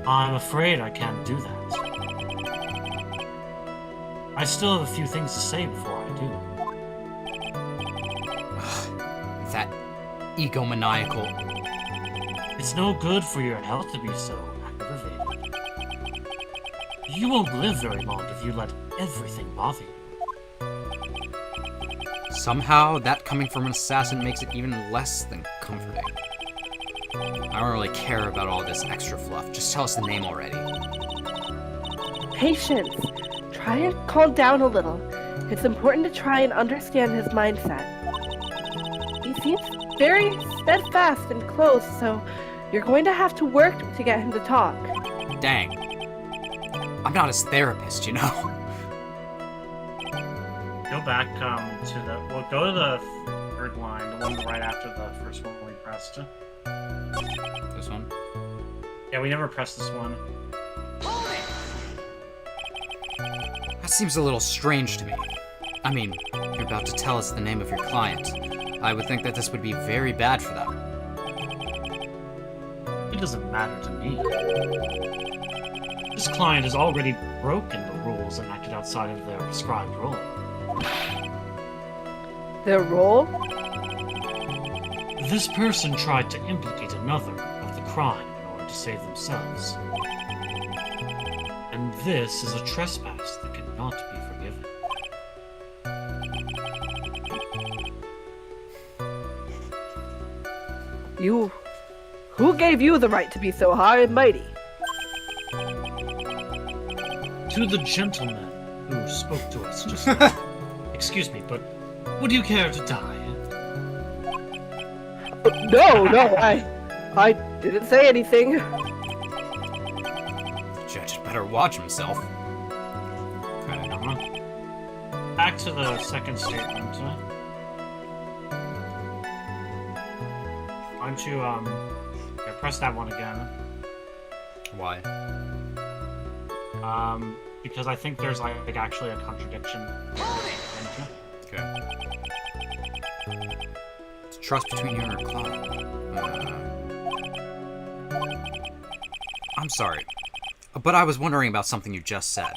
I'm afraid I can't do that. I still have a few things to say before I do. That egomaniacal. It's no good for your health to be so aggravated. You won't live very long if you let everything bother you. Somehow, that coming from an assassin makes it even less than comforting. I don't really care about all this extra fluff. Just tell us the name already. Patience. Try and calm down a little. It's important to try and understand his mindset. He seems very steadfast and close, so you're going to have to work to get him to talk. Dang. I'm not his therapist, you know? Go back to the... Well, go to the third line, the one right after the first one we pressed. This one? Yeah, we never pressed this one. That seems a little strange to me. I mean, you're about to tell us the name of your client. I would think that this would be very bad for them. It doesn't matter to me. This client has already broken the rules and acted outside of their prescribed role. Their role? This person tried to implicate another of the crime in order to save themselves. And this is a trespass that cannot be forgiven. You... Who gave you the right to be so high and mighty? To the gentleman who spoke to us just now. Excuse me, but would you care to die? No, I didn't say anything. The judge had better watch himself. Okay, back to the second statement. Why don't you, yeah, press that one again. Why? Because I think there's like actually a contradiction. Okay. trust between you and your client. I'm sorry, but I was wondering about something you just said.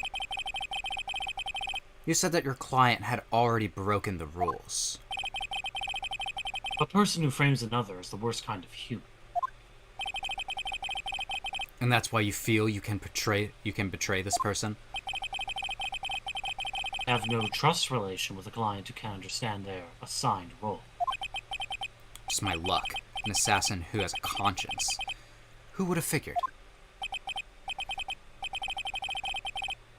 You said that your client had already broken the rules. A person who frames another is the worst kind of human. And that's why you feel you can betray this person? I have no trust relation with a client who can't understand their assigned role. Just my luck. An assassin who has a conscience. Who would have figured?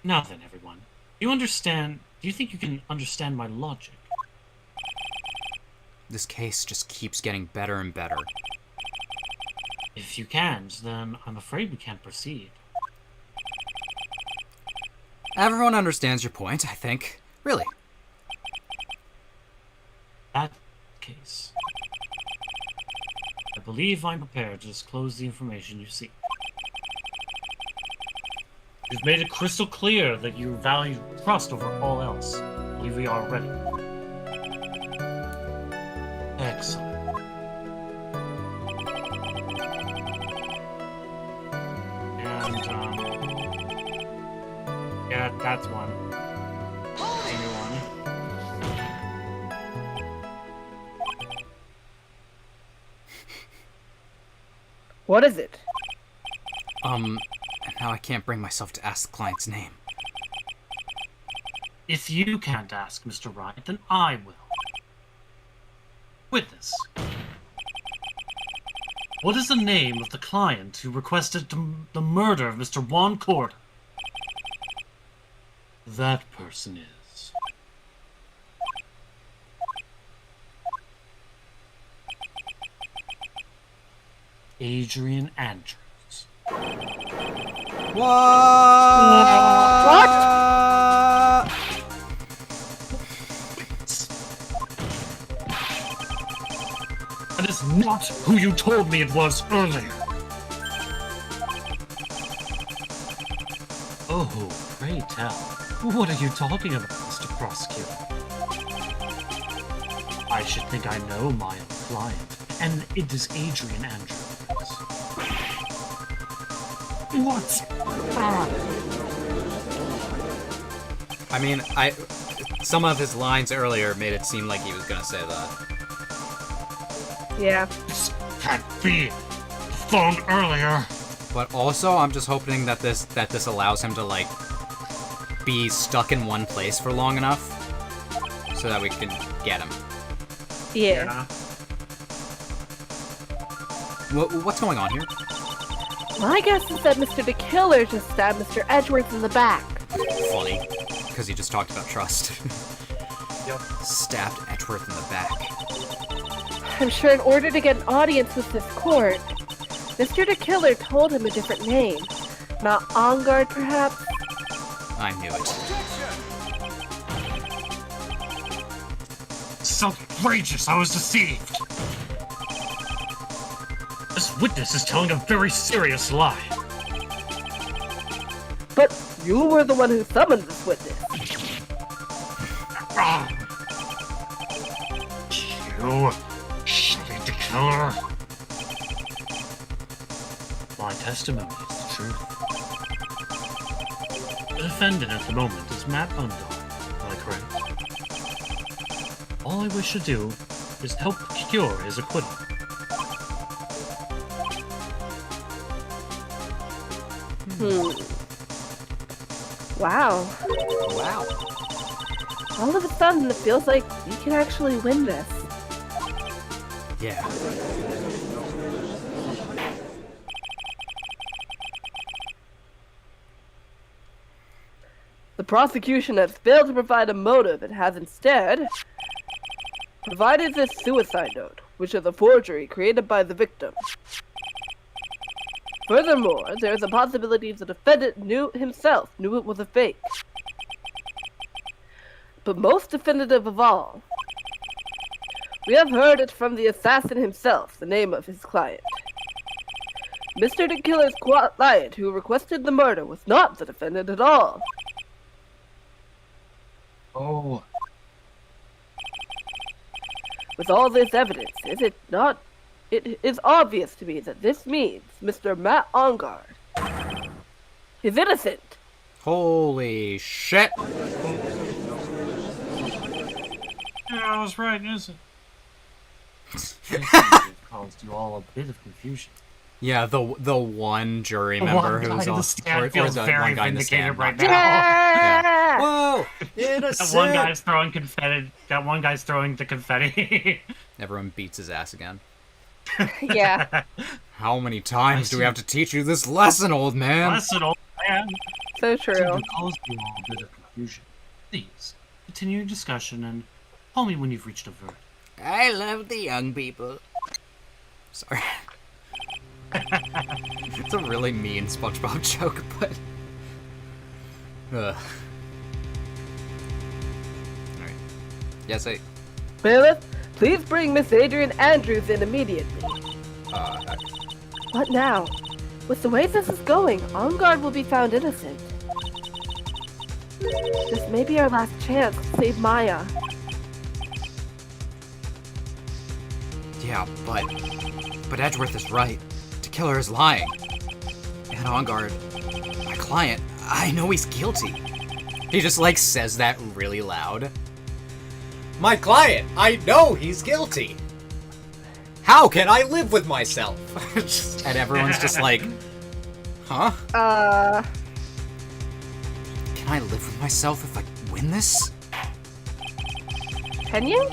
Now then, everyone. Do you think you can understand my logic? This case just keeps getting better and better. If you can't, then I'm afraid we can't proceed. Everyone understands your point, I think. Really. That case. I believe I'm prepared to disclose the information you seek. You've made it crystal clear that you value trust over all else. I believe we are ready. Excellent. And, yeah, that's one. Another one. What is it? Now I can't bring myself to ask the client's name. If you can't ask, Mr. Wright, then I will. Witness. What is the name of the client who requested the murder of Mr. Juan Corda? That person is... Adrian Andrews. What? That is not who you told me it was earlier. Oh, pray tell. What are you talking about, Mr. Prosecutor? I should think I know my own client, and it is Adrian Andrews. What? I mean, some of his lines earlier made it seem like he was gonna say that. Yeah. This can't be. Phone earlier. But also, I'm just hoping that this allows him to, like, be stuck in one place for long enough so that we can get him. Yeah. What's going on here? My guess is that Mr. the Killer just stabbed Mr. Edwards in the back. Funny, because he just talked about trust. Yep. Stabbed Edgeworth in the back. I'm sure in order to get an audience with this court, Mr. the Killer told him a different name. Not On Guard, perhaps? I knew it. It's outrageous. I was deceived. This witness is telling a very serious lie. But you were the one who summoned this witness. You shitty the killer. My testimony is the truth. The defendant at the moment is Matt Undar. Am I correct? All I wish to do is help cure his acquittal. Wow. Wow. All of a sudden, it feels like you can actually win this. Yeah. The prosecution has failed to provide a motive and has instead provided this suicide note, which is a forgery created by the victim. Furthermore, there is a possibility the defendant knew it was a fake. But most definitive of all, we have heard it from the assassin himself, the name of his client. Mr. the Killer's client who requested the murder was not the defendant at all. Oh. With all this evidence, is it not? It is obvious to me that this means Mr. Matt Ongard is innocent. Holy shit! Yeah, I was right, isn't it? Caused you all a bit of confusion. Yeah, the one jury member who's on all the stand feels very vindicated right now. Yeah. Whoa! That Innocent! one guy's throwing confetti. That one guy's throwing the confetti. Everyone beats his ass again. Yeah. How many times do we have to teach you this lesson, old man? Lesson, old man. So true. To cause you all a bit of confusion, please continue your discussion and call me when you've reached a verdict. I love the young people. Sorry. It's a really mean SpongeBob joke, but... Alright. Yes, I... Bailiff, please bring Miss Adrian Andrews in immediately. What now? With the way this is going, Ongard will be found innocent. This may be our last chance to save Maya. Yeah, but Edgeworth is right. The killer is lying. And Ongard, my client, I know he's guilty. He just, like, says that really loud. My client, I know he's guilty. How can I live with myself? And everyone's just like, huh? Can I live with myself if I win this? Can you?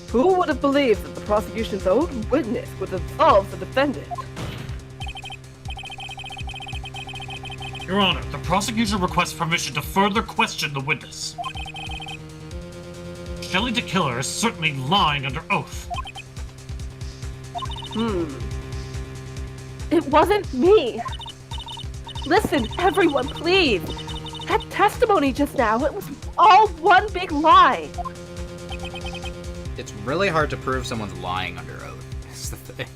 Who would have believed that the prosecution's own witness would absolve the defendant? Your Honor, the prosecution requests permission to further question the witness. Shelley the killer is certainly lying under oath. It wasn't me. Listen, everyone, please. That testimony just now, it was all one big lie. It's really hard to prove someone's lying under oath, is the thing.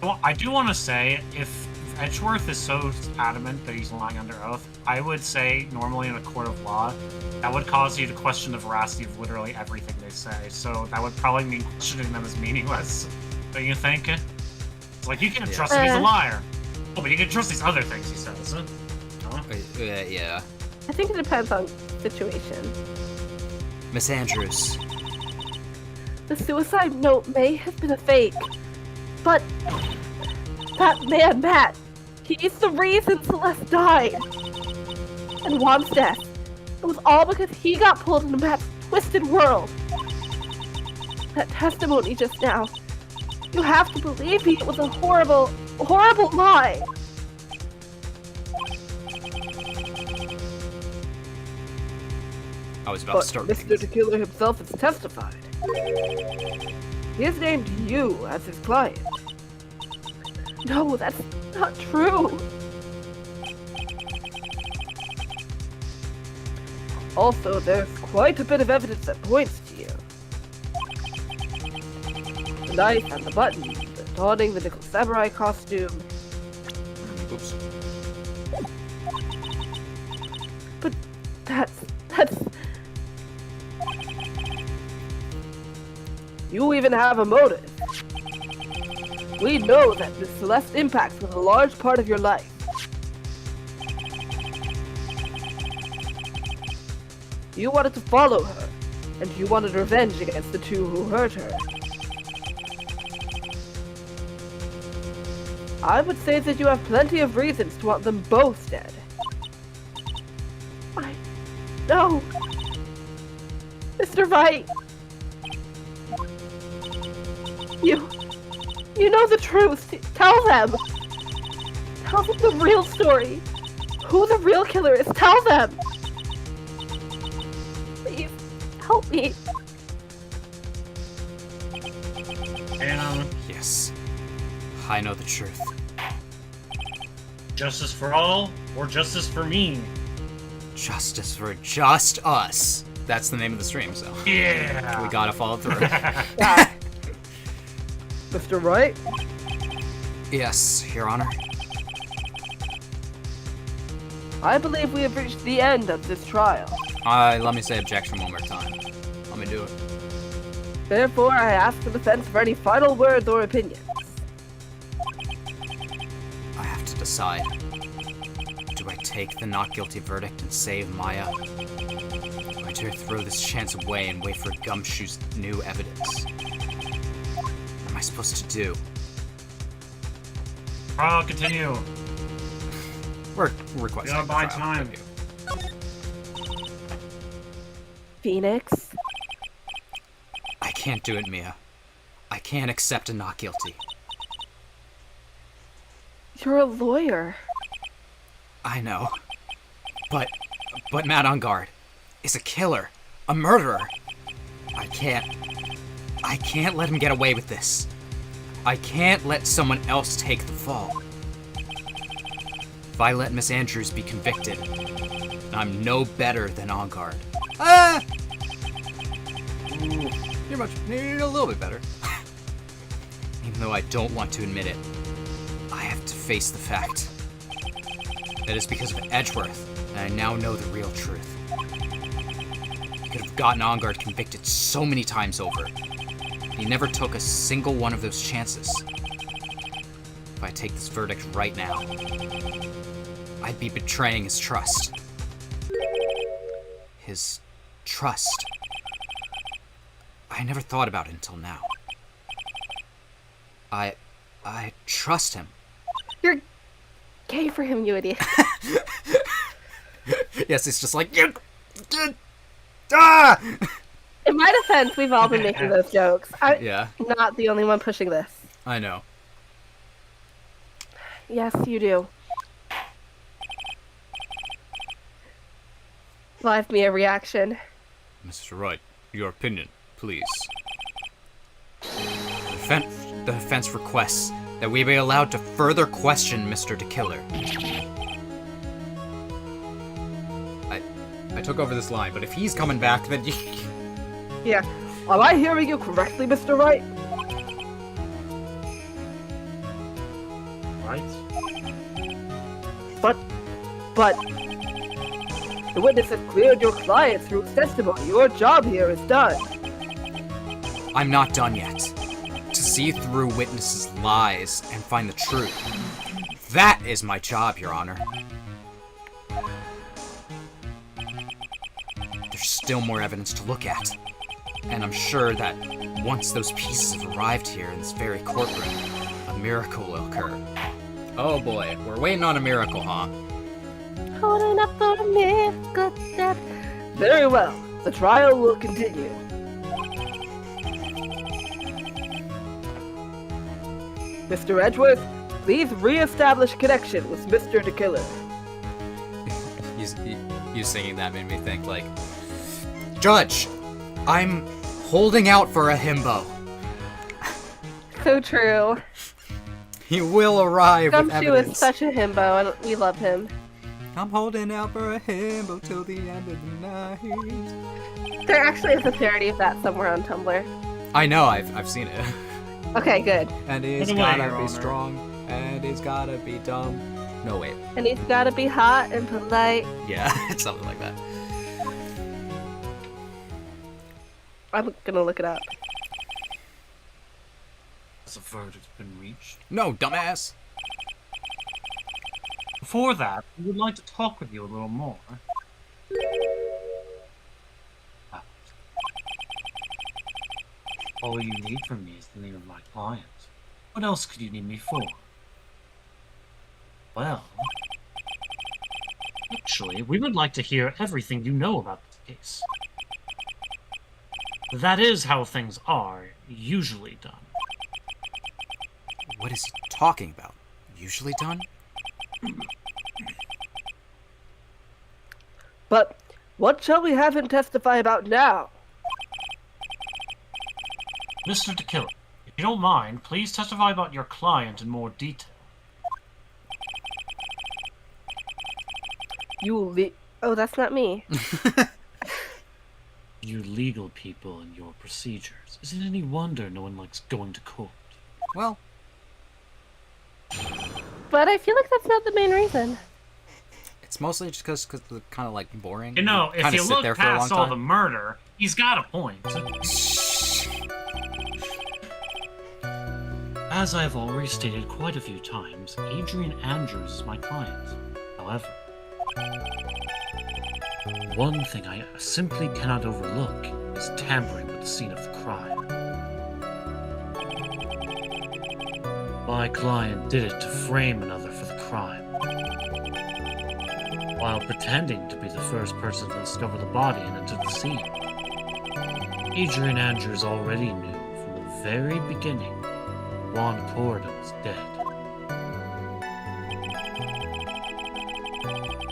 Well, I do want to say, if Edgeworth is so adamant that he's lying under oath, I would say, normally in a court of law, that would cause you to question the veracity of literally everything they say. So that would probably mean questioning them as meaningless. Don't you think? It's like, you can't trust him, he's a liar. Oh, but you can trust these other things he says, huh? Huh? Yeah. I think it depends on situation. Miss Andrews. The suicide note may have been a fake, but that man, Matt, he's the reason Celeste died. And Juan's death, it was all because he got pulled into Matt's twisted world. That testimony just now, you have to believe me, it was a horrible, horrible lie. I was about But to start. Mr. the Killer himself has testified. He has named you as his client. No, that's not true. Also, there's quite a bit of evidence that points to you. The knife and the button, the donning the nickel samurai costume. Oops. But that's... You even have a motive. We know that Miss Celeste's impact was a large part of your life. You wanted to follow her, and you wanted revenge against the two who hurt her. I would say that you have plenty of reasons to want them both dead. No! Mr. Wright! You know the truth. Tell them! Tell them the real story. Who the real killer is. Tell them! Please, help me. Yes. I know the truth. Justice for all, or justice for me? Justice for just us. That's the name of the stream, so. Yeah! We gotta follow through. Yeah. Mr. Wright? Yes, Your Honor. I believe we have reached the end of this trial. Let me say objection one more time. Let me do it. Therefore, I ask the defense for any final words or opinions. I have to decide. Do I take the not guilty verdict and save Maya? Or do I throw this chance away and wait for Gumshoe's new evidence? What am I supposed to do? Trial continue. We're requesting. We gotta buy trial. time. Phoenix? I can't do it, Mia. I can't accept a not guilty. You're a lawyer. I know. But Matt on guard is a killer, a murderer. I can't let him get away with this. I can't let someone else take the fall. If I let Miss Andrews be convicted, I'm no better than on guard. Ah! Ooh, you're a little bit better. Even though I don't want to admit it, I have to face the fact that it's because of Edgeworth that I now know the real truth. He could have gotten on guard convicted so many times over. He never took a single one of those chances. If I take this verdict right now, I'd be betraying his trust. His trust. I never thought about it until now. I trust him. You're gay for him, you idiot. Yes, it's just like ah! In my defense, we've all been making those jokes. I'm Yeah, not the only one pushing this. I know. Yes, you do. Live me a reaction. Mr. Wright, your opinion, please. The defense requests that we be allowed to further question Mr. DeKiller. I took over this line, but if he's coming back, then Yeah. Am I hearing you correctly, Mr. Wright? Right? But... The witness has cleared your client through testimony. Your job here is done. I'm not done yet. To see through witnesses' lies and find the truth. That is my job, Your Honor. There's still more evidence to look at. And I'm sure that once those pieces have arrived here in this very courtroom, a miracle will occur. Oh boy, we're waiting on a miracle, huh? Holding up for a miracle that... Very well. The trial will continue. Mr. Edgeworth, please re-establish connection with Mr. DeKiller. You singing that made me think, like, Judge, I'm holding out for a himbo. So true. He will arrive with Gumshoe evidence. is such a himbo, and we love him. I'm holding out for a himbo till the end of the night. There actually is a parody of that somewhere on Tumblr. I know, I've seen it. Okay, good. And he's Put away, gotta Your be Honor. strong, and he's gotta be dumb. No, wait. And he's gotta be hot and polite. Yeah, it's something like that. I'm gonna look it up. Has a verdict been reached? No, dumbass. Before that, we would like to talk with you a little more. All you need from me is the name of my client. What else could you need me for? Well, actually, we would like to hear everything you know about this case. That is how things are usually done. What is he talking about? Usually done? But what shall we have him testify about now? Mr. DeKiller, if you don't mind, please testify about your client in more detail. Oh, that's not me. You legal people and your procedures. Is it any wonder no one likes going to court? Well, But I feel like that's not the main reason. It's mostly just because they're kind of, like, boring. You know, if kinda you sit look there for a long past all time. the murder, he's got a point. As I've already stated quite a few times, Adrian Andrews is my client. However, one thing I simply cannot overlook is tampering with the scene of the crime. My client did it to frame another for the crime, while pretending to be the first person to discover the body and enter the scene. Adrian Andrews already knew from the very beginning Juan Corda was dead.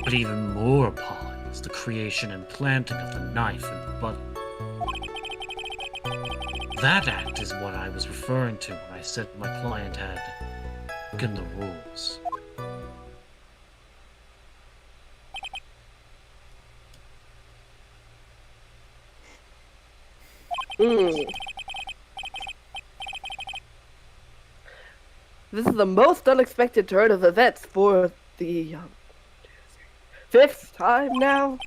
But even more appalling is the creation and planting of the knife in the body. That act is what I was referring to when I said my client had broken the rules. This is the most unexpected turn of events for the 5th time now.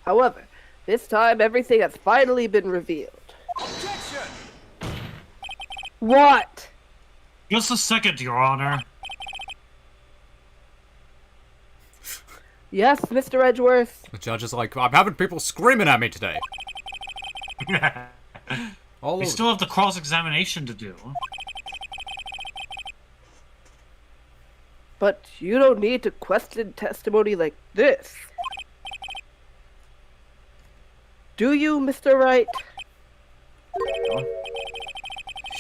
However, this time everything has finally been revealed. Objection! What? Just a second, Your Honor. Yes, Mr. Edgeworth. The judge is like, I'm having people screaming at me today. All We over. still have the cross-examination to do. But you don't need to question testimony like this. Do you, Mr. Wright?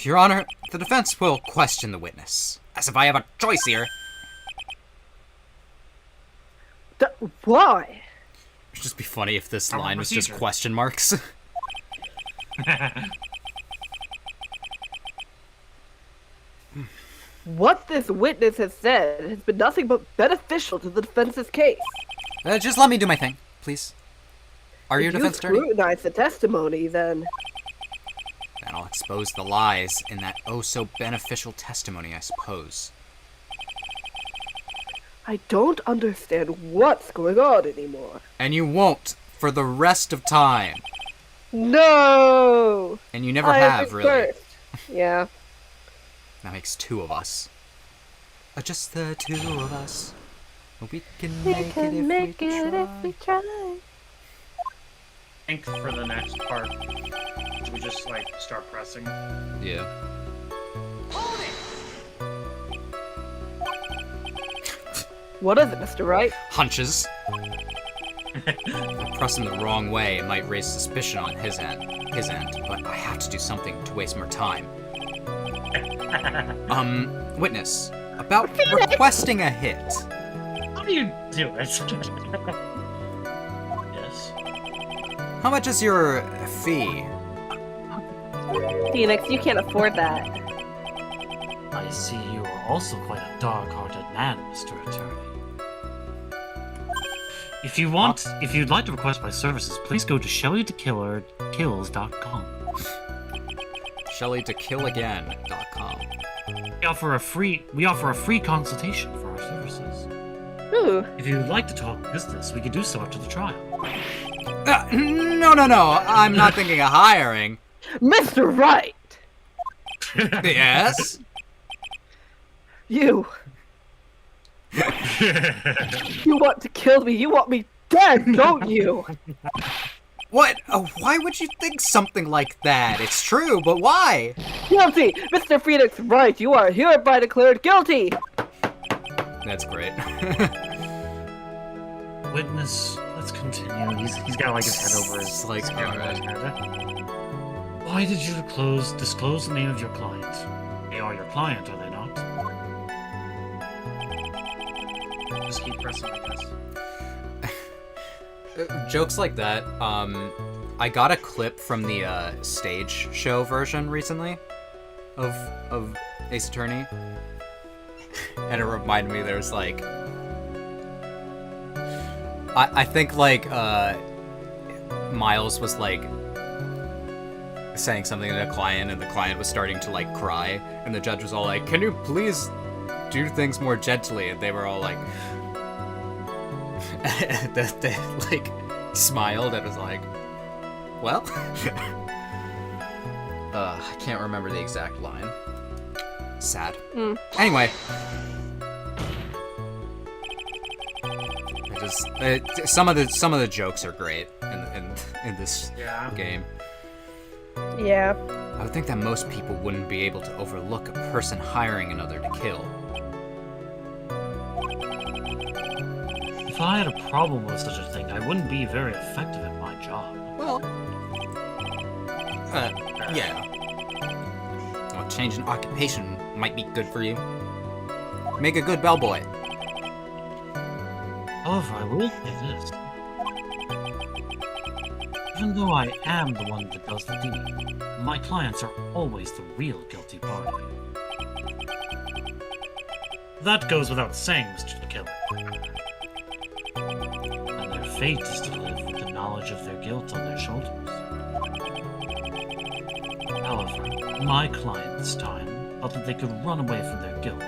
Your Honor, the defense will question the witness. As if I have a choice here. Why? It'd just be funny if this Our line was just procedure. question marks. What this witness has said has been nothing but beneficial to the defense's case. Just let me do my thing, please. Are you a If you defense attorney? scrutinize the testimony, then Then I'll expose the lies in that oh-so-beneficial testimony, I suppose. I don't understand what's going on anymore. And you won't for the rest of time. No! And you never I have, am really. first. Yeah. That makes two of us. Just the two of us. We can We make can it make if it we if we try. try. I think for the next part, do we just, like, start pressing? Yeah. Hold it! What is it, Mr. Wright? Hunches. Pressing the wrong way might raise suspicion on his end, but I have to do something to waste more time. Witness, about requesting a hit. How do you do it? Yes. How much is your fee? Phoenix, you can't afford that. I see you are also quite a dark-hearted man, Mr. Attorney. If you'd like to request my services, please go to ShellyTheKillerKills.com. ShellyToKillAgain.com. We offer a free consultation for our services. Ooh. If you'd like to talk business, we could do so after the trial. No. I'm not thinking of hiring. Mr. Wright! Yes? You want to kill me. You want me dead, don't you? What? Why would you think something like that? It's true, but why? Guilty! Mr. Phoenix Wright, you are hereby declared guilty! That's great. Witness, let's continue. He's got like his head over his It's like, his hand over his alright. head. Why did you disclose the name of your client? They are your client, are they not? Just keep pressing, I guess. Jokes like that, I got a clip from the stage show version recently of Ace Attorney. And it reminded me there's like I think like Miles was like saying something to the client and the client was starting to like cry and the judge was all like, "Can you please do things more gently, and they were all like, they like smiled and was like, well, I can't remember the exact line. Sad. Anyway, some of the jokes are great in this game. Yeah. I would think that most people wouldn't be able to overlook a person hiring another to kill. If I had a problem with such a thing, I wouldn't be very effective at my job. Well, yeah. Well, change in occupation might be good for you. Make a good bellboy. However, I will say this. Even though I am the one that does the deed, my clients are always the real guilty party. That goes without saying, Mr. Killer. And their fate is to live with the knowledge of their guilt on their shoulders. However, my client this time felt that they could run away from their guilt.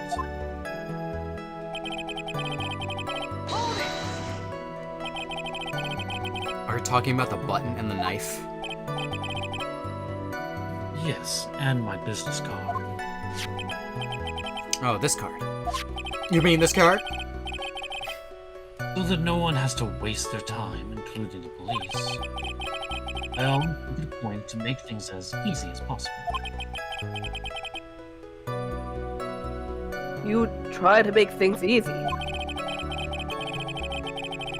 Are you talking about the button and the knife? Yes, and my business card. Oh, this card. You mean this card? So that no one has to waste their time, including the police. I always make it a point to make things as easy as possible. You try to make things easy.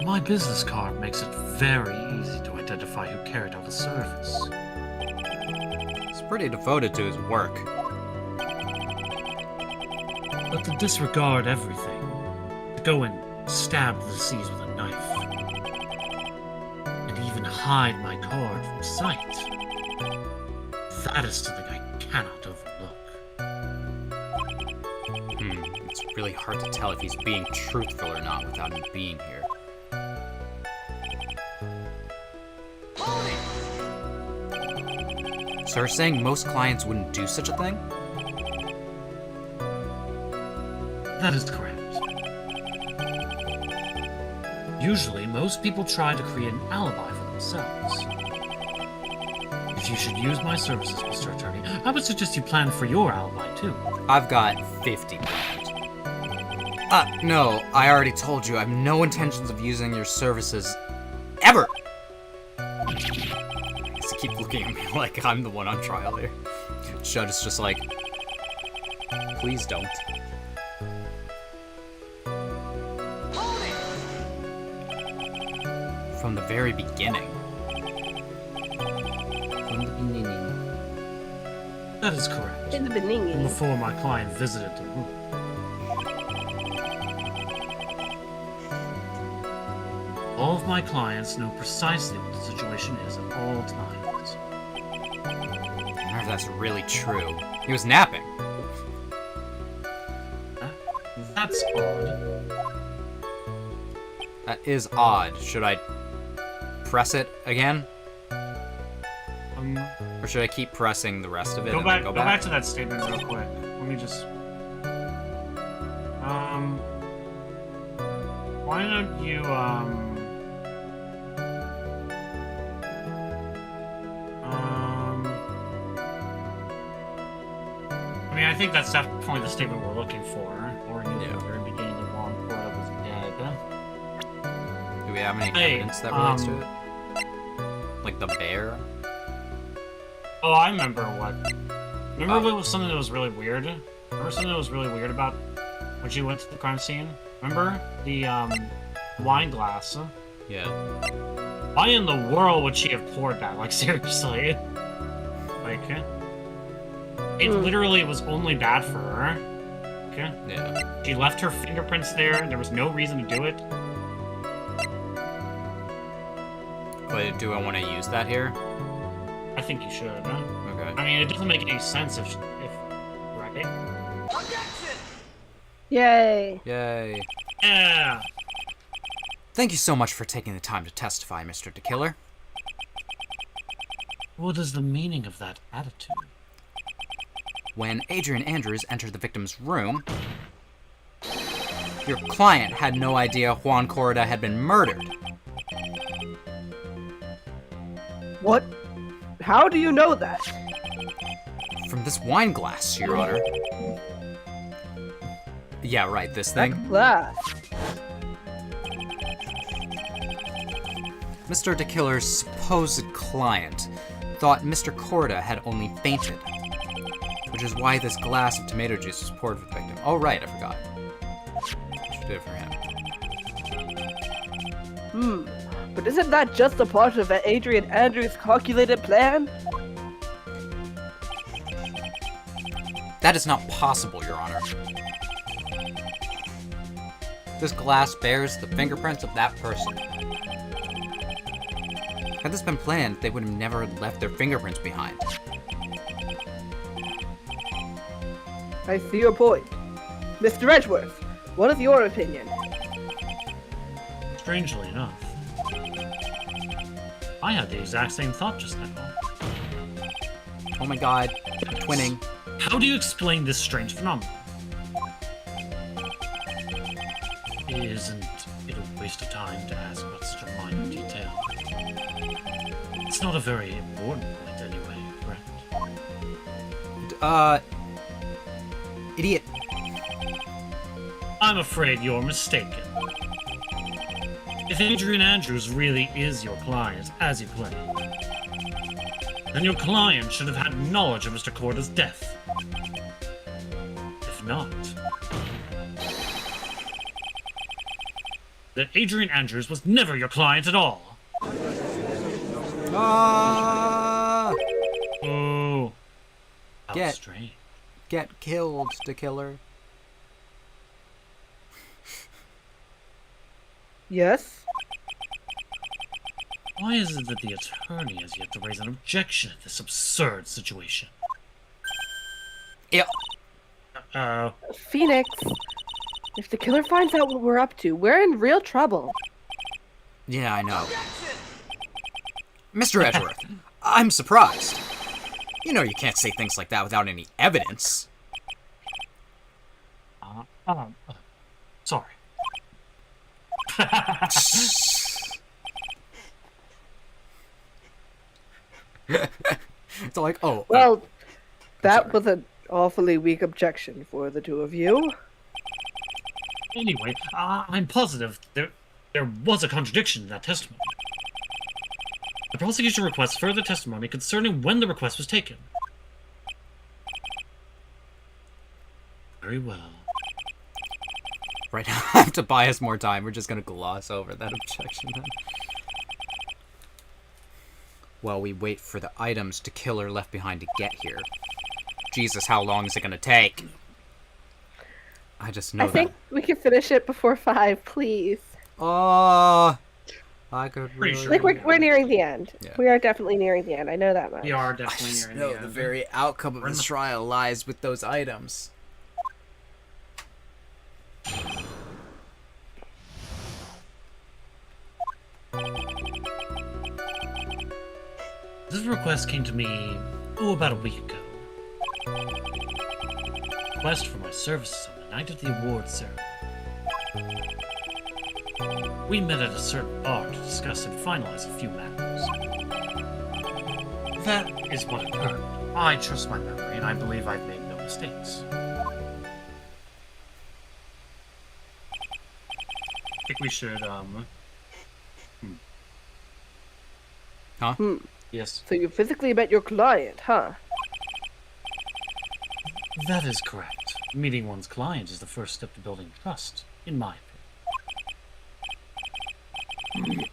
My business card makes it very easy to identify who carried out the service. He's pretty devoted to his work. But to disregard everything, to go and stab the deceased with a knife, and even hide my card from sight, that is something I cannot overlook. It's really hard to tell if he's being truthful or not without him being here. So you're saying most clients wouldn't do such a thing? That is correct. Usually, most people try to create an alibi for themselves. If you should use my services, Mr. Attorney, I would suggest you plan for your alibi, too. I've got 50 planned. No, I already told you I have no intentions of using your services ever! He keeps looking at me like I'm the one on trial here. Judd is just like, please don't. From the very beginning. From the beginning. That is correct. In the beginning. Before my client visited the room. All of my clients know precisely what the situation is at all times. I wonder if that's really true. He was napping. That's odd. That is odd. Should I press it again? Or should I keep pressing the rest of it Go and back, then go back to that statement real quick. Let me just... Why don't you, I mean, I think that's definitely the statement we're looking for. Or in the very beginning of Long Porta was dead. Do we have any evidence that relates to it? Like the bear? Oh, I remember what. Remember what was something that was really weird? Remember something that was really weird about when she went to the crime scene? Remember? The, wine glass? Yeah. Why in the world would she have poured that? Like, seriously? Like, it literally was only bad for her. Okay? Yeah. She left her fingerprints there, and there was no reason to do it. But do I want to use that here? I think you should, huh? Okay. I mean, it doesn't make any sense if right? Objection! Yay. Yay. Yeah! Thank you so much for taking the time to testify, Mr. DeKiller. What is the meaning of that attitude? When Adrian Andrews entered the victim's room, Your client had no idea Juan Corrida had been murdered. What? How do you know that? From this wine glass, Your Honor. Yeah, right, this thing. Glass. Mr. DeKiller's supposed client thought Mr. Corrida had only fainted, which is why this glass of tomato juice was poured for the victim. Oh, right, I forgot. Should do it for him. But isn't that just a part of Adrian Andrews' calculated plan? That is not possible, Your Honor. This glass bears the fingerprints of that person. Had this been planned, they would have never left their fingerprints behind. I see your point. Mr. Edgeworth, what is your opinion? Strangely enough, I had the exact same thought just now. Oh my god, twinning. How do you explain this strange phenomenon? Isn't it a waste of time to ask about such a minor detail? It's not a very important point anyway, correct? Idiot. I'm afraid you're mistaken. If Adrian Andrews really is your client, as you claim, then your client should have had knowledge of Mr. Corrida's death. If not, that Adrian Andrews was never your client at all. Oh, how strange. Get killed, DeKiller. Yes? Why is it that the attorney has yet to raise an objection at this absurd situation? Yeah. Phoenix, if the killer finds out what we're up to, we're in real trouble. Yeah, I know. Mr. Edgeworth, I'm surprised. You know you can't say things like that without any evidence. Sorry. It's like, oh. Well, that was an awfully weak objection for the two of you. Anyway, I'm positive there was a contradiction in that testimony. The prosecution requests further testimony concerning when the request was taken. Very well. Right now, I have to buy us more time. We're just gonna gloss over that objection then. While we wait for the items DeKiller left behind to get here. Jesus, how long is it gonna take? I just know I think we can finish it before 5, please. Oh, I could Pretty really... sure. Like, we're nearing the end. Yeah. We are definitely nearing the end. I know that much. We are I definitely just nearing know the the end. very outcome of We're in this the- trial lies with those items. This request came to me, about a week ago. Request for my services on the night of the awards ceremony. We met at a certain bar to discuss and finalize a few matters. That is what occurred. I trust my memory, and I believe I've made no mistakes. I think we should, Huh? Yes. So you physically met your client, huh? That is correct. Meeting one's client is the first step to building trust, in my opinion.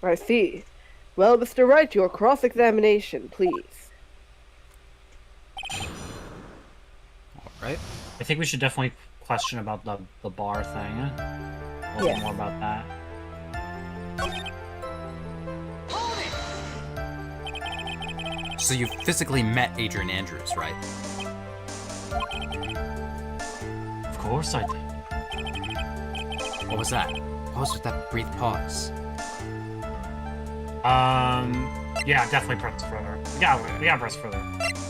I see. Well, Mr. Wright, your cross-examination, please. Alright. I think we should definitely question about the bar thing. A little Yes. more about that. So you physically met Adrian Andrews, right? Of course I did. What was that? What was with that brief pause? Yeah, definitely press further. We gotta press further.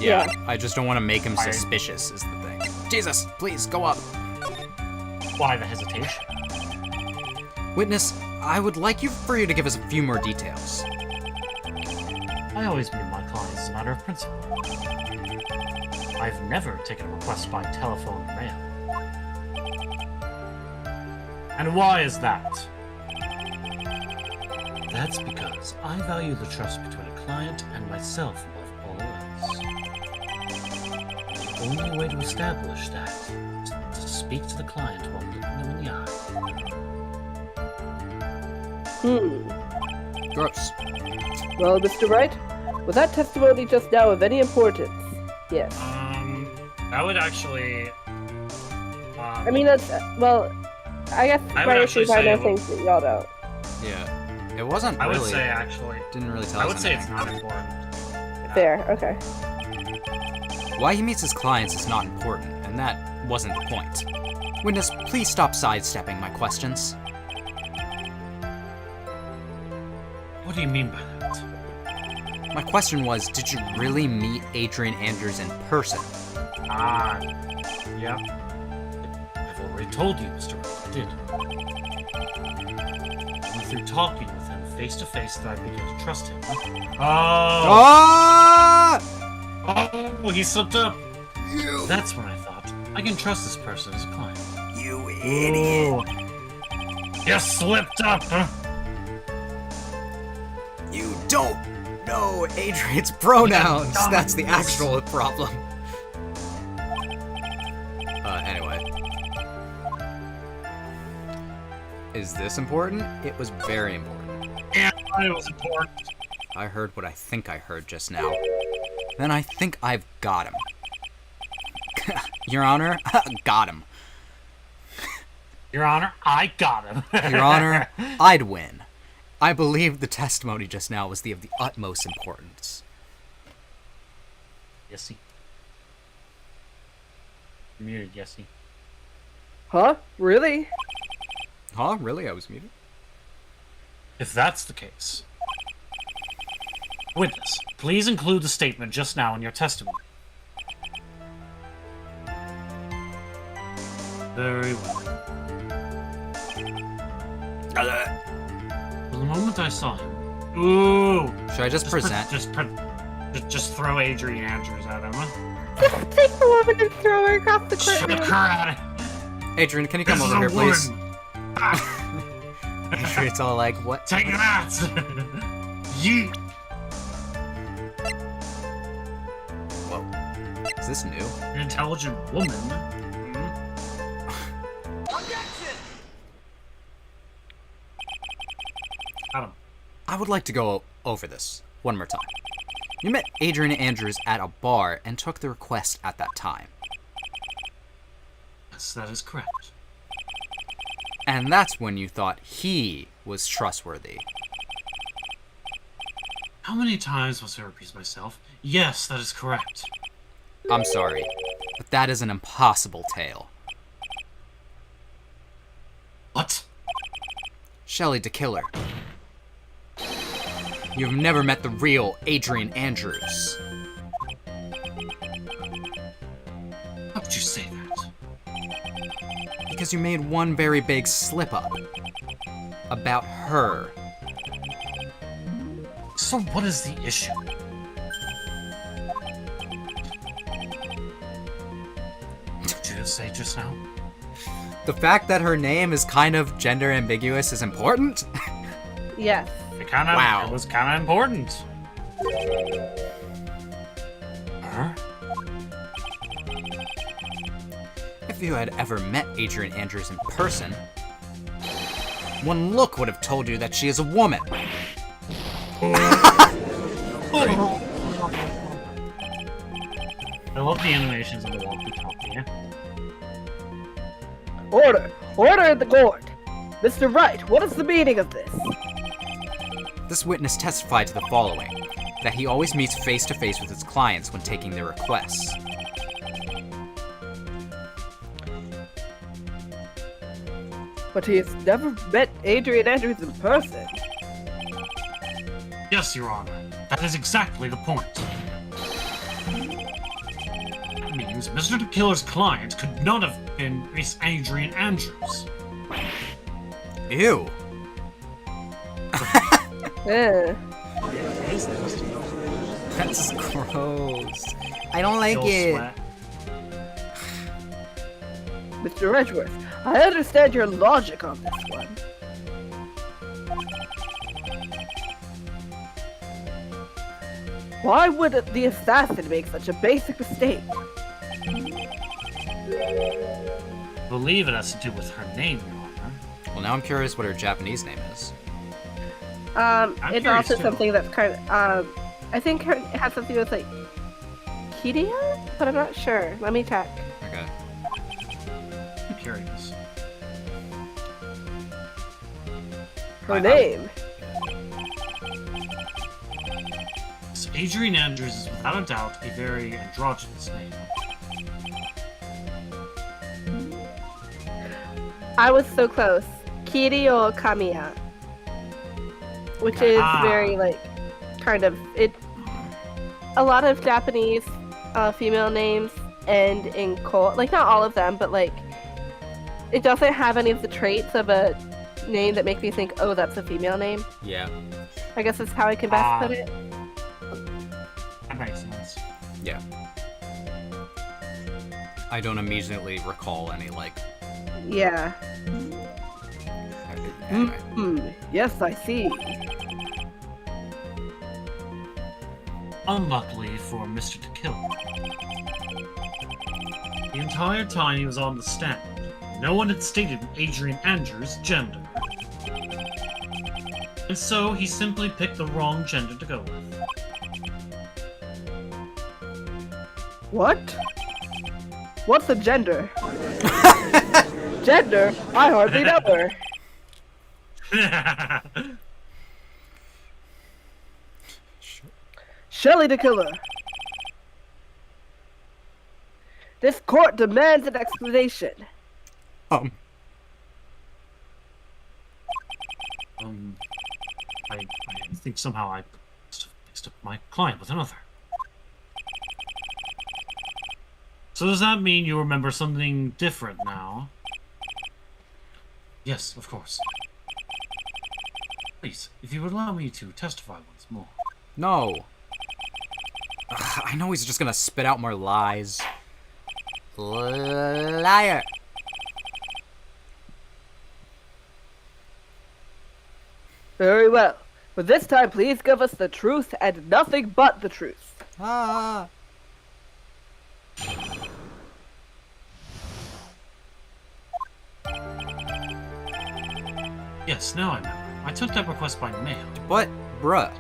Yeah, Yeah. I just don't want to make him suspicious, is the thing. Jesus, please, go up. Why the hesitation? Witness, I would like for you to give us a few more details. I always meet my clients as a matter of principle. I've never taken a request by telephone or mail. And why is that? That's because I value the trust between a client and myself above all else. The only way to establish that is to speak to the client while looking them in the eye. Gross. Well, Mr. Wright, was that testimony just now of any importance? Yes. I would actually. I mean, that's well. I guess I would Wright actually should find say out things that y'all don't. Yeah. It wasn't I really... would say actually. Didn't really tell I us would say it's anything. not important. Fair. Okay. Why he meets his clients is not important, and that wasn't the point. Witness, please stop sidestepping my questions. What do you mean by that? My question was, did you really meet Adrian Andrews in person? Yeah. I've already told you, Mr. Wright, I did. Only through talking with him face to face that I began to trust him. Ah! Oh, he slipped up. That's when I thought, I can trust this person as a client. You idiot! You slipped up, huh? You don't know Adrian's pronouns! Yeah, That's the actual problem. Anyway. Is this important? It was very important. Yeah, it was important. I heard what I think I heard just now. Then I think I've got him. Your Honor, got him. Your Honor, I got him. Your Honor, I'd win. I believe the testimony just now was of the utmost importance. Yesy. You're muted, Yesy. Huh? Really? Huh? Really? I was muted? If that's the case. Witness, please include the statement just now in your testimony. Very well. From the moment I saw him... Ooh! Should I just present? Just throw Adrian Andrews at him, huh? Just take the woman and throw her across the Chuck courtroom. her at it! Adrian, can you come This is over a here, please? woman. Ah, Adrian's all like, what? take that! Yeet! Whoa. Is this new? An intelligent woman. Objection! Adam. I would like to go over this one more time. You met Adrian Andrews at a bar and took the request at that time. Yes, that is correct. And that's when you thought he was trustworthy. How many times must I repeat myself? Yes, that is correct. I'm sorry, but that is an impossible tale. What? Shelley DeKiller. You've never met the real Adrian Andrews. How could you say that? Because you made one very big slip-up. About her. So what is the issue? What did you just say just now? The fact that her name is kind of gender ambiguous is important? Yes. Wow. It was kind of important. Her? If you had ever met Adrian Andrews in person, one look would have told you that she is a woman. I love the animations of the walkie-talkie, yeah? Order! Order in the court! Mr. Wright, what is the meaning of this? This witness testified to the following, that he always meets face-to-face with his clients when taking their requests. But he has never met Adrian Andrews in person. Yes, Your Honor. That is exactly the point. That means Mr. the Killer's client could not have been Miss Adrian Andrews. Ew. Ugh. That's gross. I don't like You'll it. sweat. Mr. Edgeworth, I understand your logic on this one. Why would the assassin make such a basic mistake? I believe it has to do with her name, Your Honor. Well, now I'm curious what her Japanese name is. It's curious also too. something that's kind of, I think it has something with like Kiria, but I'm not sure. Let me check. Okay. I'm curious. Her name. Miss Adrian Andrews is without a doubt a very androgynous name. I was so close. Kirio Kamiya. Which is very, like, kind of, it, a lot of Japanese female names end in ko, like, not all of them, but, like, it doesn't have any of the traits of a name that make me think, oh, that's a female name. Yeah. I guess that's how I can best put it. That makes sense. Yeah. I don't immediately recall any, like... Yeah. Anyway. Yes, I see. Unluckily for Mr. Tequila, the entire time he was on the stand, no one had stated Adrian Andrews' gender. And so he simply picked the wrong gender to go with. What? What's a gender? Gender? I hardly know her. Shelley the Killer. This court demands an explanation. Um, I think somehow I mixed up my client with another. So does that mean you remember something different now? Yes, of course. Please, if you would allow me to testify once more. no. Ugh, I know he's just gonna spit out more lies. Liar. Very well. But this time, please give us the truth and nothing but the truth. Ah. Yes, now I remember. I took that request by mail. What? Bruh.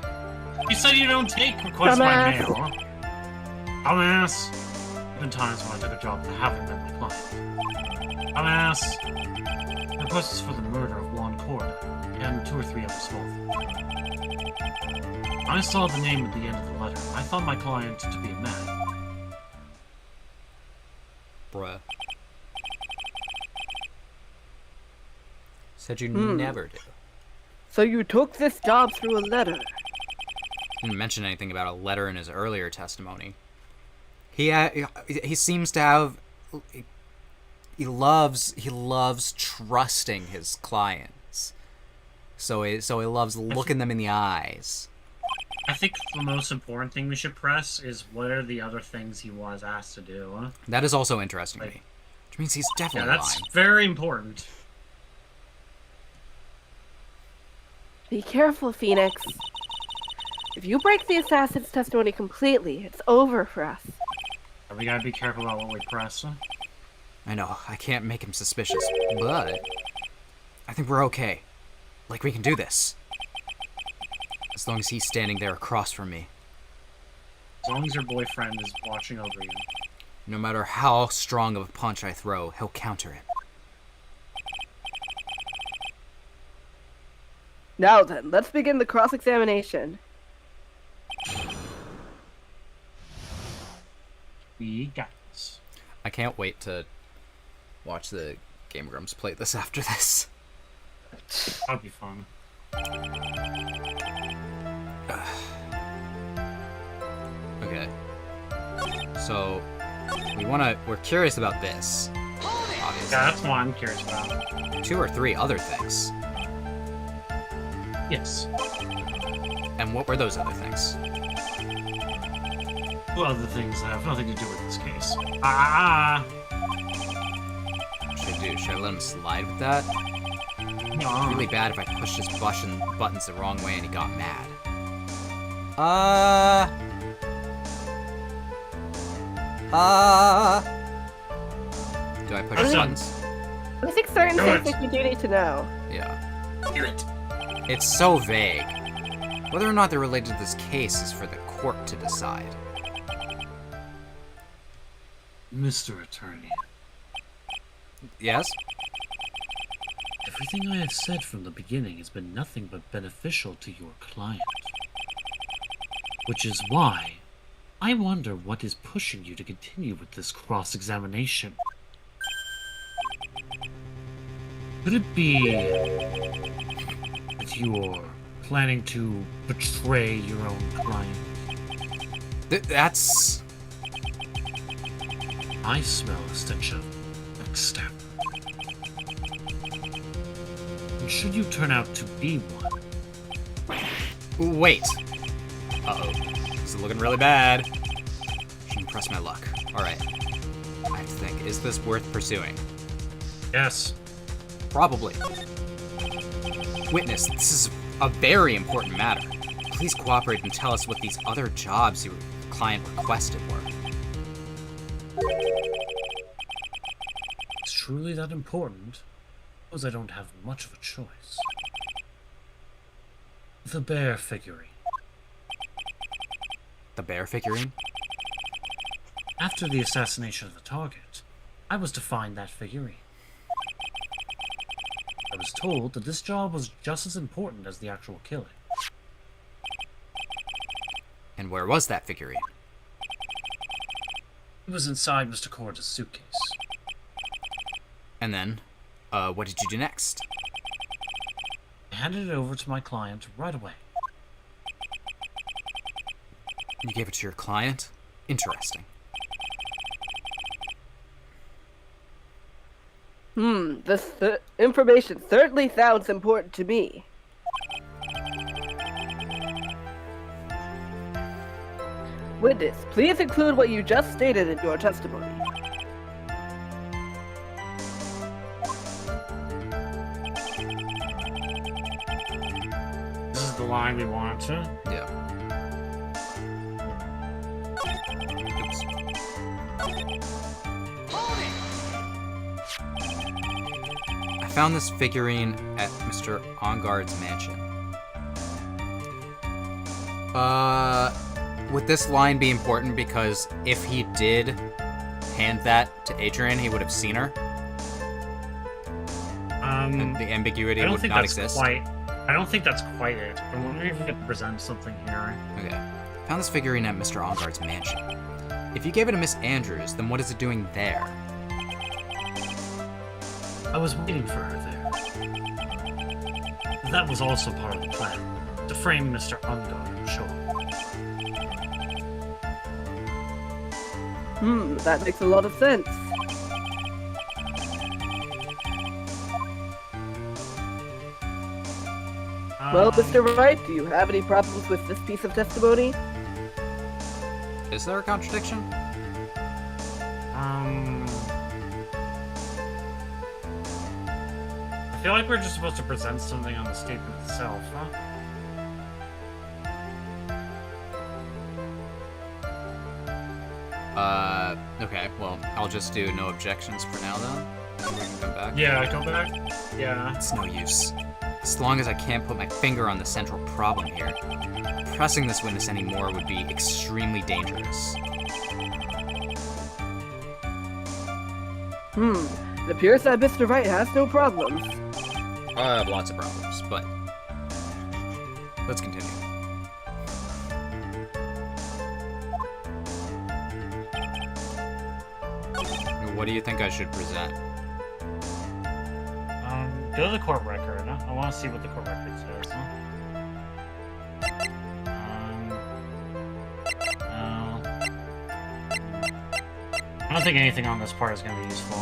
You said you don't take requests by Dumbass. mail. Dumbass. Even times when I took a job that haven't been my client. Dumbass. The request is for the murder of Juan Corda and 2 or 3 other small things. I saw the name at the end of the letter. I thought my client to be a man. Bruh. Said you never do. So you took this job through a letter. Didn't mention anything about a letter in his earlier testimony. He seems to have... He loves trusting his clients. So he loves looking them in the eyes. I think the most important thing we should press is what are the other things he was asked to do. That is also interesting to me. Which means he's Yeah, definitely that's lying. very important. Be careful, Phoenix. If you break the assassin's testimony completely, it's over for us. And we gotta be careful about what we press. I know, I can't make him suspicious, but... I think we're okay. Like, we can do this. As long as he's standing there across from me. As long as your boyfriend is watching over you. No matter how strong of a punch I throw, he'll counter it. Now then, let's begin the cross-examination. We got this. I can't wait to watch the Game Grumps play this after this. That'd be fun. Okay. So, We're curious about this. Obviously. Yeah, that's what I'm curious about. 2 or 3 other things. Yes. And what were those other things? Well, other things that have nothing to do with this case. Should I let him slide with that? No. Really bad if I pushed his buttons the wrong way and he got mad. Do I push his buttons? I think certain Do things it. that you do need to know. Yeah. Do it. It's so vague. Whether or not they're related to this case is for the court to decide. Mr. Attorney, Yes? everything I have said from the beginning has been nothing but beneficial to your client. Which is why I wonder what is pushing you to continue with this cross-examination. Could it be that you're planning to betray your own client? That's... I smell a stench of backstab. And should you turn out to be one, Wait. Uh-oh. This is looking really bad. Shouldn't press my luck. Alright. I have to think. Is this worth pursuing? Yes. Probably. Witness, this is a very important matter. Please cooperate and tell us what these other jobs your client requested were. it's truly that important? Suppose I don't have much of a choice. The bear figurine. The bear figurine? After the assassination of the target, I was to find that figurine. I was told that this job was just as important as the actual killing. And where was that figurine? It was inside Mr. Cordes' suitcase. And then, what did you do next? I handed it over to my client right away. You gave it to your client? Interesting. This information certainly sounds important to me. Witness, please include what you just stated in your testimony. This is the line we wanted to. Yeah. Oops. I found this figurine at Mr. Onguard's mansion. Would this line be important because if he did hand that to Adrian, he would have seen her? And the ambiguity I don't would think not that's exist? quite. I don't think that's quite it. I'm wondering if we could present something here. Okay. Found this figurine at Mr. Onguard's mansion. If you gave it to Miss Andrews, then what is it doing there? I was waiting for her there. That was also part of the plan, to frame Mr. Ungard, sure. That makes a lot of sense. Well, Mr. Wright, do you have any problems with this piece of testimony? Is there a contradiction? I feel like we're just supposed to present something on the statement itself, huh? Okay, well, I'll just do no objections for now then. And we can come back. Yeah, go back. Yeah. It's no use. As long as I can't put my finger on the central problem here, pressing this witness anymore would be extremely dangerous. It appears that Mr. Wright has no problems. I have lots of problems, but let's continue. What do you think I should present? Go to the court record. Huh? I want to see what the court record says. Huh? I don't think anything on this part is going to be useful.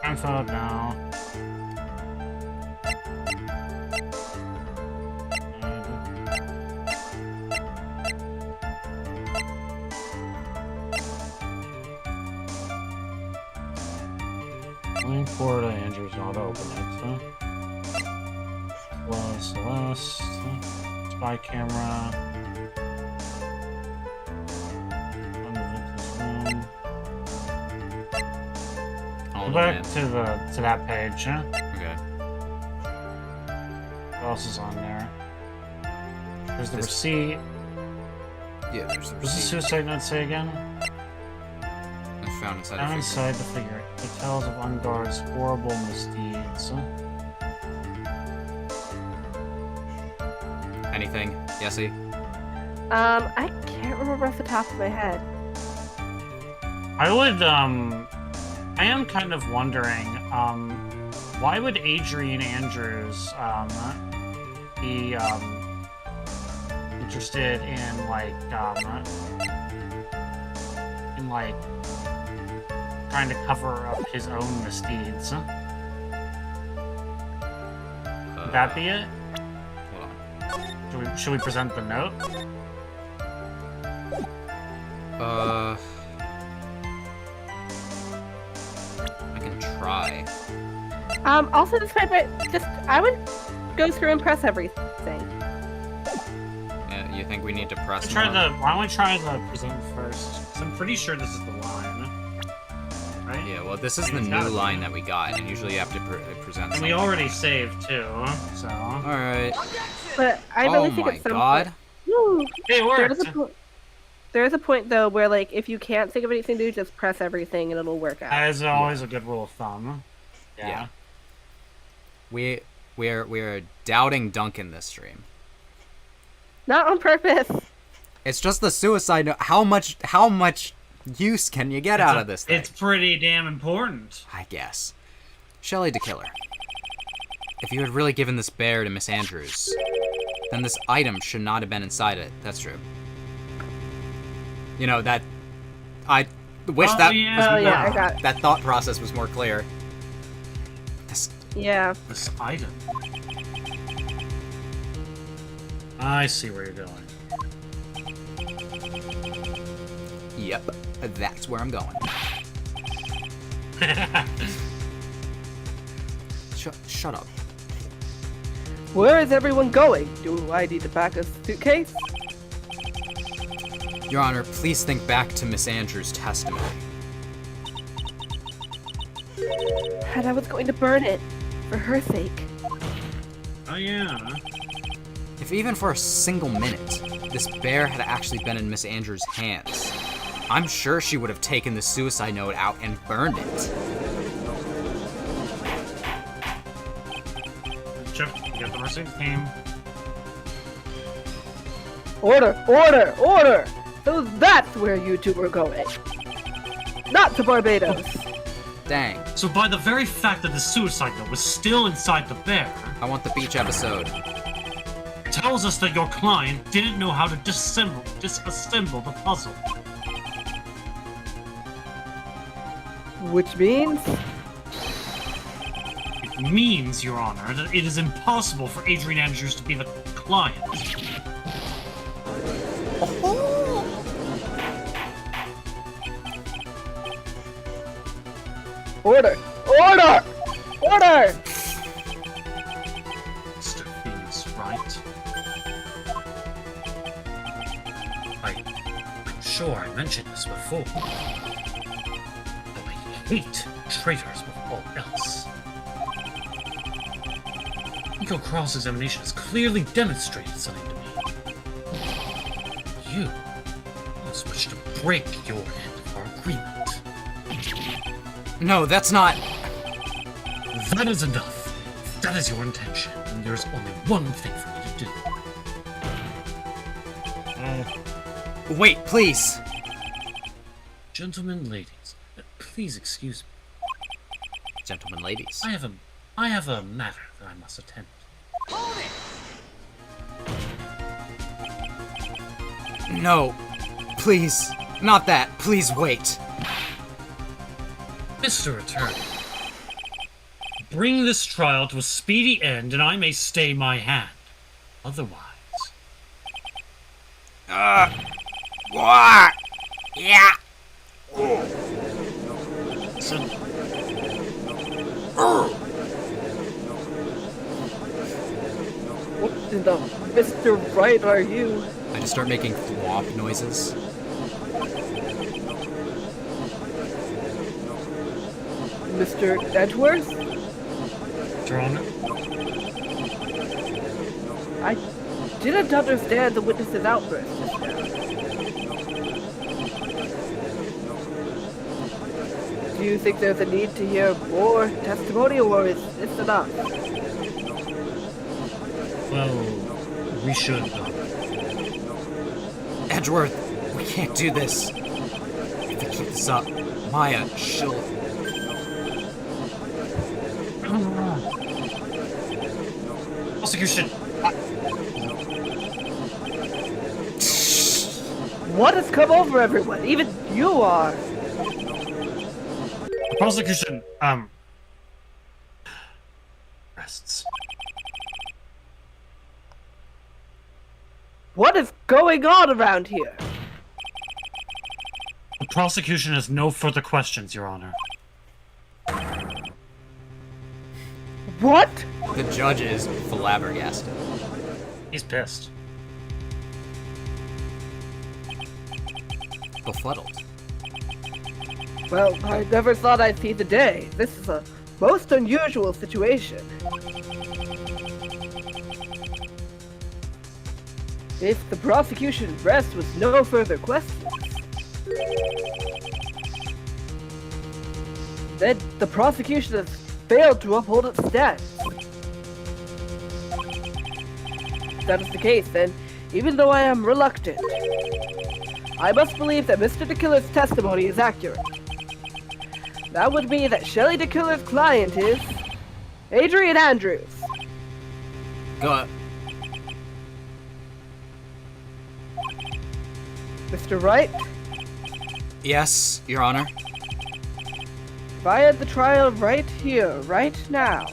Info, no. Link for to Andrew's not open it, so. Close Celeste. Spy camera. Go back to that page, huh? Okay. What else is on there? There's the receipt. Yeah, there's the What does the receipt. suicide note say again? I found inside Down the figure. inside the figure. It tells of Unguard's horrible misdeeds. Anything? Yessie? I can't remember off the top of my head. I am kind of wondering, why would Adrian Andrews, be, interested in, trying to cover up his own misdeeds? Would that be it? Hold on. Should we present the note? I can try. Also, this might be I would go through and press everything. Yeah, you think we need to press Why more? don't we try the present first? 'Cause I'm pretty sure this is the line. Right? Yeah, well, this is the It's new gotta be. line that we got, and usually you have to present And we something. already saved too, so. Alright. But I really Oh think my it's some god. Woo. Hey, it worked! There is a point though where like if you can't think of anything to do, just press everything and it'll work out. That is always a good rule of thumb. Yeah. We're doubting Duncan this stream. Not on purpose. It's just the suicide note. How much use can you get out of this thing? It's pretty damn important. I guess. Shelley the Killer. If you had really given this bear to Miss Andrews, then this item should not have been inside it. That's true. You know, that... I wish Oh, that yeah. was Oh more... yeah, I got. That thought process was more clear. This... Yeah. This item. I see where you're going. Yep, that's where I'm going. Shut up. Where is everyone going? Do I need to pack a suitcase? Your Honor, please think back to Miss Andrews' testimony. And I was going to burn it for her sake. Oh yeah. If even for a single minute, this bear had actually been in Miss Andrews' hands, I'm sure she would have taken the suicide note out and burned it. Chip, you got the receipt team. Order! Order! Order! So that's where you two were going. Not to Barbados. Dang, So by the very fact that the suicide note was still inside the bear, I want the beach episode. tells us that your client didn't know how to disassemble the puzzle. Which means? It means, Your Honor, that it is impossible for Adrian Andrews to be the client. Order! Order! Order! Mr. Phoenix, right? I'm sure I mentioned this before. Though I hate traitors with all else. Your cross-examination has clearly demonstrated something to me. You almost wish to break your end of our agreement. No, that's not... That is enough. If that is your intention, then there's only one thing for me to do. Wait, please. Gentlemen, ladies, please excuse me. Gentlemen, ladies. I have a matter that I must attend. No, please. Not that. Please wait. Mr. Attorney, bring this trial to a speedy end and I may stay my hand. Otherwise... What? Yeah. So, What in the Mr. Right are you? I just start making thwomp noises. Mr. Edgeworth? Your Honor, I didn't understand the witness's outburst just now. Do you think there's a need to hear more testimony, or is this enough? well, we should, Edgeworth, we can't do this. If we keep this up, Maya, she'll... Prosecution, What has come over everyone? Even you are. prosecution, rests. What is going on around here? The prosecution has no further questions, Your Honor. What? The judge is flabbergasted. He's pissed. Befuddled. Well, I never thought I'd see the day. This is a most unusual situation. If the prosecution rests with no further questions, then the prosecution has failed to uphold its stance. If that is the case, then, even though I am reluctant, I must believe that Mr. DeKiller's testimony is accurate. That would mean that Shelley DeKiller's client is Adrian Andrews. Go. Mr. Wright, Yes, Your Honor. if I had the trial right here, right now,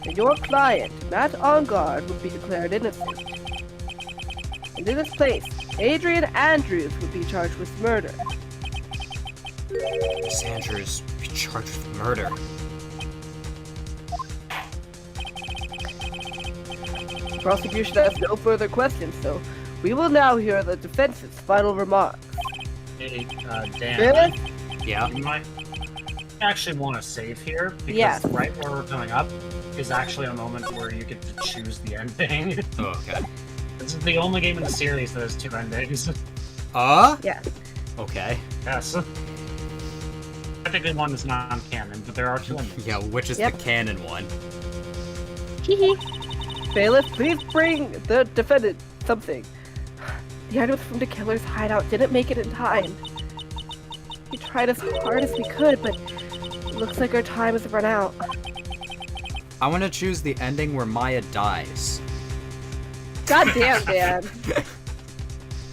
then your client, Matt Ongard, would be declared innocent. And in its place, Adrian Andrews would be charged with murder. Miss Andrews will be charged with murder. The prosecution has no further questions, so we will now hear the defense's final remarks. Hey, Dan, Really? Yeah. you might actually want to save here, because Yes. right where we're coming up is actually a moment where you get to choose the ending. Oh, okay. This is the only game in the series that has 2 endings. Yes. Okay. Yes. Technically one is non-canon, but there are 2 endings. Yeah, which is Yep. the canon one? Hee Bailiff, please bring the defendant something. The items from the killer's hideout didn't make it in time. We tried as hard as we could, but it looks like our time has run out. I want to choose the ending where Maya dies. God damn, Dan.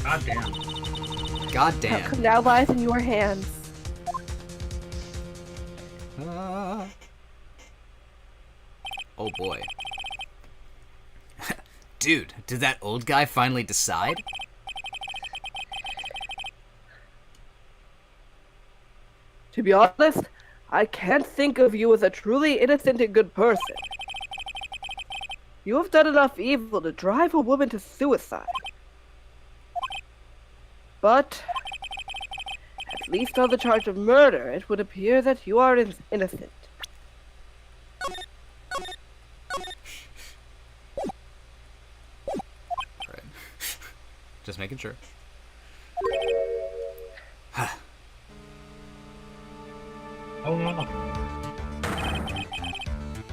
God damn. God damn. Outcome now lies in your hands. Oh boy. Dude, did that old guy finally decide? To be honest, I can't think of you as a truly innocent and good person. You have done enough evil to drive a woman to suicide. But, at least on the charge of murder, it would appear that you are innocent. Right. Just making sure. Oh no.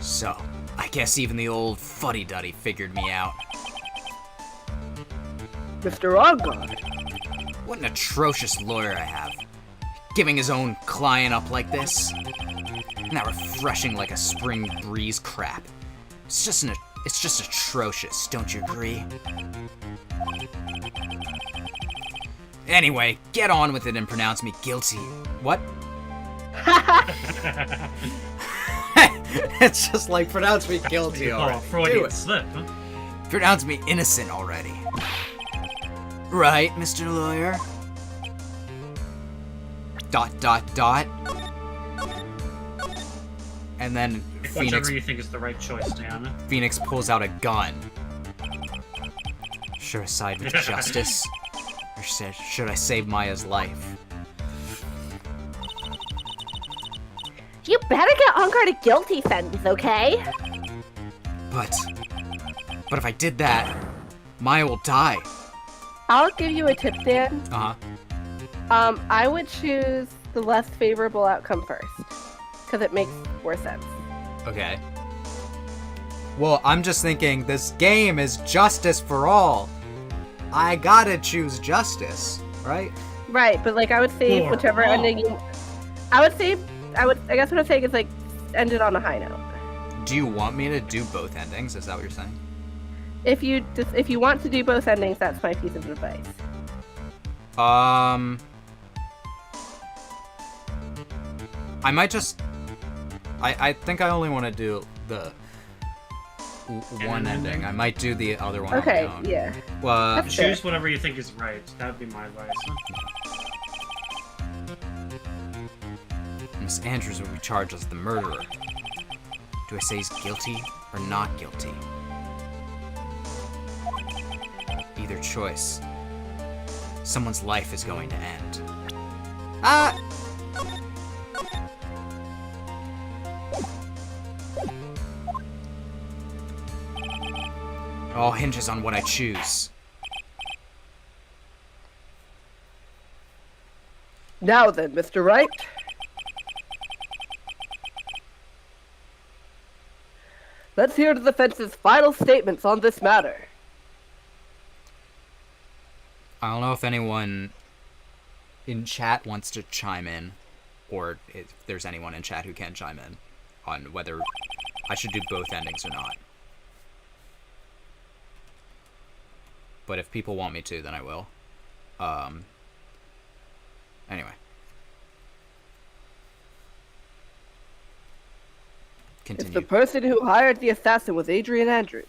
So, I guess even the old fuddy-duddy figured me out. Mr. Ongard, What an atrocious lawyer I have. Giving his own client up like this. Not refreshing like a spring breeze crap. It's just atrocious, don't you agree? Anyway, get on with it and pronounce me guilty. What? It's just like, pronounce me guilty Oh, already. Do Freudian it. slip, huh? Pronounce me innocent already. Right, Mr. Lawyer? ... And then Whichever you think is the right choice, Diana. Phoenix pulls out a gun. Should I side with justice? Or should I save Maya's life? You better get Onguard a guilty sentence, okay? But if I did that, Maya will die. I'll give you a tip, Dan. Uh-huh. I would choose the less favorable outcome first, because it makes more sense. Okay. Well, I'm just thinking this game is justice for all. I gotta choose justice, right? Right, but like I would say For whichever all. ending you. I guess what I'm saying is like end it on a high note. Do you want me to do both endings? Is that what you're saying? If you want to do both endings, that's my piece of advice. I might just... I think I only want to do the one ending. I might do the other one Okay, on my own. yeah. Well, That's fair. Choose whatever you think is right. That'd be my advice. Miss Andrews will be charged as the murderer. Do I say he's guilty or not guilty? Either choice. Someone's life is going to end. Ah! It all hinges on what I choose. Now then, Mr. Wright. Let's hear the defense's final statements on this matter. I don't know if anyone in chat wants to chime in, or if there's anyone in chat who can chime in on whether I should do both endings or not. But if people want me to, then I will. Anyway. If Continue. the person who hired the assassin was Adrian Andrews,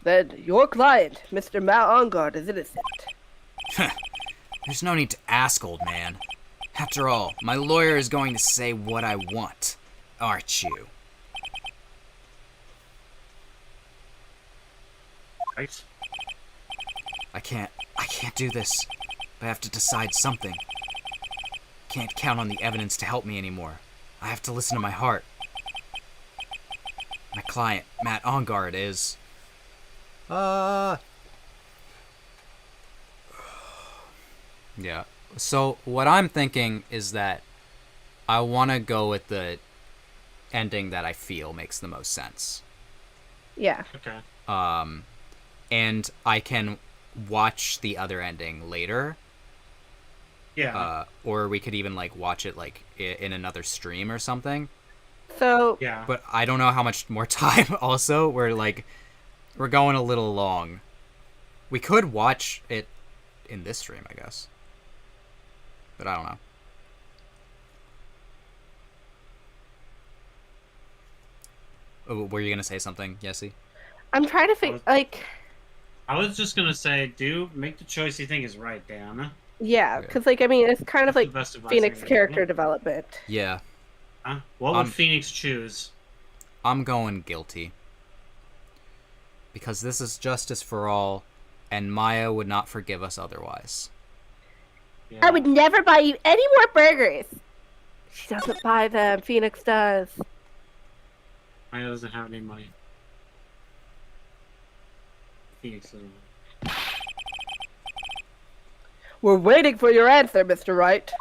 then your client, Mr. Matt Onguard, is innocent. There's no need to ask, old man. After all, my lawyer is going to say what I want, aren't you? Right? I can't do this. I have to decide something. Can't count on the evidence to help me anymore. I have to listen to my heart. My client, Matt Onguard, is... Yeah. So, what I'm thinking is that I want to go with the ending that I feel makes the most sense. Yeah. Okay. And I can watch the other ending later. Yeah. Or we could even, like, watch it, like, in another stream or something. So, yeah. But I don't know how much more time, also. We're going a little long. We could watch it in this stream, I guess. But I don't know. Oh, were you going to say something, Yessie? I'm trying to think, like, I was just gonna say, make the choice you think is right, Diana. yeah, Okay. because, like, I mean, it's kind of That's like the best advice Phoenix I can character give. development. Yeah. Huh? What would Phoenix choose? I'm going guilty. Because this is justice for all, and Maya would not forgive us otherwise. Yeah. I would never buy you any more burgers. She doesn't buy them, Phoenix does. Maya doesn't have any money. Phoenix doesn't. We're waiting for your answer, Mr. Wright.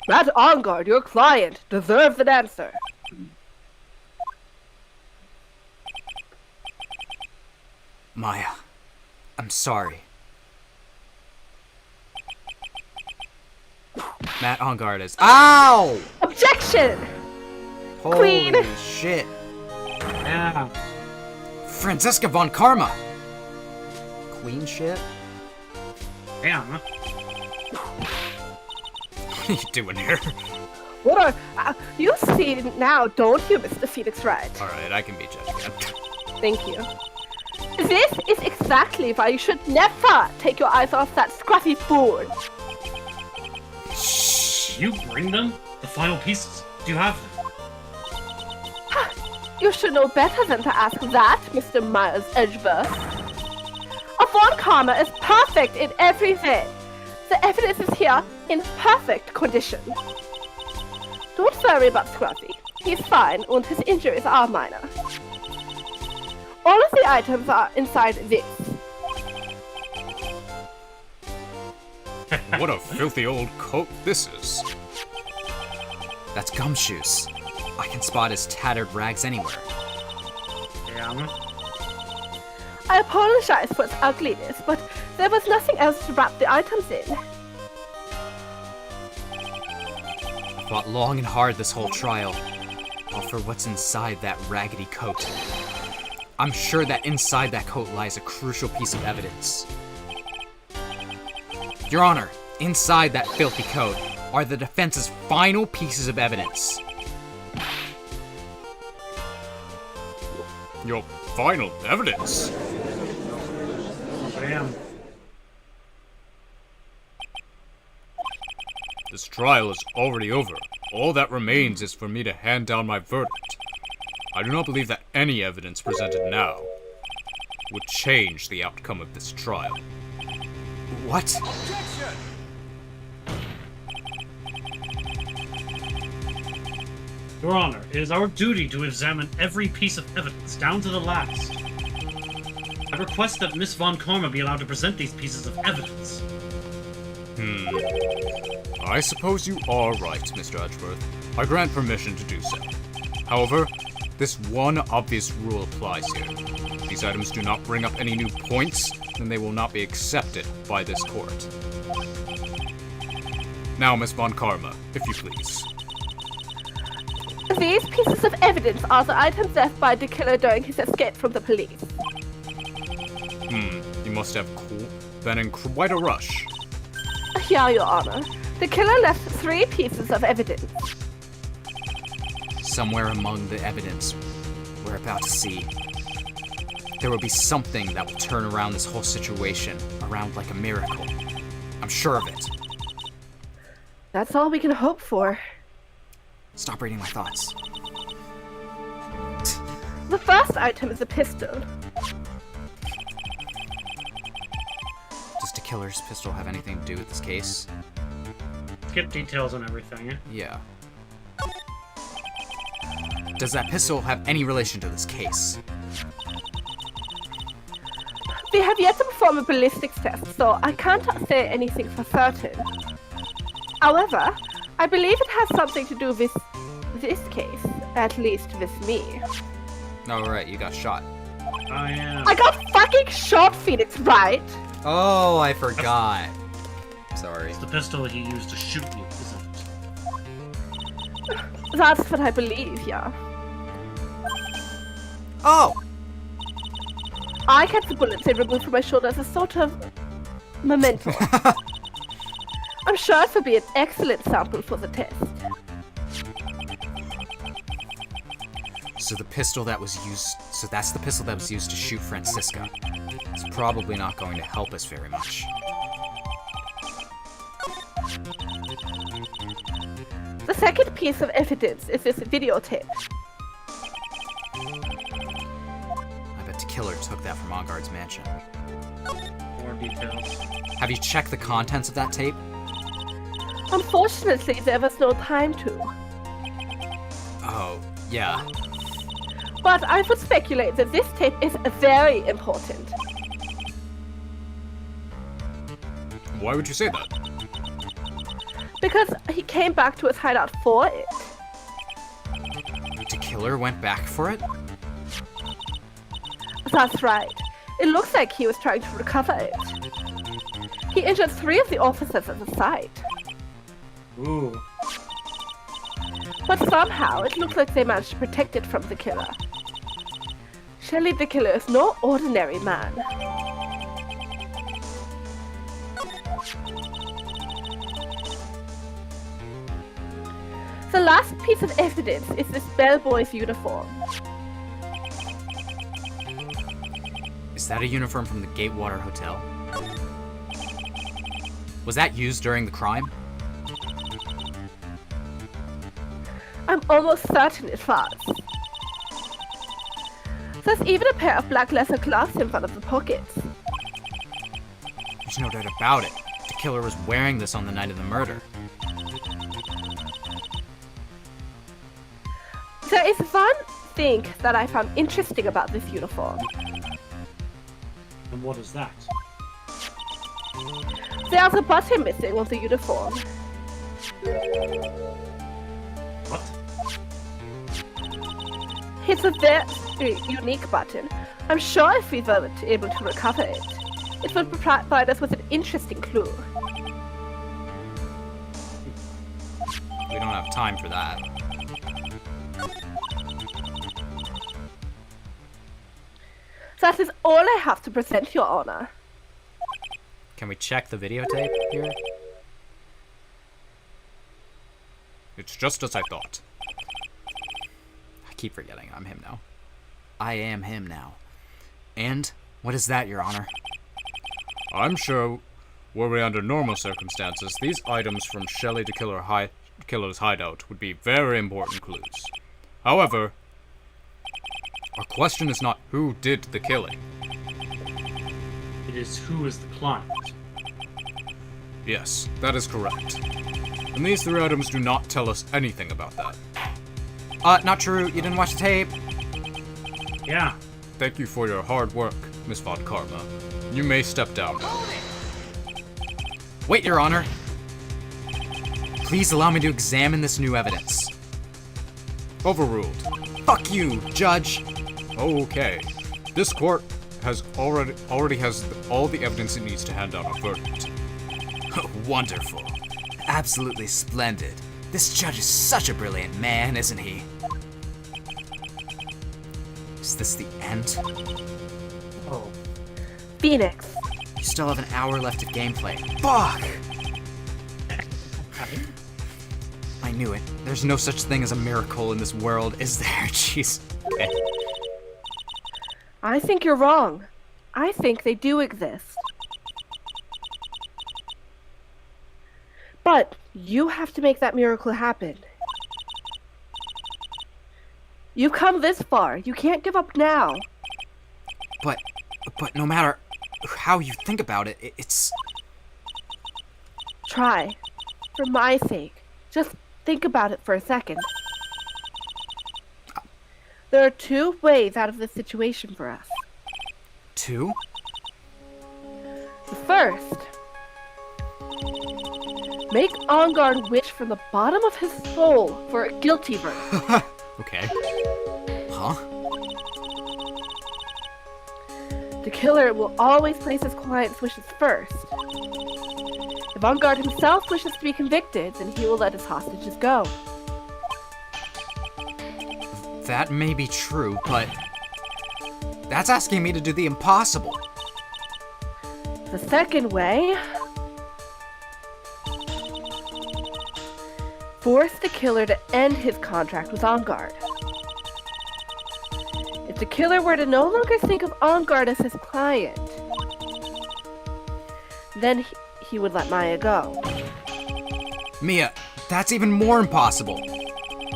Matt Onguard, your client, deserves an answer. Maya, I'm sorry. Matt Onguard is... Ow! Objection! Holy Queen. shit. Yeah. Francesca von Karma! Queen shit? Damn. What are you doing here? What are you see now, don't you, Mr. Phoenix Wright? Alright, I can be judged again. Thank you. This is exactly why you should never take your eyes off that scruffy fool. Shh. You bring them? The final pieces? Do you have them? You should know better than to ask that, Mr. Miles Edgeworth. A Von Karma is perfect in every way. The evidence is here in perfect condition. Don't worry about Scruffy. He's fine, and his injuries are minor. All of the items are inside this. What a filthy old coat this is. That's Gumshoes. I can spot his tattered rags anywhere. Damn. I apologize for its ugliness, but there was nothing else to wrap the items in. I fought long and hard this whole trial, all for what's inside that raggedy coat. I'm sure that inside that coat lies a crucial piece of evidence. Your Honor, inside that filthy coat are the defense's final pieces of evidence. Your final evidence? Damn. This trial is already over. All that remains is for me to hand down my verdict. I do not believe that any evidence presented now would change the outcome of this trial. What? Objection! Your Honor, it is our duty to examine every piece of evidence, down to the last. I request that Miss Von Karma be allowed to present these pieces of evidence. I suppose you are right, Mr. Edgeworth. I grant permission to do so. However, this one obvious rule applies here. If these items do not bring up any new points, then they will not be accepted by this court. Now, Miss Von Karma, if you please. These pieces of evidence are the items left by the killer during his escape from the police. He must have been in quite a rush. Here, Your Honor. The killer left 3 pieces of evidence. Somewhere among the evidence we're about to see, there will be something that will turn around this whole situation around like a miracle. I'm sure of it. That's all we can hope for. Stop reading my thoughts. The first item is a pistol. Does the killer's pistol have anything to do with this case? Skip details and everything. Yeah. Does that pistol have any relation to this case? We have yet to perform a ballistics test, so I can't say anything for certain. However, I believe it has something to do with this case, at least with me. Oh, right, you got shot. I am. I got fucking shot, Phoenix, right? Oh, I forgot. Sorry. It's the pistol he used to shoot you, isn't it? That's what I believe, yeah. Oh! I kept the bullets they removed from my shoulder as a sort of memento. I'm sure it will be an excellent sample for the test. So the pistol that was used... So that's the pistol that was used to shoot Francisca. It's probably not going to help us very much. The second piece of evidence is this videotape. I bet the killer took that from Onguard's mansion. More details. Have you checked the contents of that tape? Unfortunately, there was no time to. Oh, yeah. But I would speculate that this tape is very important. Why would you say that? Because he came back to his hideout for it. The killer went back for it? That's right. It looks like he was trying to recover it. He injured 3 of the officers at the site. Ooh. But somehow, it looks like they managed to protect it from the killer. Surely the killer is no ordinary man. The last piece of evidence is this bellboy's uniform. Is that a uniform from the Gatewater Hotel? Was that used during the crime? I'm almost certain it was. There's even a pair of black leather gloves in front of the pockets. There's no doubt about it. The killer was wearing this on the night of the murder. There is one thing that I found interesting about this uniform. And what is that? There's a button missing on the uniform. What? It's a very unique button. I'm sure if we were able to recover it, it would provide us with an interesting clue. We don't have time for that. That is all I have to present, Your Honor. Can we check the videotape here? It's just as I thought. I keep forgetting I'm him now. I am him now. And what is that, Your Honor? I'm sure, were we under normal circumstances, these items from Shelley the Killer's hideout would be very important clues. However, our question is not who did the killing. It is who is the client. Yes, that is correct. And these three items do not tell us anything about that. Not true. You didn't watch the tape. Yeah. Thank you for your hard work, Miss Von Karma. You may step down now. Wait, Your Honor. Please allow me to examine this new evidence. Overruled. Fuck you, Judge. Okay. This court has already has all the evidence it needs to hand down a verdict. Wonderful. Absolutely splendid. This judge is such a brilliant man, isn't he? Is this the end? Oh. Phoenix. You still have an hour left of gameplay. Fuck! I knew it. There's no such thing as a miracle in this world, is there? Jeez. Okay. I think you're wrong. I think they do exist. But you have to make that miracle happen. You've come this far. You can't give up now. But no matter how you think about it, it's... Try. For my sake. Just think about it for a second. There are two ways out of this situation for us. Two? The first. Make Enguarde wish from the bottom of his soul for a guilty verdict. Okay. Huh? The killer will always place his client's wishes first. If Enguarde himself wishes to be convicted, then he will let his hostages go. That may be true, but... that's asking me to do the impossible. The second way... force the killer to end his contract with Enguarde. If the killer were to no longer think of Enguarde as his client, then he would let Maya go. Mia, that's even more impossible.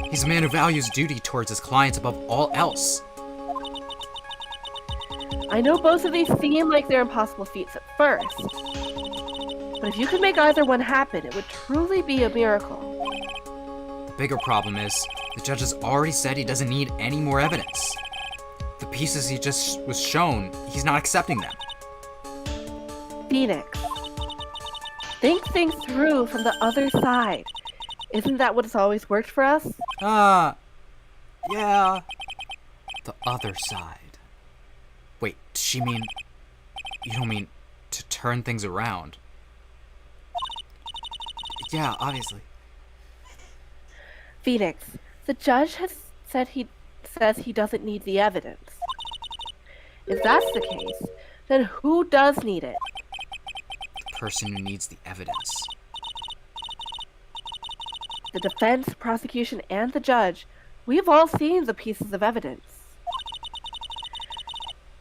He's a man who values duty towards his clients above all else. I know both of these seem like they're impossible feats at first, but if you could make either one happen, it would truly be a miracle. The bigger problem is, the judge has already said he doesn't need any more evidence. The pieces he just was shown, he's not accepting them. Phoenix, think things through from the other side. Isn't that what has always worked for us? Yeah. The other side. Wait, does she mean... you don't mean to turn things around? Yeah, obviously. Phoenix, the judge has said says he doesn't need the evidence. If that's the case, then who does need it? The person who needs the evidence. The defense, prosecution, and the judge, we've all seen the pieces of evidence.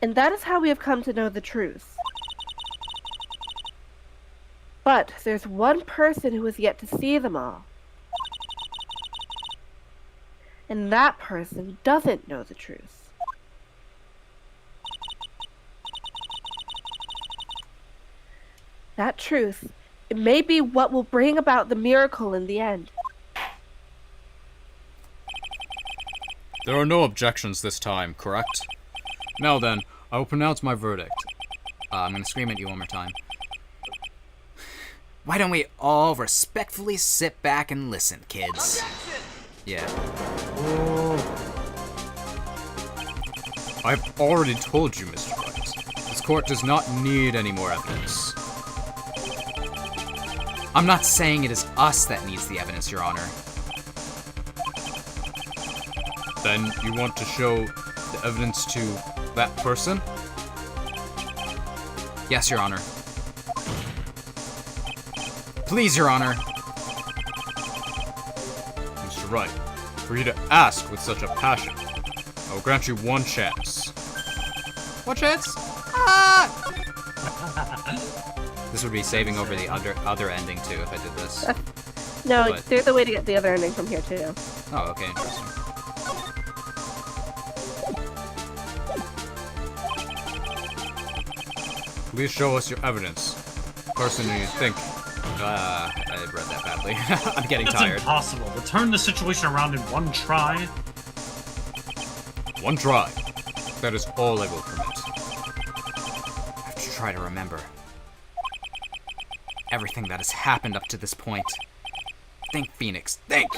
And that is how we have come to know the truth. But there's one person who has yet to see them all. And that person doesn't know the truth. That truth, it may be what will bring about the miracle in the end. There are no objections this time, correct? Now then, I will pronounce my verdict. I'm gonna scream at you one more time. Why don't we all respectfully sit back and listen, kids? Objection! Yeah. I've already told you, Mr. Wright. This court does not need any more evidence. I'm not saying it is us that needs the evidence, Your Honor. Then you want to show the evidence to that person? Yes, Your Honor. Please, Your Honor. Mr. Wright, for you to ask with such a passion, I will grant you one chance. One chance? Ah! This would be saving over the other ending, too, if I did this. No, But- there's a way to get the other ending from here, too. Oh, okay, interesting. Please show us your evidence. Person who you think... I read that badly. I'm getting That's tired. impossible. To turn the situation around in one try. One try. That is all I will permit. I have to try to remember everything that has happened up to this point. Think, Phoenix, think!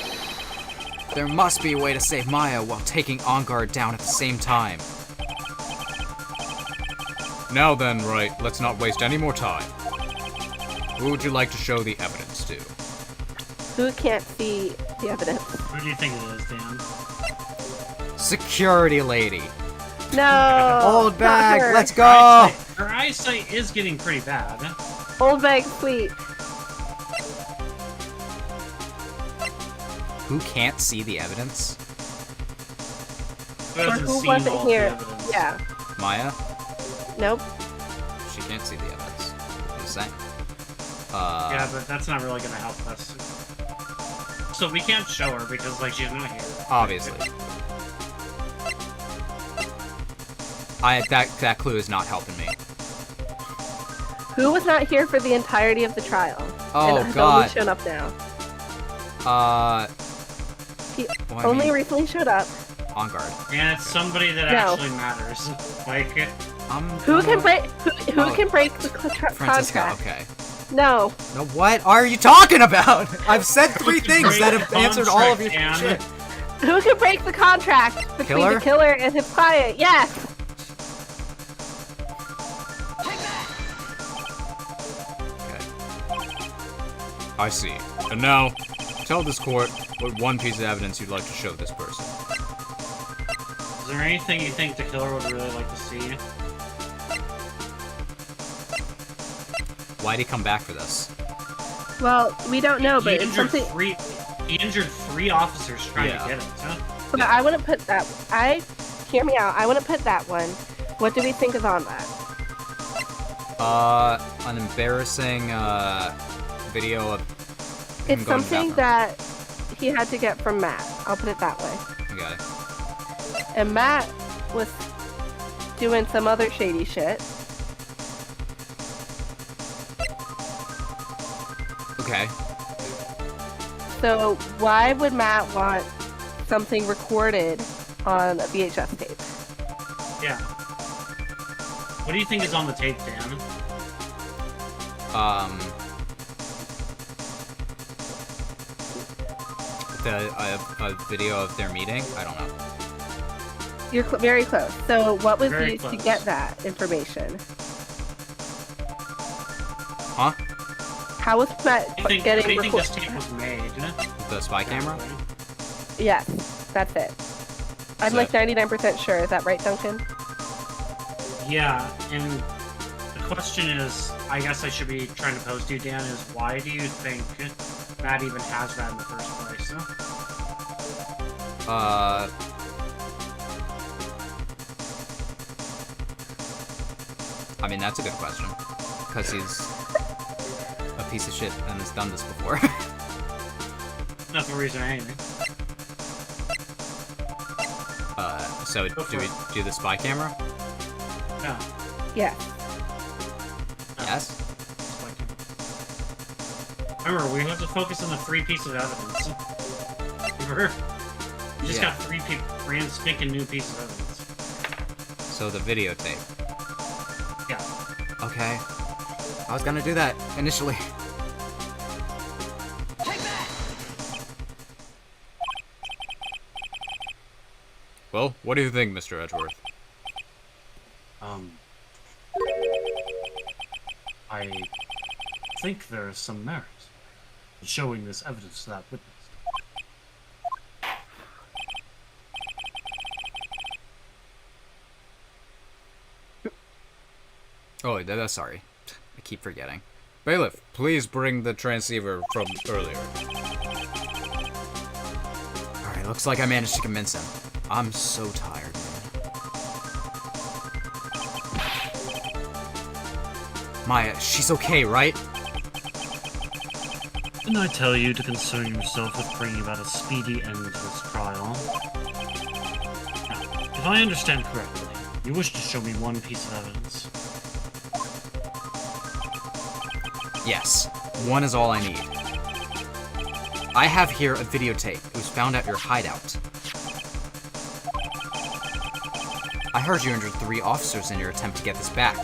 There must be a way to save Maya while taking On Guard down at the same time. Now then, Wright, let's not waste any more time. Who would you like to show the evidence to? Who can't see the evidence? Who do you think it is, Dan? Security lady. No! Old not bag, her. let's go! Her eyesight is getting pretty bad. Old bag, sweet. Who can't see the evidence? Who Or hasn't who seen wasn't all the here. evidence? Yeah. Maya? Nope. She can't see the evidence. Just saying. Yeah, but that's not really gonna help us. So we can't show her because, like, she's not here. Obviously. That clue is not helping me. Who was not here for the entirety of the trial? Oh, and has God. only shown up now. He well, I only mean, recently showed up. On Guard. And it's somebody that No. actually matters. Like, Who can break? Who Oh, can break the Francisca, contract? okay. No. No, what are you talking about? I've said 3 things break that have the answered all of your contract, shit. Who can break the contract between Killer? the killer and his client? Yes. Okay. I see. And now, tell this court what one piece of evidence you'd like to show this person. is there anything you think the killer would really like to see? Why'd he come back for this? Well, we don't know, but he it's injured something. he injured 3 officers trying Yeah. to get it. Huh? But I wouldn't put that. Hear me out. I wouldn't put that one. What do we think is on that? An embarrassing, video of him It's going to the something bathroom. that he had to get from Matt. I'll put it that way. I got it. And Matt was doing some other shady shit. Okay. So why would Matt want something recorded on a VHS tape? Yeah. What do you think is on the tape, Dan? A video of their meeting? I don't know. You're very close. So what was Very used to close. get that information? Huh? How was Matt How do you getting think this recorded? tape was made? The spy camera? Yes, that's it. I'm So- like 99% sure. Is that right, Duncan? Yeah, and the question is, I guess I should be trying to pose to you, Dan, is why do you think Matt even has that in the first place? I mean, that's a good question. Because he's a piece of shit and has done this before. Not the reason anything. So do we do the spy camera? No. Yeah. Yes? Remember, we have to focus on the 3 pieces of evidence. Remember? We just got 3 brand spanking new pieces of evidence. So the videotape. Yeah. Okay. I was gonna do that initially. Take that! Well, what do you think, Mr. Edgeworth? I think there is some merit in showing this evidence to that witness. Oh, sorry. I keep forgetting. Bailiff, please bring the transceiver from earlier. Alright, looks like I managed to convince him. I'm so tired, man. Maya, she's okay, right? Didn't I tell you to concern yourself with bringing about a speedy end to this trial? Now, if I understand correctly, you wish to show me one piece of evidence. Yes, one is all I need. I have here a videotape. It was found at your hideout. I heard you injured 3 officers in your attempt to get this back.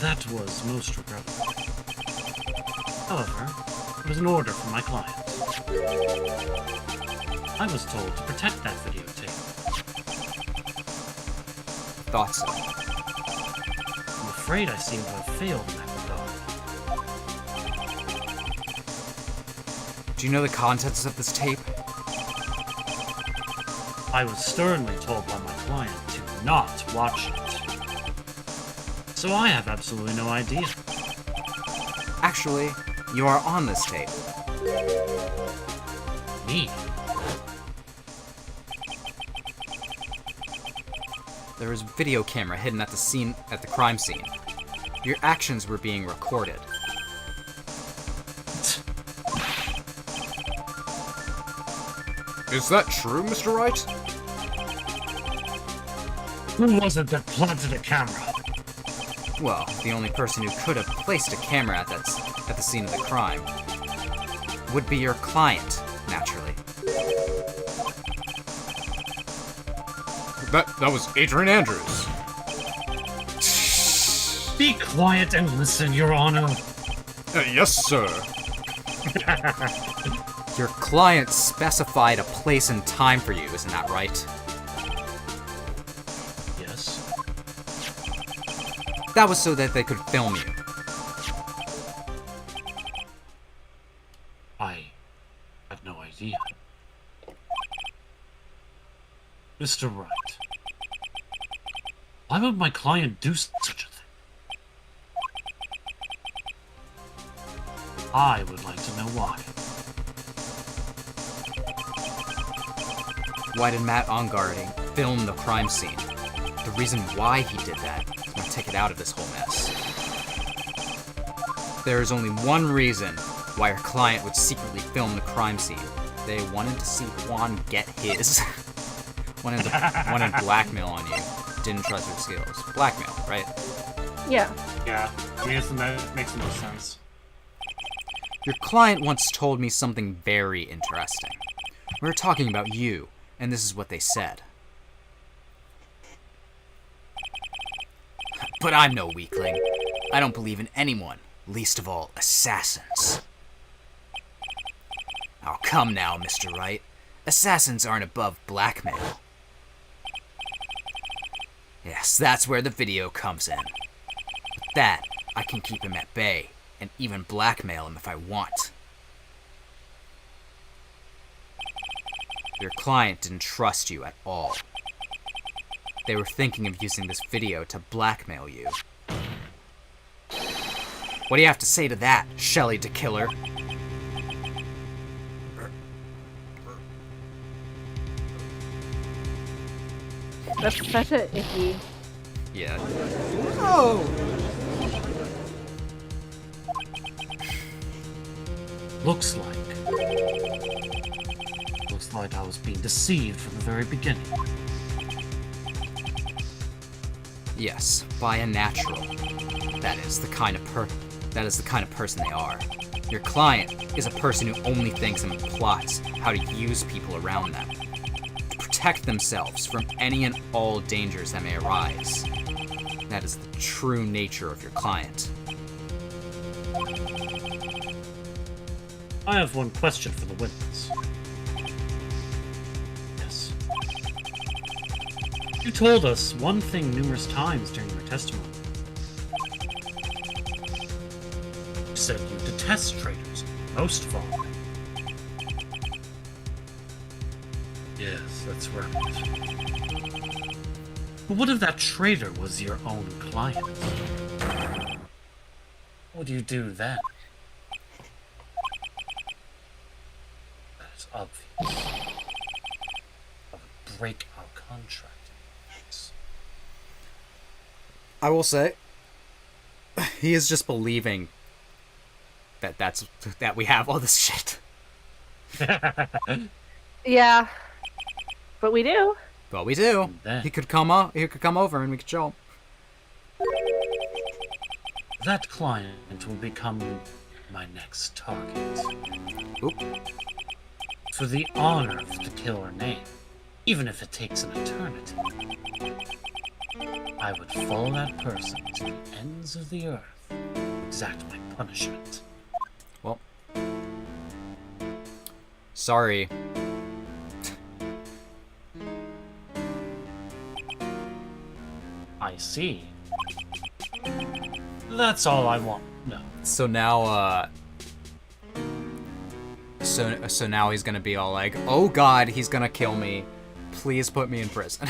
That was most regrettable. However, it was an order from my client. I was told to protect that videotape. Thought so. I'm afraid I seem to have failed in that regard. Do you know the contents of this tape? I was sternly told by my client to not watch it. So I have absolutely no idea. Actually, you are on this tape. Me? There was a video camera hidden at the crime scene. Your actions were being recorded. Is that true, Mr. Wright? Who was it that planted a camera? Well, the only person who could have placed a camera at the scene of the crime would be your client, naturally. That was Adrian Andrews. Be quiet and listen, Your Honor. Yes, sir. Your client specified a place and time for you, isn't that right? Yes. That was so that they could film you. I had no idea. Mr. Wright, why would my client do such a thing? I would like to know why. Why did Matt Onguarding film the crime scene? The reason why he did that is going to take it out of this whole mess. There is only one reason why your client would secretly film the crime scene. They wanted to see Juan get his. wanted to blackmail on you. Didn't trust your skills. Blackmail, right? Yeah. Yeah. I mean, that makes the most sense. Your client once told me something very interesting. We were talking about you, and this is what they said. But I'm no weakling. I don't believe in anyone, least of all assassins. Oh, come now, Mr. Wright. Assassins aren't above blackmail. Yes, that's where the video comes in. With that, I can keep him at bay, and even blackmail him if I want. Your client didn't trust you at all. They were thinking of using this video to blackmail you. What do you have to say to that, Shelley the Killer? That's such a icky. Yeah. Oh! Looks like I was being deceived from the very beginning. Yes, by a natural. That is the kind of person they are. Your client is a person who only thinks and plots how to use people around them to protect themselves from any and all dangers that may arise. That is the true nature of your client. I have one question for the witness. Yes. You told us one thing numerous times during your testimony. You said you detest traitors, most of all. Yes, that's right. But what if that traitor was your own client? What would you do then? That is obvious. I would break our contract. I will say, he is just believing that we have all this shit. Yeah. But we do. But we do. Then- He could come over and we could show him. That client will become my next target. Oop. For the honor of the killer name, even if it takes an eternity, I would follow that person to the ends of the earth to exact my punishment. Well, sorry. I see. That's all I want. No. So now, so now he's gonna be all like, "Oh God, he's gonna kill me. Please put me in prison."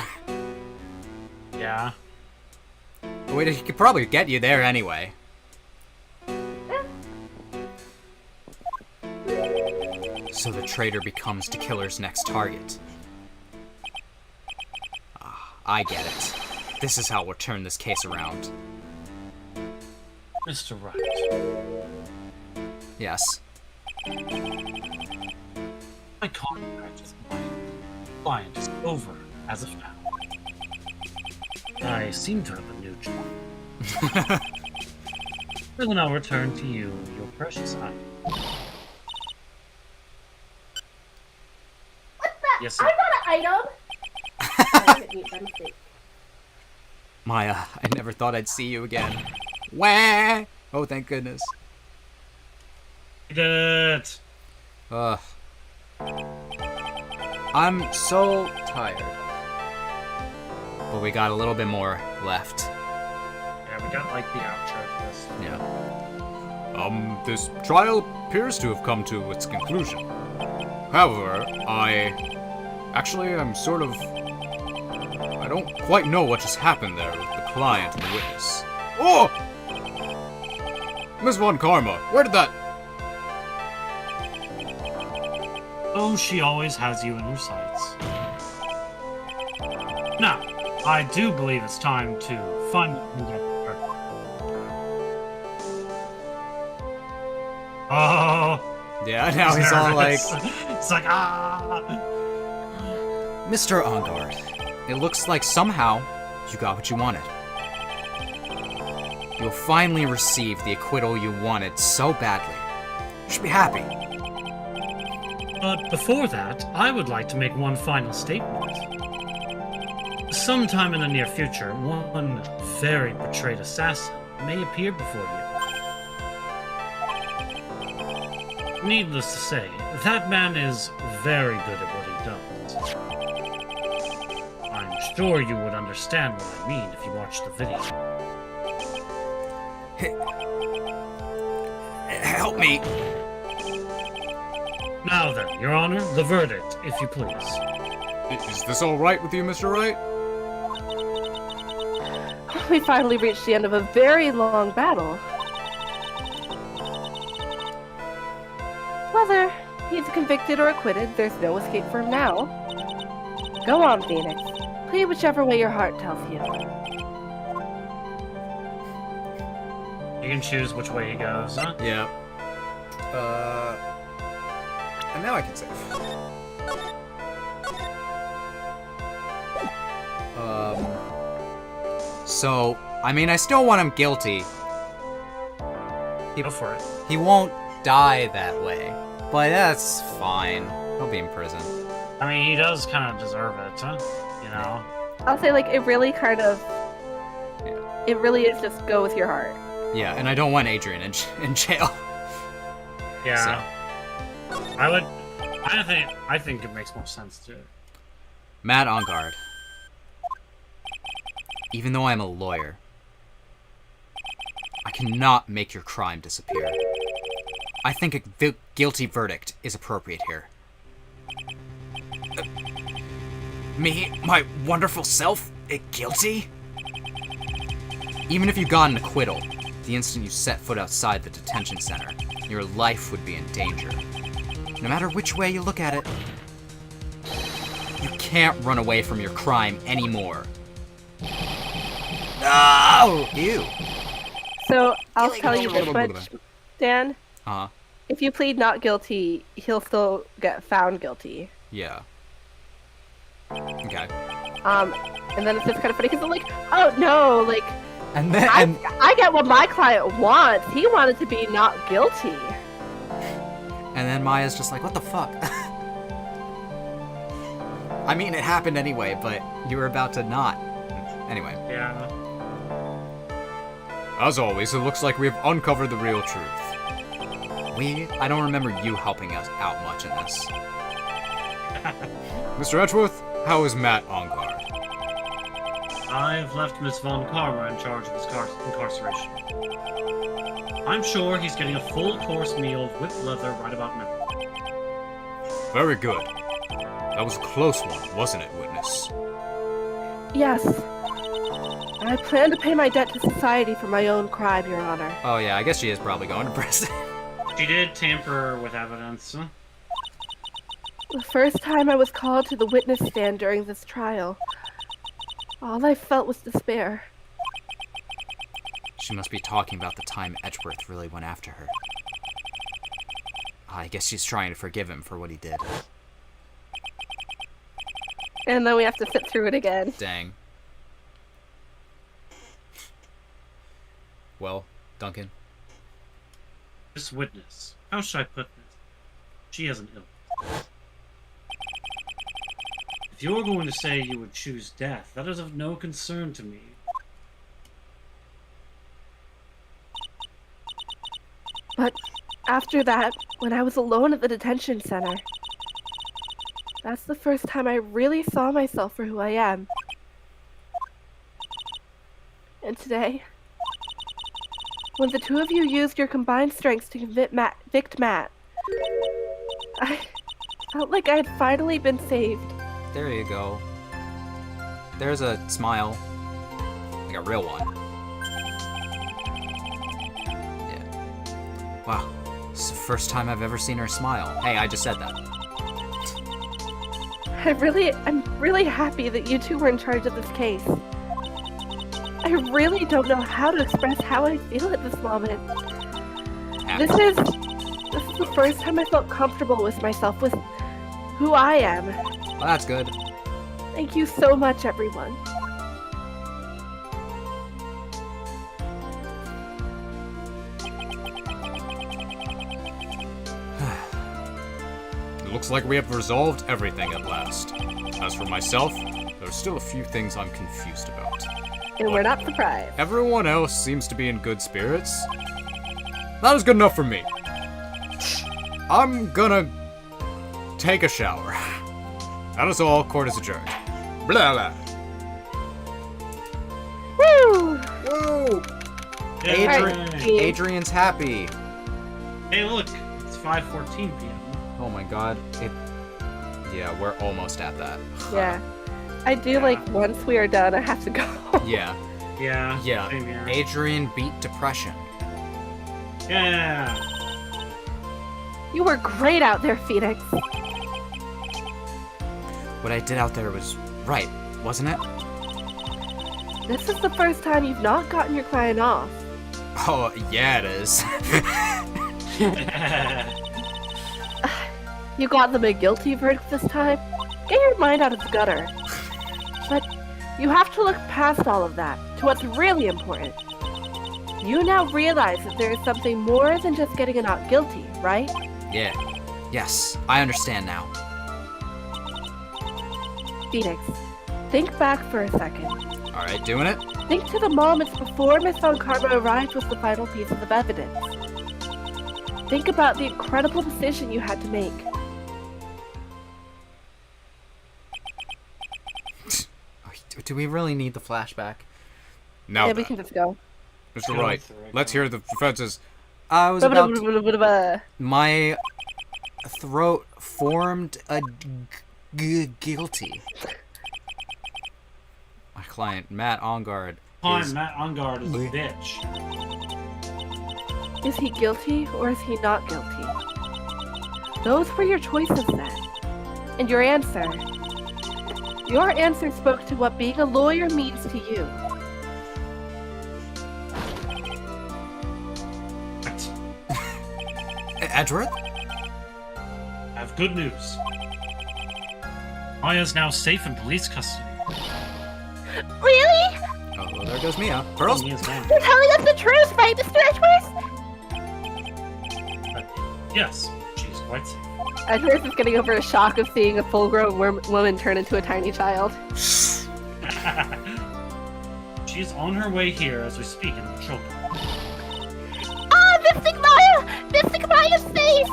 Yeah. Wait, he could probably get you there anyway. So the traitor becomes the killer's next target. Ah, I get it. This is how we'll turn this case around. Mr. Wright, Yes. my contract with my client is over as of now. I seem to have a new job. So then I'll return to you your precious item. Yes, sir. I'm not an item. I didn't mean by mistake. Maya, I never thought I'd see you again. Wah! Oh, thank goodness. You did it! Ugh. I'm so tired. But we got a little bit more left. Yeah, we got like the outro to this. Yeah. This trial appears to have come to its conclusion. However, I'm sort of... I don't quite know what just happened there with the client and the witness. Oh! Miss Von Karma, where did that... Oh, she always has you in her sights. Now, I do believe it's time to finally get her. Oh! Yeah, now he's all like... It's like, ah! Mr. Ongard, it looks like somehow you got what you wanted. You'll finally receive the acquittal you wanted so badly. You should be happy. But before that, I would like to make one final statement. Sometime in the near future, one very betrayed assassin may appear before you. Needless to say, that man is very good at what he does. I'm sure you would understand what I mean if you watched the video. Help me. Now then, Your Honor, the verdict, if you please. Is this all right with you, Mr. Wright? We finally reached the end of a very long battle. convicted or acquitted, there's no escape from now. Go on, Phoenix. Plead whichever way your heart tells you. You can choose which way he goes, huh? Yeah. And now I can save. So, I mean, I still want him guilty. Go for it. He won't die that way, but that's fine. He'll be in prison. I mean, he does kind of deserve it, huh? You know? I'll say, like, it really kind of... It really is just go with your heart. Yeah, and I don't want Adrian in jail. Yeah. I think it makes more sense too. Matt on guard. Even though I'm a lawyer, I cannot make your crime disappear. I think a guilty verdict is appropriate here. Me, my wonderful self, guilty? Even if you got an acquittal, the instant you set foot outside the detention center, your life would be in danger. No matter which way you look at it, you can't run away from your crime anymore. No! Ew. So, I'll tell you this much, Dan. Uh-huh. If you plead not guilty, he'll still get found guilty. Yeah. Okay. And then it's just kind of funny because I'm like, oh no, like, And then, I get what my client wants. He wanted to be not guilty. and then Maya's just like, what the fuck? I mean, it happened anyway, but you were about to not. Anyway. Yeah. As always, it looks like we've uncovered the real truth. I don't remember you helping us out much in this. Mr. Edgeworth, how is Matt on guard? I've left Miss Von Karma in charge of his incarceration. I'm sure he's getting a full course meal of whipped leather right about now. Very good. That was a close one, wasn't it, witness? Yes. I plan to pay my debt to society for my own crime, Your Honor. Oh yeah, I guess she is probably going to prison. She did tamper with evidence, huh? The first time I was called to the witness stand during this trial, all I felt was despair. She must be talking about the time Edgeworth really went after her. I guess she's trying to forgive him for what he did. And then we have to sit through it again. Dang. Well, Duncan. This witness, how should I put this? She has an illness. If you're going to say you would choose death, that is of no concern to me. But after that, when I was alone at the detention center, that's the first time I really saw myself for who I am. And today, when the two of you used your combined strengths to convict Matt, I felt like I had finally been saved. There you go. There's a smile. Like a real one. Yeah. Wow. It's the first time I've ever seen her smile. Hey, I just said that. I'm really happy that you two were in charge of this case. I really don't know how to express how I feel at this moment. This is the first time I felt comfortable with myself, with who I am. Well, that's good. Thank you so much, everyone. It looks like we have resolved everything at last. As for myself, there are still a few things I'm confused about. And we're not surprised. Everyone else seems to be in good spirits. That is good enough for me. I'm gonna take a shower. That is all. Court is adjourned. Blah blah. Woo! Woo! Yay. Adrian's happy. Hey, look, it's 5:14 p.m. Oh my god. Yeah, we're almost at that. Yeah. I do Yeah. like once we are done, I have to go. Yeah. Yeah. Yeah. Same here. Adrian beat depression. Yeah. You were great out there, Phoenix. What I did out there was right, wasn't it? This is the first time you've not gotten your client off. Oh, yeah, it is. You got them a guilty verdict this time? Get your mind out of the gutter. But you have to look past all of that to what's really important. You now realize that there is something more than just getting a not guilty, right? Yeah. Yes, I understand now. Phoenix, think back for a second. Alright, doing it? Think to the moments before Miss Von Karma arrived with the final pieces of evidence. Think about the incredible decision you had to make. Do we really need the flashback? No. Yeah, we can just go. Mr. Go Wright, through it, let's go. hear the defenses. I was about to... Guilty. My throat formed a guilty. My client, Matt Ongard, Fine, is... Matt Ongard is a bitch. Is he guilty or is he not guilty? Those were your choices then. And your answer. Your answer spoke to what being a lawyer means to you. Right. Edgeworth? I have good news. Maya's now safe in police custody. Really? Oh, well, there goes Mia. Pearls? Mia's gone. You're telling us the truth, right, Mr. Edgeworth? Yes, she's quite safe. Edgeworth is getting over a shock of seeing a full-grown woman turn into a tiny child. She's on her way here as we speak in the patrol car. Ah, Mystic Maya! Mystic Maya's safe!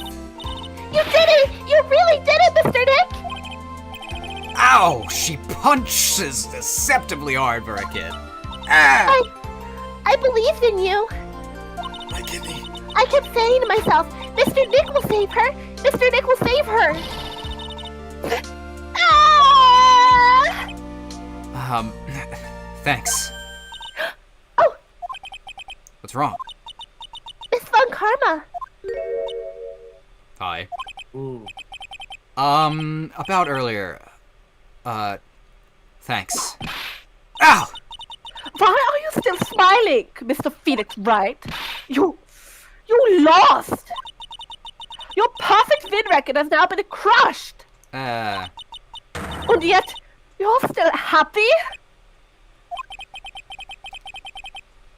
You did it! You really did it, Mr. Nick! Ow! She punches deceptively hard for a kid. Ah! I believed in you. My kidney. I kept saying to myself, Mr. Nick will save her! Mr. Nick will save her! Ah! Thanks. Oh, What's wrong? Miss Von Karma. Hi. Ooh. About earlier. Thanks. Ow! Why are you still smiling, Mr. Phoenix Wright? You lost! Your perfect vid record has now been crushed! And yet, you're still happy?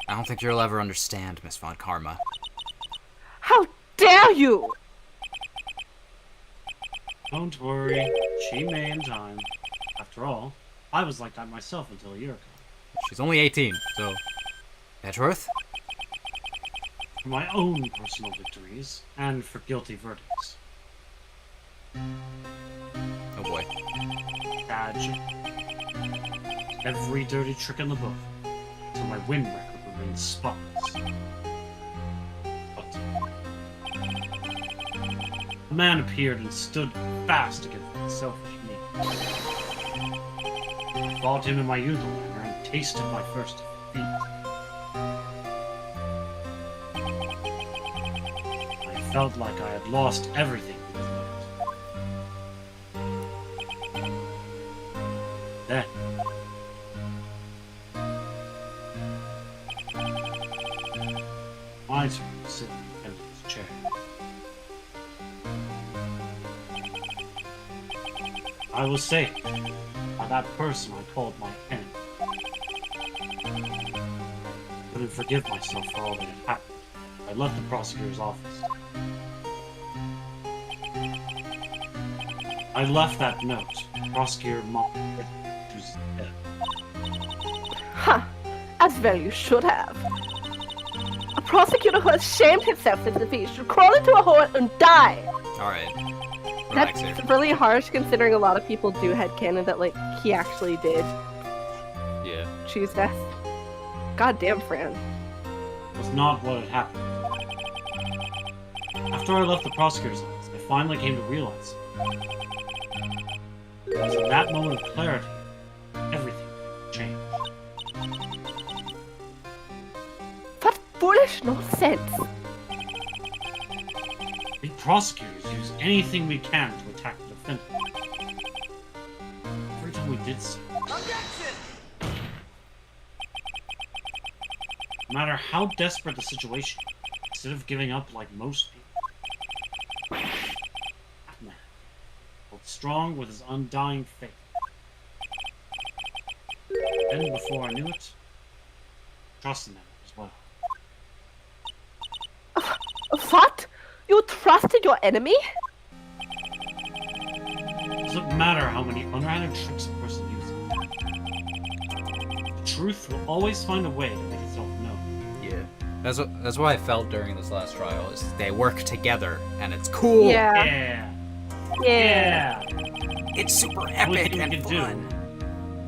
I don't think you'll ever understand, Miss Von Karma. How dare you! Don't worry, she may in time. After all, I was like that myself until a year ago. She's only 18, so... Edgeworth? For my own personal victories, and for guilty verdicts. Oh boy. Badge. Every dirty trick in the book, until my win record remains spotless. But... a man appeared and stood fast against my selfish need. I fought him in my usual manner and tasted my first defeat. I felt like I had lost everything because of it. Then, my turn to sit in the editor's chair. I was saved by that person I called my enemy. I couldn't forgive myself for all that had happened. I left the prosecutor's office. I left that note. Prosecutor mocked me. She was dead. Huh. As well you should have. A prosecutor who has shamed himself in defeat should crawl into a hole and die! Alright. Relax That's here. really harsh considering a lot of people do headcanon that, like, he actually did Yeah. choose death. God damn, Fran. It was not what had happened. After I left the prosecutor's office, I finally came to realize. It was at that moment of clarity, everything changed. What foolish nonsense! Be prosecutors use anything we can to attack the defendant. Every time we did so, Objection! no matter how desperate the situation, instead of giving up like most people, that man held strong with his undying faith. Then, before I knew it, trusted him as well. What? You trusted your enemy? Doesn't matter how many underhanded tricks a person uses. The truth will always find a way to make itself known. Yeah. That's what I felt during this last trial, is they work together, and it's cool. Yeah. Yeah. Yeah. It's super The only epic thing we and can fun.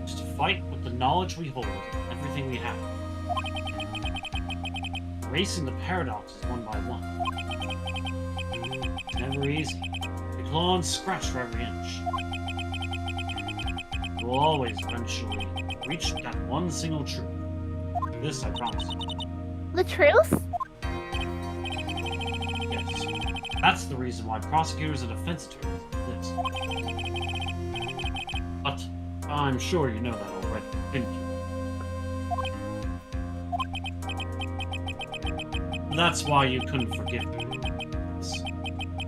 do is to fight with the knowledge we hold, everything we have. Erasing the paradoxes one by one. It's never easy. We claw and scratch for every inch. We'll always eventually reach that one single truth. This I promise you. The truth? Yes. That's the reason why prosecutors and defense attorneys exist. But I'm sure you know that already, didn't you? That's why you couldn't forgive me. This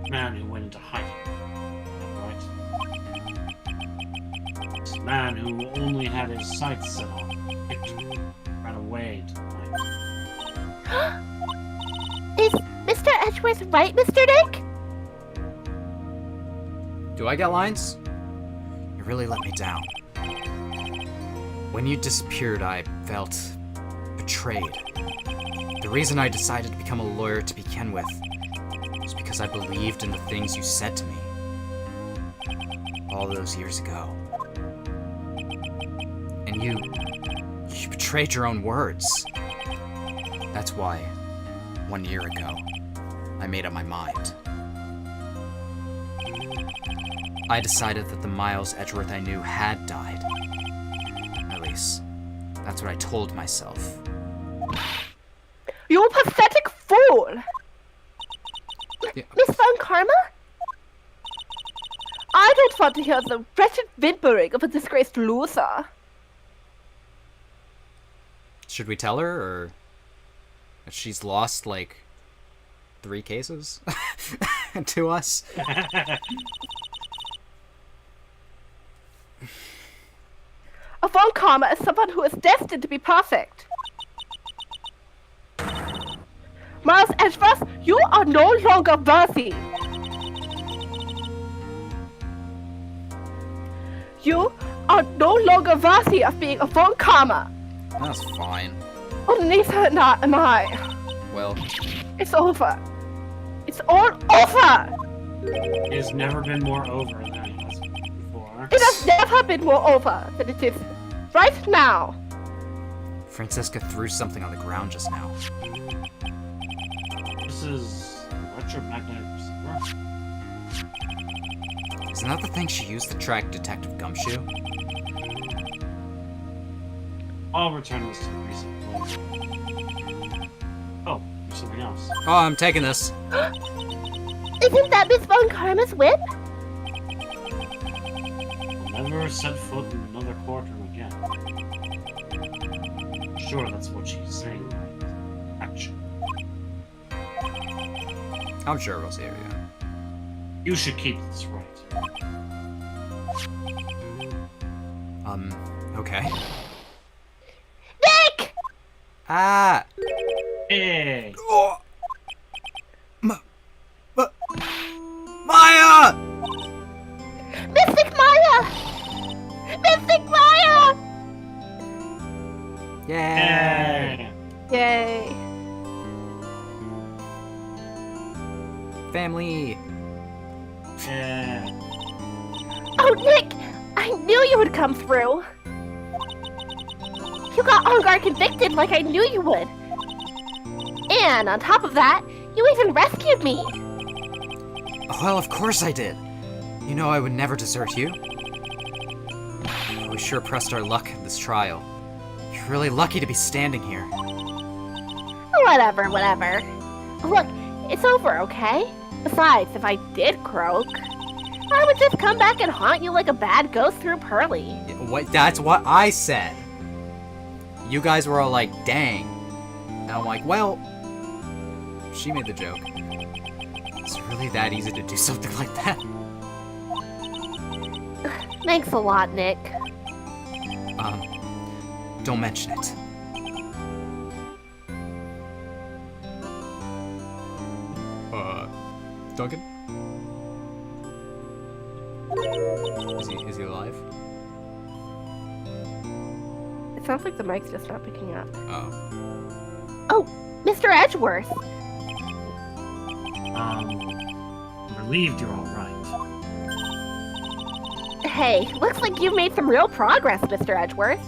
man who went into hiding. Right? This man who only had his sights set on victory ran away to the light. Is Mr. Edgeworth right, Mr. Dick? Do I get lines? You really let me down. When you disappeared, I felt betrayed. The reason I decided to become a lawyer to begin with was because I believed in the things you said to me all those years ago. And you betrayed your own words. That's why, 1 year ago, I made up my mind. I decided that the Miles Edgeworth I knew had died. At least, that's what I told myself. You pathetic fool! Yeah. Miss Von Karma? I don't want to hear the wretched whimpering of a disgraced loser. Should we tell her, or that she's lost, like, 3 cases to us? A Von Karma is someone who is destined to be perfect. Miles Edgeworth, you are no longer worthy. You are no longer worthy of being a Von Karma. That's fine. Oh, neither am I. Well, It's over. It's all over. It has never been more over than it has been before. It has never been more over than it is right now. Francesca threw something on the ground just now. This is electromagnetic receiver. Isn't that the thing she used to track Detective Gumshoe? I'll return this to the recent place. Oh, there's something else. Oh, I'm taking this. Isn't that Miss Von Karma's whip? I'll never set foot in another courtroom again. Sure, that's what she's saying. Action. I'm sure we'll see her, yeah. You should keep this right. Okay. Nick! Ah! Hey! Oh! Maya! Mystic Maya! Mystic Maya! Yeah! Hey! Yay. Family! Yeah. Oh, Nick! I knew you would come through! You got on guard convicted like I knew you would! And on top of that, you even rescued me! Well, of course I did. You know I would never desert you. We sure pressed our luck in this trial. You're really lucky to be standing here. Whatever. Look, it's over, okay? Besides, if I did croak, I would just come back and haunt you like a bad ghost through Pearly. What? That's what I said. You guys were all like, dang. And I'm like, well, she made the joke. It's really that easy to do something like that. Thanks a lot, Nick. Don't mention it. Duncan? Is he alive? It sounds like the mic's just not picking up. Oh. Mr. Edgeworth. I'm relieved you're all right. Hey, looks like you've made some real progress, Mr. Edgeworth.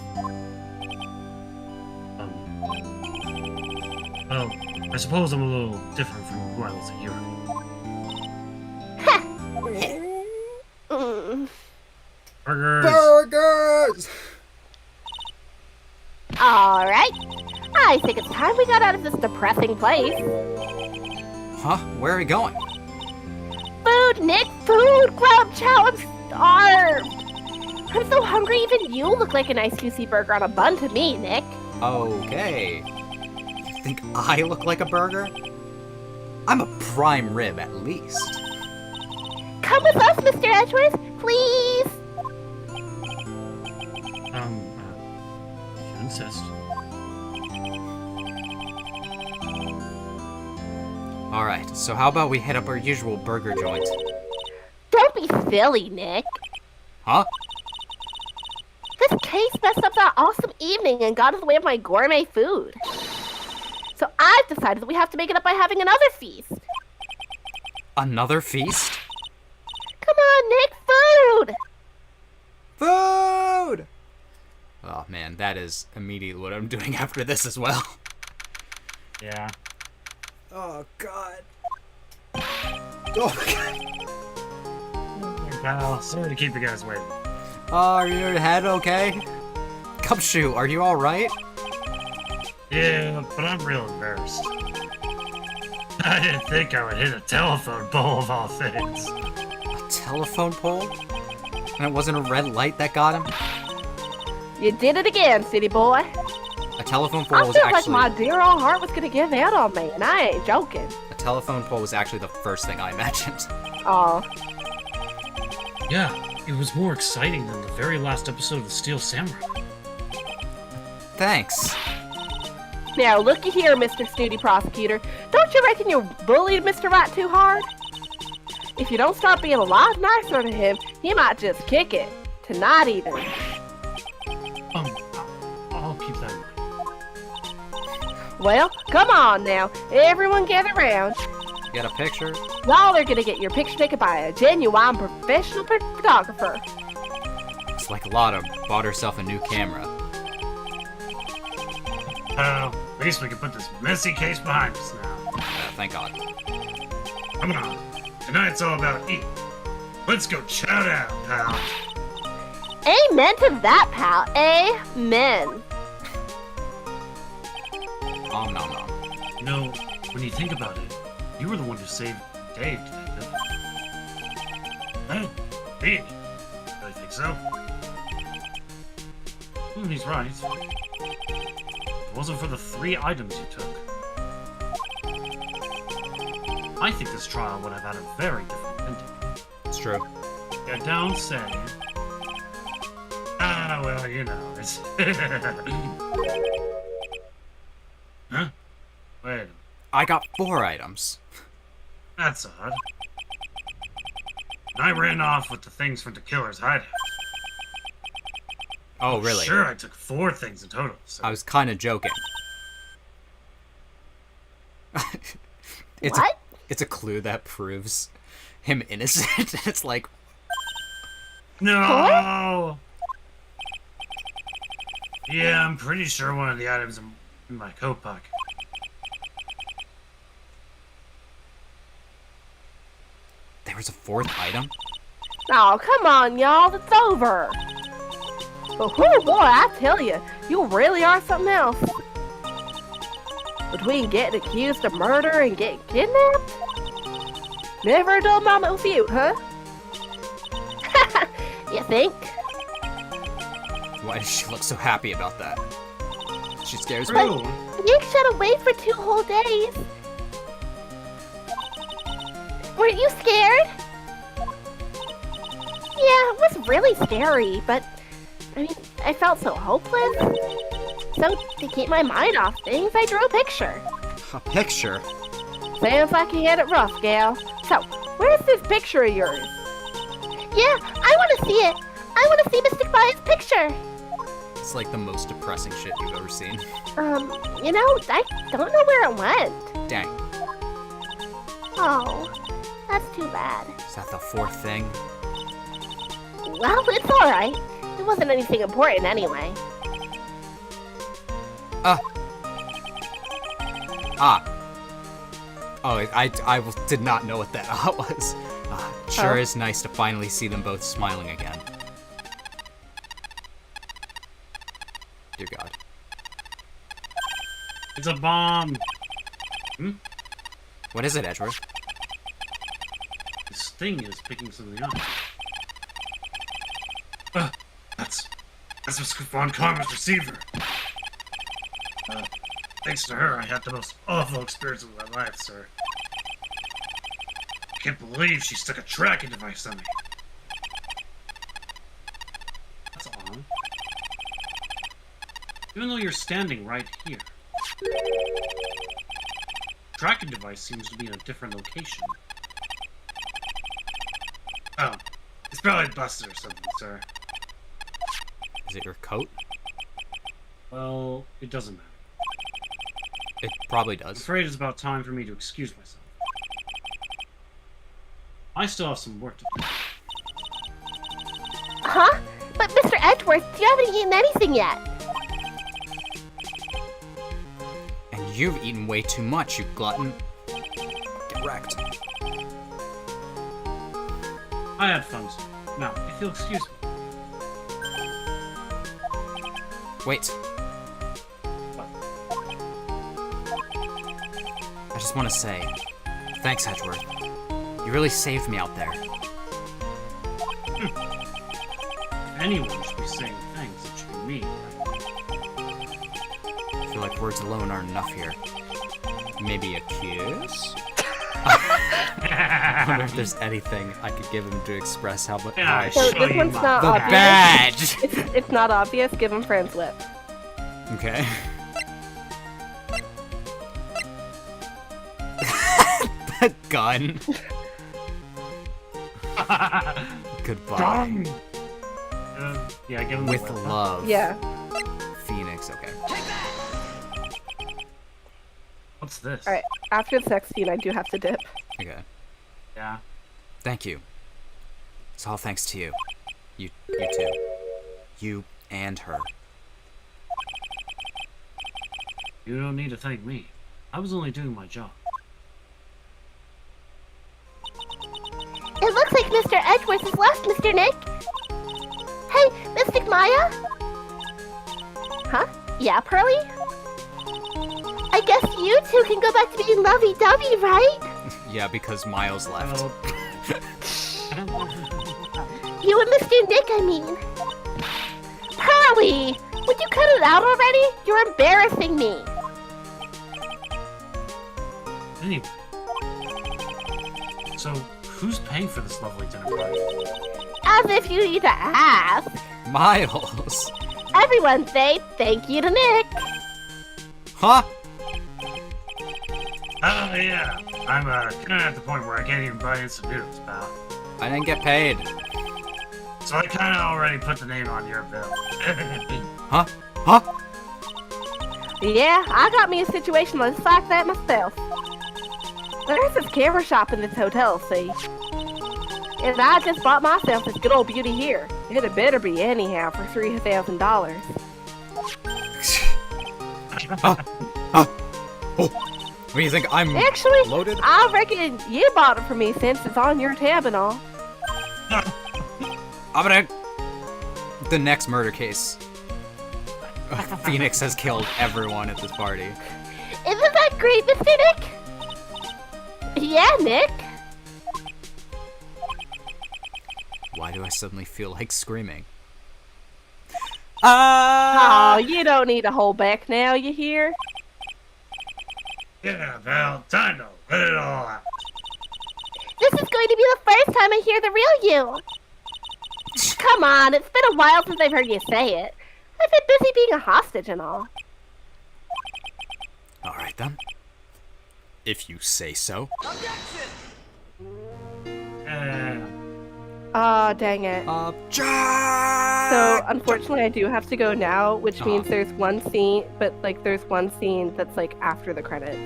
Well, I suppose I'm a little different from who I was a year ago. Burgers! Burgers! Alright. I think it's time we got out of this depressing place. Huh? Where are we going? Food, Nick! Food! Grub chow! I'm starved! I'm so hungry even you look like a nice juicy burger on a bun to me, Nick. Okay. You think I look like a burger? I'm a prime rib at least. Come with us, Mr. Edgeworth, please! If you insist. Alright, so how about we hit up our usual burger joint? Don't be silly, Nick. Huh? This case messed up that awesome evening and got in the way of my gourmet food. So I've decided that we have to make it up by having another feast. Another feast? Come on, Nick, food! Food! Oh man, that is immediately what I'm doing after this as well. Yeah. Oh god. Oh god. Well, sorry to keep you guys waiting. Oh, are your head okay? Cupshoe, are you alright? Yeah, but I'm real embarrassed. I didn't think I would hit a telephone pole of all things. A telephone pole? And it wasn't a red light that got him? You did it again, city boy. A telephone pole I was feel like actually... my dear old heart was gonna give out on me, and I ain't joking. A telephone pole was actually the first thing I imagined. Aw. Yeah, it was more exciting than the very last episode of the Steel Samurai. Thanks. Now, looky here, Mr. Snooty Prosecutor. Don't you reckon you bullied Mr. Right too hard? If you don't start being a lot nicer to him, he might just kick it. Tonight, even. I'll keep that in mind. Well, come on now. Everyone gather round. You got a picture? Y'all are gonna get your picture taken by a genuine professional photographer. It's like Lotta bought herself a new camera. At least we can put this messy case behind us now. Thank God. Come on. Tonight's all about eating. Let's go chow down, pal. Amen to that, pal. Amen. Nom nom nom. You know, when you think about it, you were the one who saved Dave, Detective. Huh? Me? Really think so? He's right. If it wasn't for the 3 items you took, I think this trial would have had a very different ending. It's true. You don't say. Ah, well, you know, it's... Huh? Wait a minute. I got 4 items. That's odd. I ran off with the things from the killer's hideout. Oh, really? Sure, I took 4 things in total. So. I was kind of joking. It's What? It's a clue that proves him innocent. It's like, No! Yeah, I'm pretty sure one of the items in my coat pocket. there was a 4th item? Oh, come on, y'all. It's over. But whoo, boy, I tell you, you really are something else. Between getting accused of murder and getting kidnapped, Never a dull moment with you, huh? You think? Why does she look so happy about that? She scares me. True. Nick shut away for 2 whole days. Weren't you scared? Yeah, it was really scary, but I mean, I felt so hopeless. So, to keep my mind off things, I drew a picture. A picture? Sounds like you had it rough, gal. So, where's this picture of yours? Yeah, I want to see it. I want to see Mystic Maya's picture. It's like the most depressing shit you've ever seen. You know, I don't know where it went. Dang. Oh, that's too bad. Is that the 4th thing? Well, it's alright. It wasn't anything important anyway. Ah. Oh, I did not know what that was. Sure is nice to finally see them both smiling again. Dear God. It's a bomb. What is it, Edgeworth? This thing is picking something up. That's Miss Von Karma's receiver. Thanks to her, I had the most awful experience of my life, sir. I can't believe she stuck a tracking device on me. That's odd. Even though you're standing right here. Tracking device seems to be in a different location. Oh, it's probably busted or something, sir. Is it your coat? Well, it doesn't matter. It probably I'm does. afraid it's about time for me to excuse myself. I still have some work to do. Huh? But Mr. Edgeworth, you haven't eaten anything yet. And you've eaten way too much, you glutton. Get wrecked. I had fun, sir. Now, if you'll excuse me. Wait. I just want to say, thanks, Edgeworth. You really saved me out there. If anyone should be saying thanks, it should be me, right? I feel like words alone aren't enough here. Maybe a kiss? I wonder if there's anything I could give him to express how much Yeah, I So Show this you one's my- not The obvious. badge! It's not obvious. Give him Fran's lip. Okay. The gun. Goodbye. Yeah, give him With the whip. love. Yeah. Phoenix, okay. What's this? All right. After the sex scene, I do have to dip. Okay. Yeah. Thank you. It's all thanks to you. You too. You and her. You don't need to thank me. I was only doing my job. It looks like Mr. Edgeworth has left, Mr. Nick. Hey, Mystic Maya? Huh? Yeah, Pearly? I guess you two can go back to being lovey-dovey, right? Yeah, because Miles left. You and Mr. Nick, I mean. Pearly! Would you cut it out already? You're embarrassing me. Anyway. So, who's paying for this lovely dinner party? As if you need to ask. Miles! Everyone say thank you to Nick. Huh? Oh, yeah. I'm kind of at the point where I can't even buy instant noodles, pal. I didn't get paid. So I kind of already put the name on your bill. Huh? Huh? Yeah, I got me a situation just like that myself. There's this camera shop in this hotel, see? And I just bought myself this good old beauty here. It had better be anyhow for $3,000. Oh! What do you think? I'm Actually, loaded? I reckon you bought it for me since it's on your tab and all. I'm gonna... The next murder case. Phoenix has killed everyone at this party. Isn't that great, Mr. Nick? Yeah, Nick. Why do I suddenly feel like screaming? Oh, Ah! you don't need to hold back now, you hear? Yeah, pal, time to let it all out. This is going to be the first time I hear the real you. Come on, it's been a while since I've heard you say it. I've been busy being a hostage and all. Alright then. If you say so. Objection! Oh, dang it. Objection! So, unfortunately, I do have to go now, which means there's one scene, but, like, there's one scene that's, like, after the credits.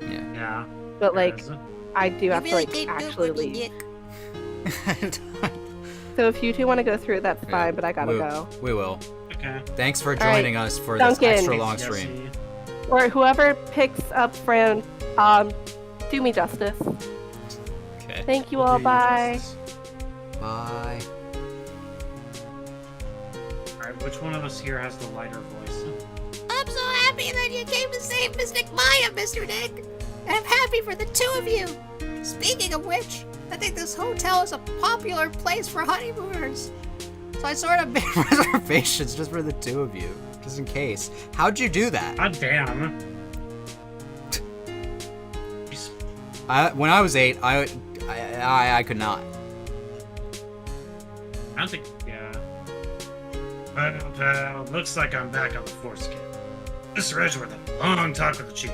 Yeah. But, like, Yes. I do have to, like, actually leave. So if you two want to go through it, that's fine, but I gotta go. We will. Okay. Thanks for right. joining us for Duncan. this extra long stream. Or whoever picks up Fran, do me justice. Okay. Thank you all, bye. Bye. Alright, which one of us here has the lighter voice? I'm so happy that you came to save Miss Nick Maya, Mr. Nick. And I'm happy for the two of you. Speaking of which, I think this hotel is a popular place for honeymooners. So I sort of Made reservations just for the two of you, just in case. How'd you do that? God damn. When I was 8, I could not. I don't think, yeah. But, looks like I'm back on the force again. Mr. Edgeworth had a long talk with the chief.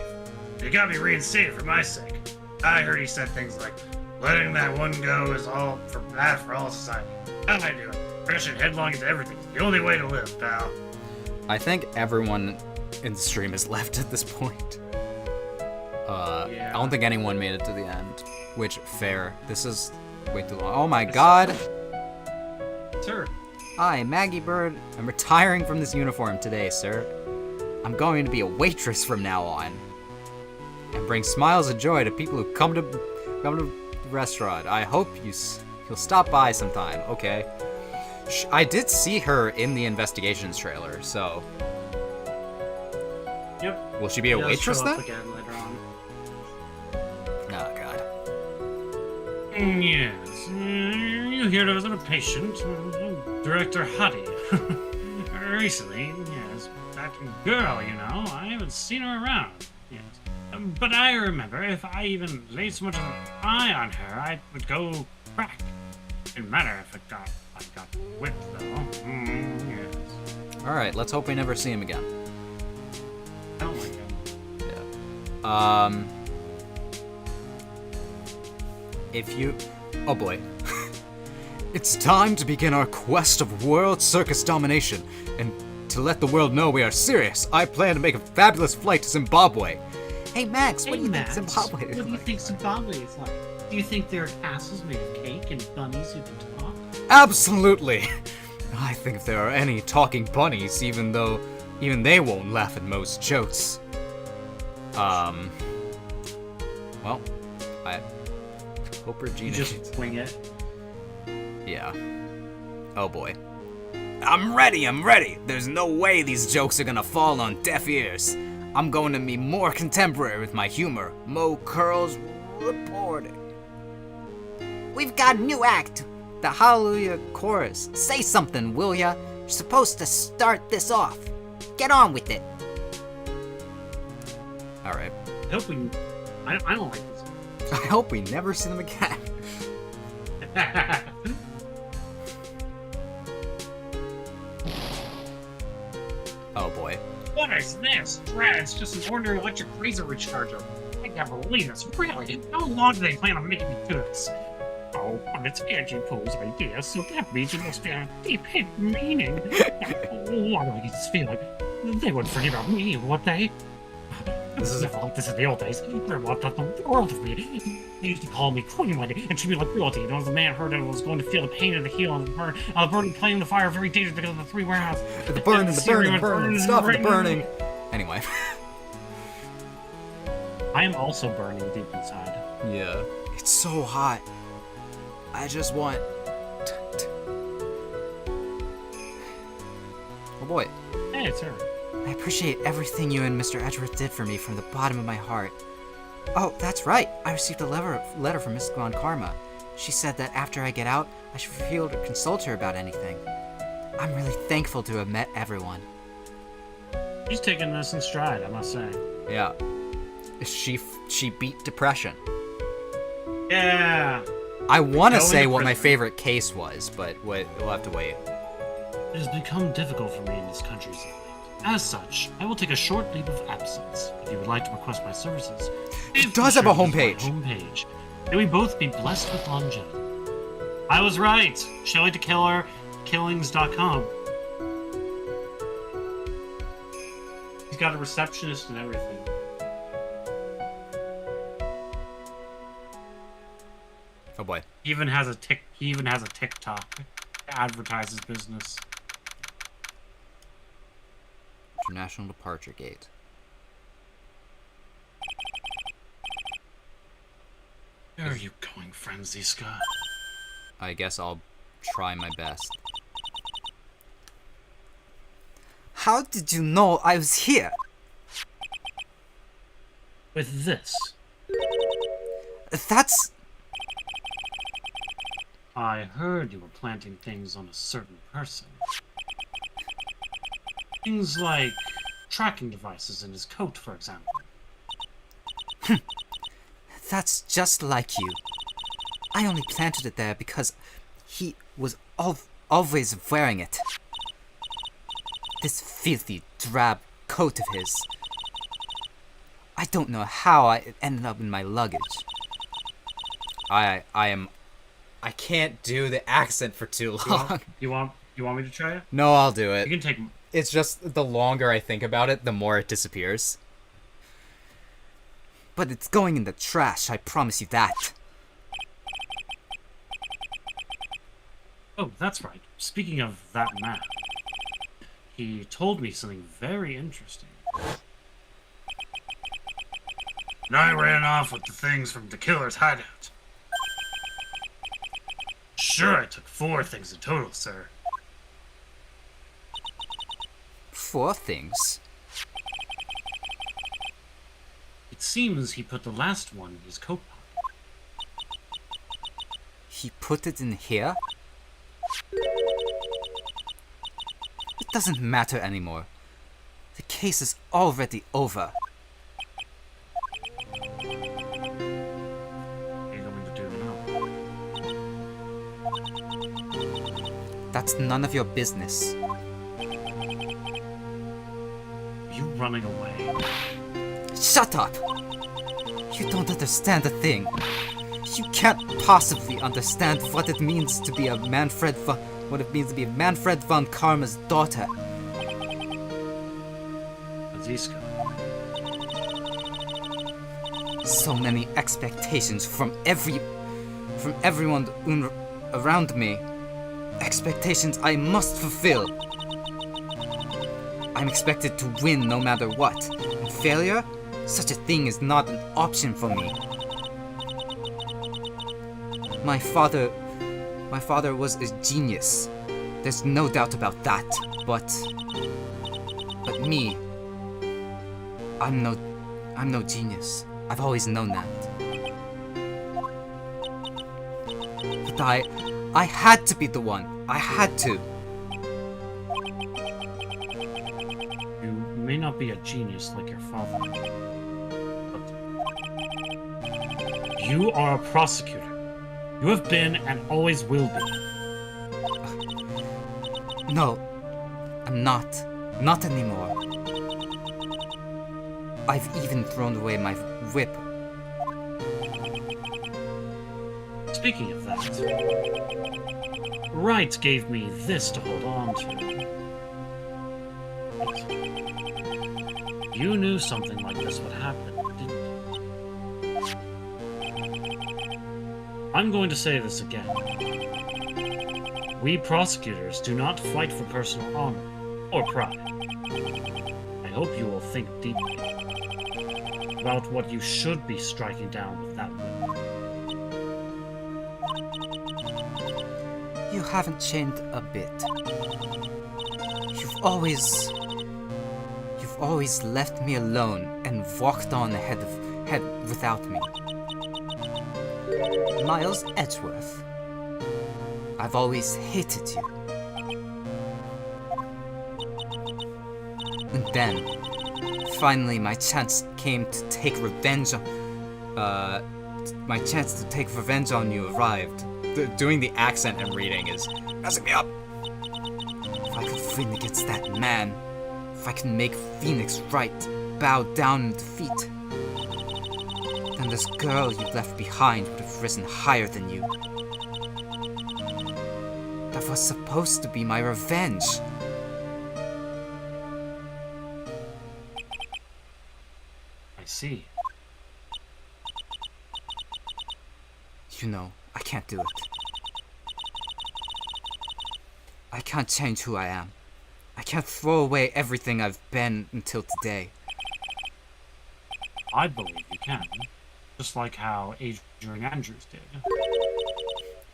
He got me reinstated for my sake. I heard he said things like, letting that one go is all for bad for all society. How'd I do it? Rushing headlong into everything is the only way to live, pal. I think everyone in the stream is left at this point. Yeah. I don't think anyone made it to the end. Which, fair. This is way too long. Oh my god! Sir. Hi, Maggie Bird. I'm retiring from this uniform today, sir. I'm going to be a waitress from now on. And bring smiles of joy to people who come to the restaurant. I hope you'll stop by sometime. Okay. I did see her in the investigations trailer, so. Yep. Will she be a waitress show then? up again later on. Oh god. Yes. You here to visit a patient, Director Huddy. Recently, yes. That girl, you know, I haven't seen her around. Yes. But I remember if I even laid so much as an eye on her, I would go crack. Didn't matter if I got whipped, though. Yes. Alright, let's hope we never see him again. I don't like him. Yeah. If you... Oh boy. It's time to begin our quest of world circus domination. And to let the world know we are serious, I plan to make a fabulous flight to Zimbabwe. Hey Max, what do you think Zimbabwe is What do you like? think Zimbabwe is like? Do you think there are castles made of cake and bunnies who can talk? Absolutely! I think if there are any talking bunnies, even they won't laugh at most jokes. Well, I hope Regina... You just wing it. Yeah. Oh boy. I'm ready! There's no way these jokes are gonna fall on deaf ears. I'm going to be more contemporary with my humor. Mo Curls reporting. We've got a new act. The Hallelujah Chorus. Say something, will ya? You're supposed to start this off. Get on with it. Alright. I hope I don't like this. I hope we never see them again. Oh boy. What is this? It's just an ordinary electric razor recharger. I can't believe this. Really? How long do they plan on making me do this? Oh, but it's Angie Poo's idea, so that means it must be a deep hidden meaning. Why do I get this feeling? They wouldn't forget about me, would they? This is the old days. They want the world of me. They used to call me Queen Lady and treat me like royalty. And as the man heard it was going to feel the pain of the heel and the burning flame of the fire very dangerous because of the three warehouses. The burning, stop the burning. Anyway. I am also burning deep inside. Yeah. It's so hot. I just want... Oh boy. Hey, it's her. I appreciate everything you and Mr. Edgeworth did for me from the bottom of my heart. Oh, that's right. I received a letter from Miss Glenn Karma. She said that after I get out, I should feel to consult her about anything. I'm really thankful to have met everyone. He's taking this in stride, I must say. Yeah. She beat depression. Yeah. I want to Going say to what my prison. favorite case was, but we'll have to wait. It has become difficult for me in this country lately. As such, I will take a short leave of absence. If you would like to request my services, It does have a homepage. Homepage. May we both be blessed with longevity. I was right. Shelley to Killer, Killings.com. He's got a receptionist and everything. Oh boy. He even has a TikTok to advertise his business. International Departure Gate. Where are you going, Franziska? I guess I'll try my best. How did you know I was here? With this, That's... I heard you were planting things on a certain person. Things like tracking devices in his coat, for example. That's just like you. I only planted it there because he was always wearing it. This filthy, drab coat of his. I don't know how it ended up in my luggage. I can't do the accent for too long. You want me to try it? No, I'll do You it. can take. It's just the longer I think about it, the more it disappears. But it's going in the trash, I promise you that. Oh, that's right. Speaking of that man, he told me something very interesting. And I ran off with the things from the killer's hideout. Sure, I took 4 things in total, sir. 4 things. It seems he put the last one in his coat pocket. He put it in here? It doesn't matter anymore. The case is already over. What are you going to do now? That's none of your business. Are you running away? Shut up! You don't understand a thing. You can't possibly understand what it means to be a Manfred von Karma's daughter. Franziska, So many expectations from everyone around me. Expectations I must fulfill. I'm expected to win no matter what. And failure? Such a thing is not an option for me. My father was a genius. There's no doubt about that. But me, I'm no genius. I've always known that. But I had to be the one. I had to. you may not be a genius like your father, but you are a prosecutor. You have been and always will be. No, I'm not. Not anymore. I've even thrown away my whip. Speaking of that, Wright gave me this to hold on to. You knew something like this would happen, didn't you? I'm going to say this again. We prosecutors do not fight for personal honor or pride. I hope you will think deeply about what you should be striking down with that whip. You haven't changed a bit. You've always left me alone and walked on ahead without me. Miles Edgeworth. I've always hated you. And then, finally, my chance came to take revenge on... my chance to take revenge on you arrived. Doing the accent and reading is messing me up. If I could win against that man, if I can make Phoenix right, bow down in defeat, then this girl you left behind would have risen higher than you. That was supposed to be my revenge. I see. You know, I can't do it. I can't change who I am. I can't throw away everything I've been until today. I believe you can. Just like how Adrian Andrews did.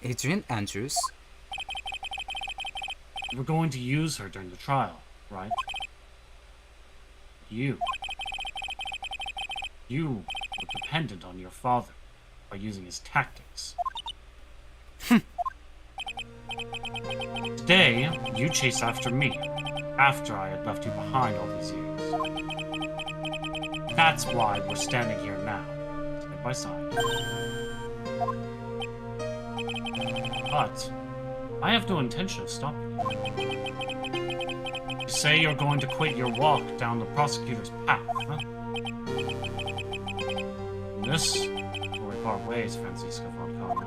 Adrian Andrews? We're going to use her during the trial, right? You were dependent on your father by using his tactics. Today, you chase after me, after I had left you behind all these years. That's why we're standing here now, side by side. But I have no intention of stopping you. You say you're going to quit your walk down the prosecutor's path, huh? This is where we part ways, Francisco von Karma.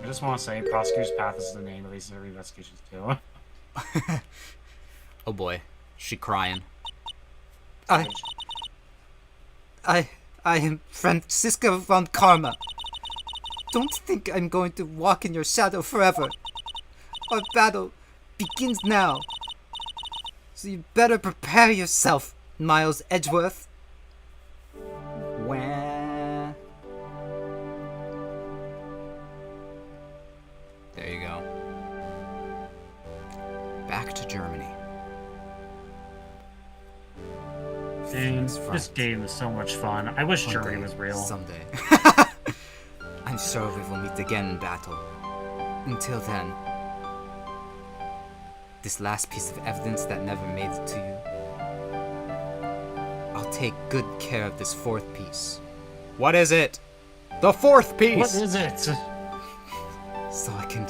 I just want to say, prosecutor's path is the name of these investigations too. Oh boy, she crying. I am Francisco von Karma. Don't think I'm going to walk in your shadow forever. Our battle begins now. So you better prepare yourself, Miles Edgeworth. Wah. There you go. Back to Germany. And Phoenix this Front. game is so much fun. I wish One Germany day, was real. Someday. I'm sure we will meet again in battle. Until then, this last piece of evidence that never made it to you, I'll take good care of this fourth piece. What is it? The fourth piece! What is it? So I can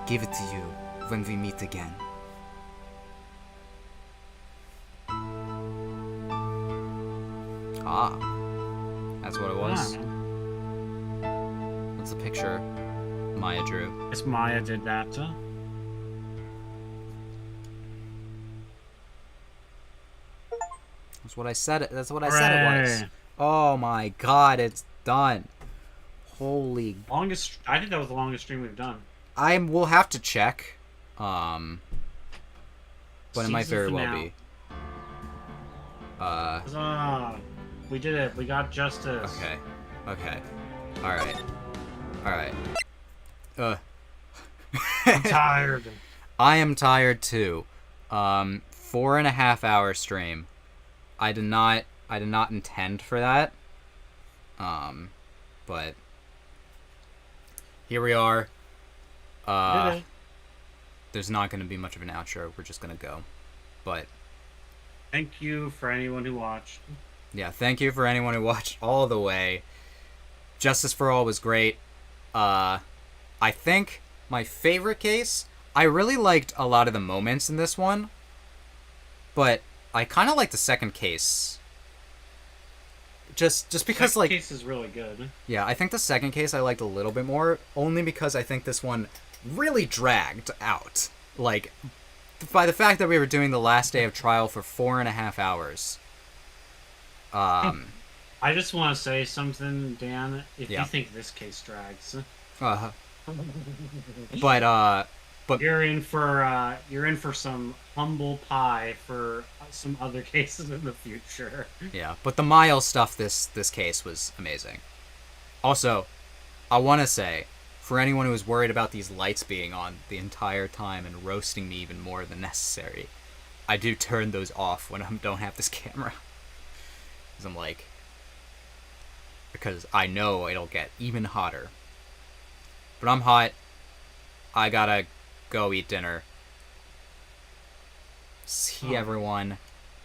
give it to you when we meet again. Ah, that's what it was. What's the picture Maya drew? Yes, Maya did that. That's what I said. That's what I said it was. Hooray. Oh my god, it's done. Holy. Longest. I think that was the longest stream we've done. We'll have to check. But it might Season very well finale. be. We did it. We got justice. Okay. Alright. I'm tired. I am tired too. 4.5 hour stream. I did not intend for that. But here we are. Did it. There's not going to be much of an outro. We're just going to go. But Thank you for anyone who watched. yeah, thank you for anyone who watched all the way. Justice for All was great. I think my favorite case, I really liked a lot of the moments in this one, but I kind of like the second case. Just because, Second like, case is really good. yeah, I think the second case I liked a little bit more, only because I think this one really dragged out. Like, by the fact that we were doing the last day of trial for 4.5 hours. I just want to say something, Dan. If Yeah. you think this case drags, But you're in for some humble pie for some other cases in the future. yeah, but the Miles stuff this case was amazing. Also, I want to say, for anyone who was worried about these lights being on the entire time and roasting me even more than necessary, I do turn those off when I don't have this camera. Because I'm like, because I know it'll get even hotter. But I'm hot. I gotta go eat dinner. See everyone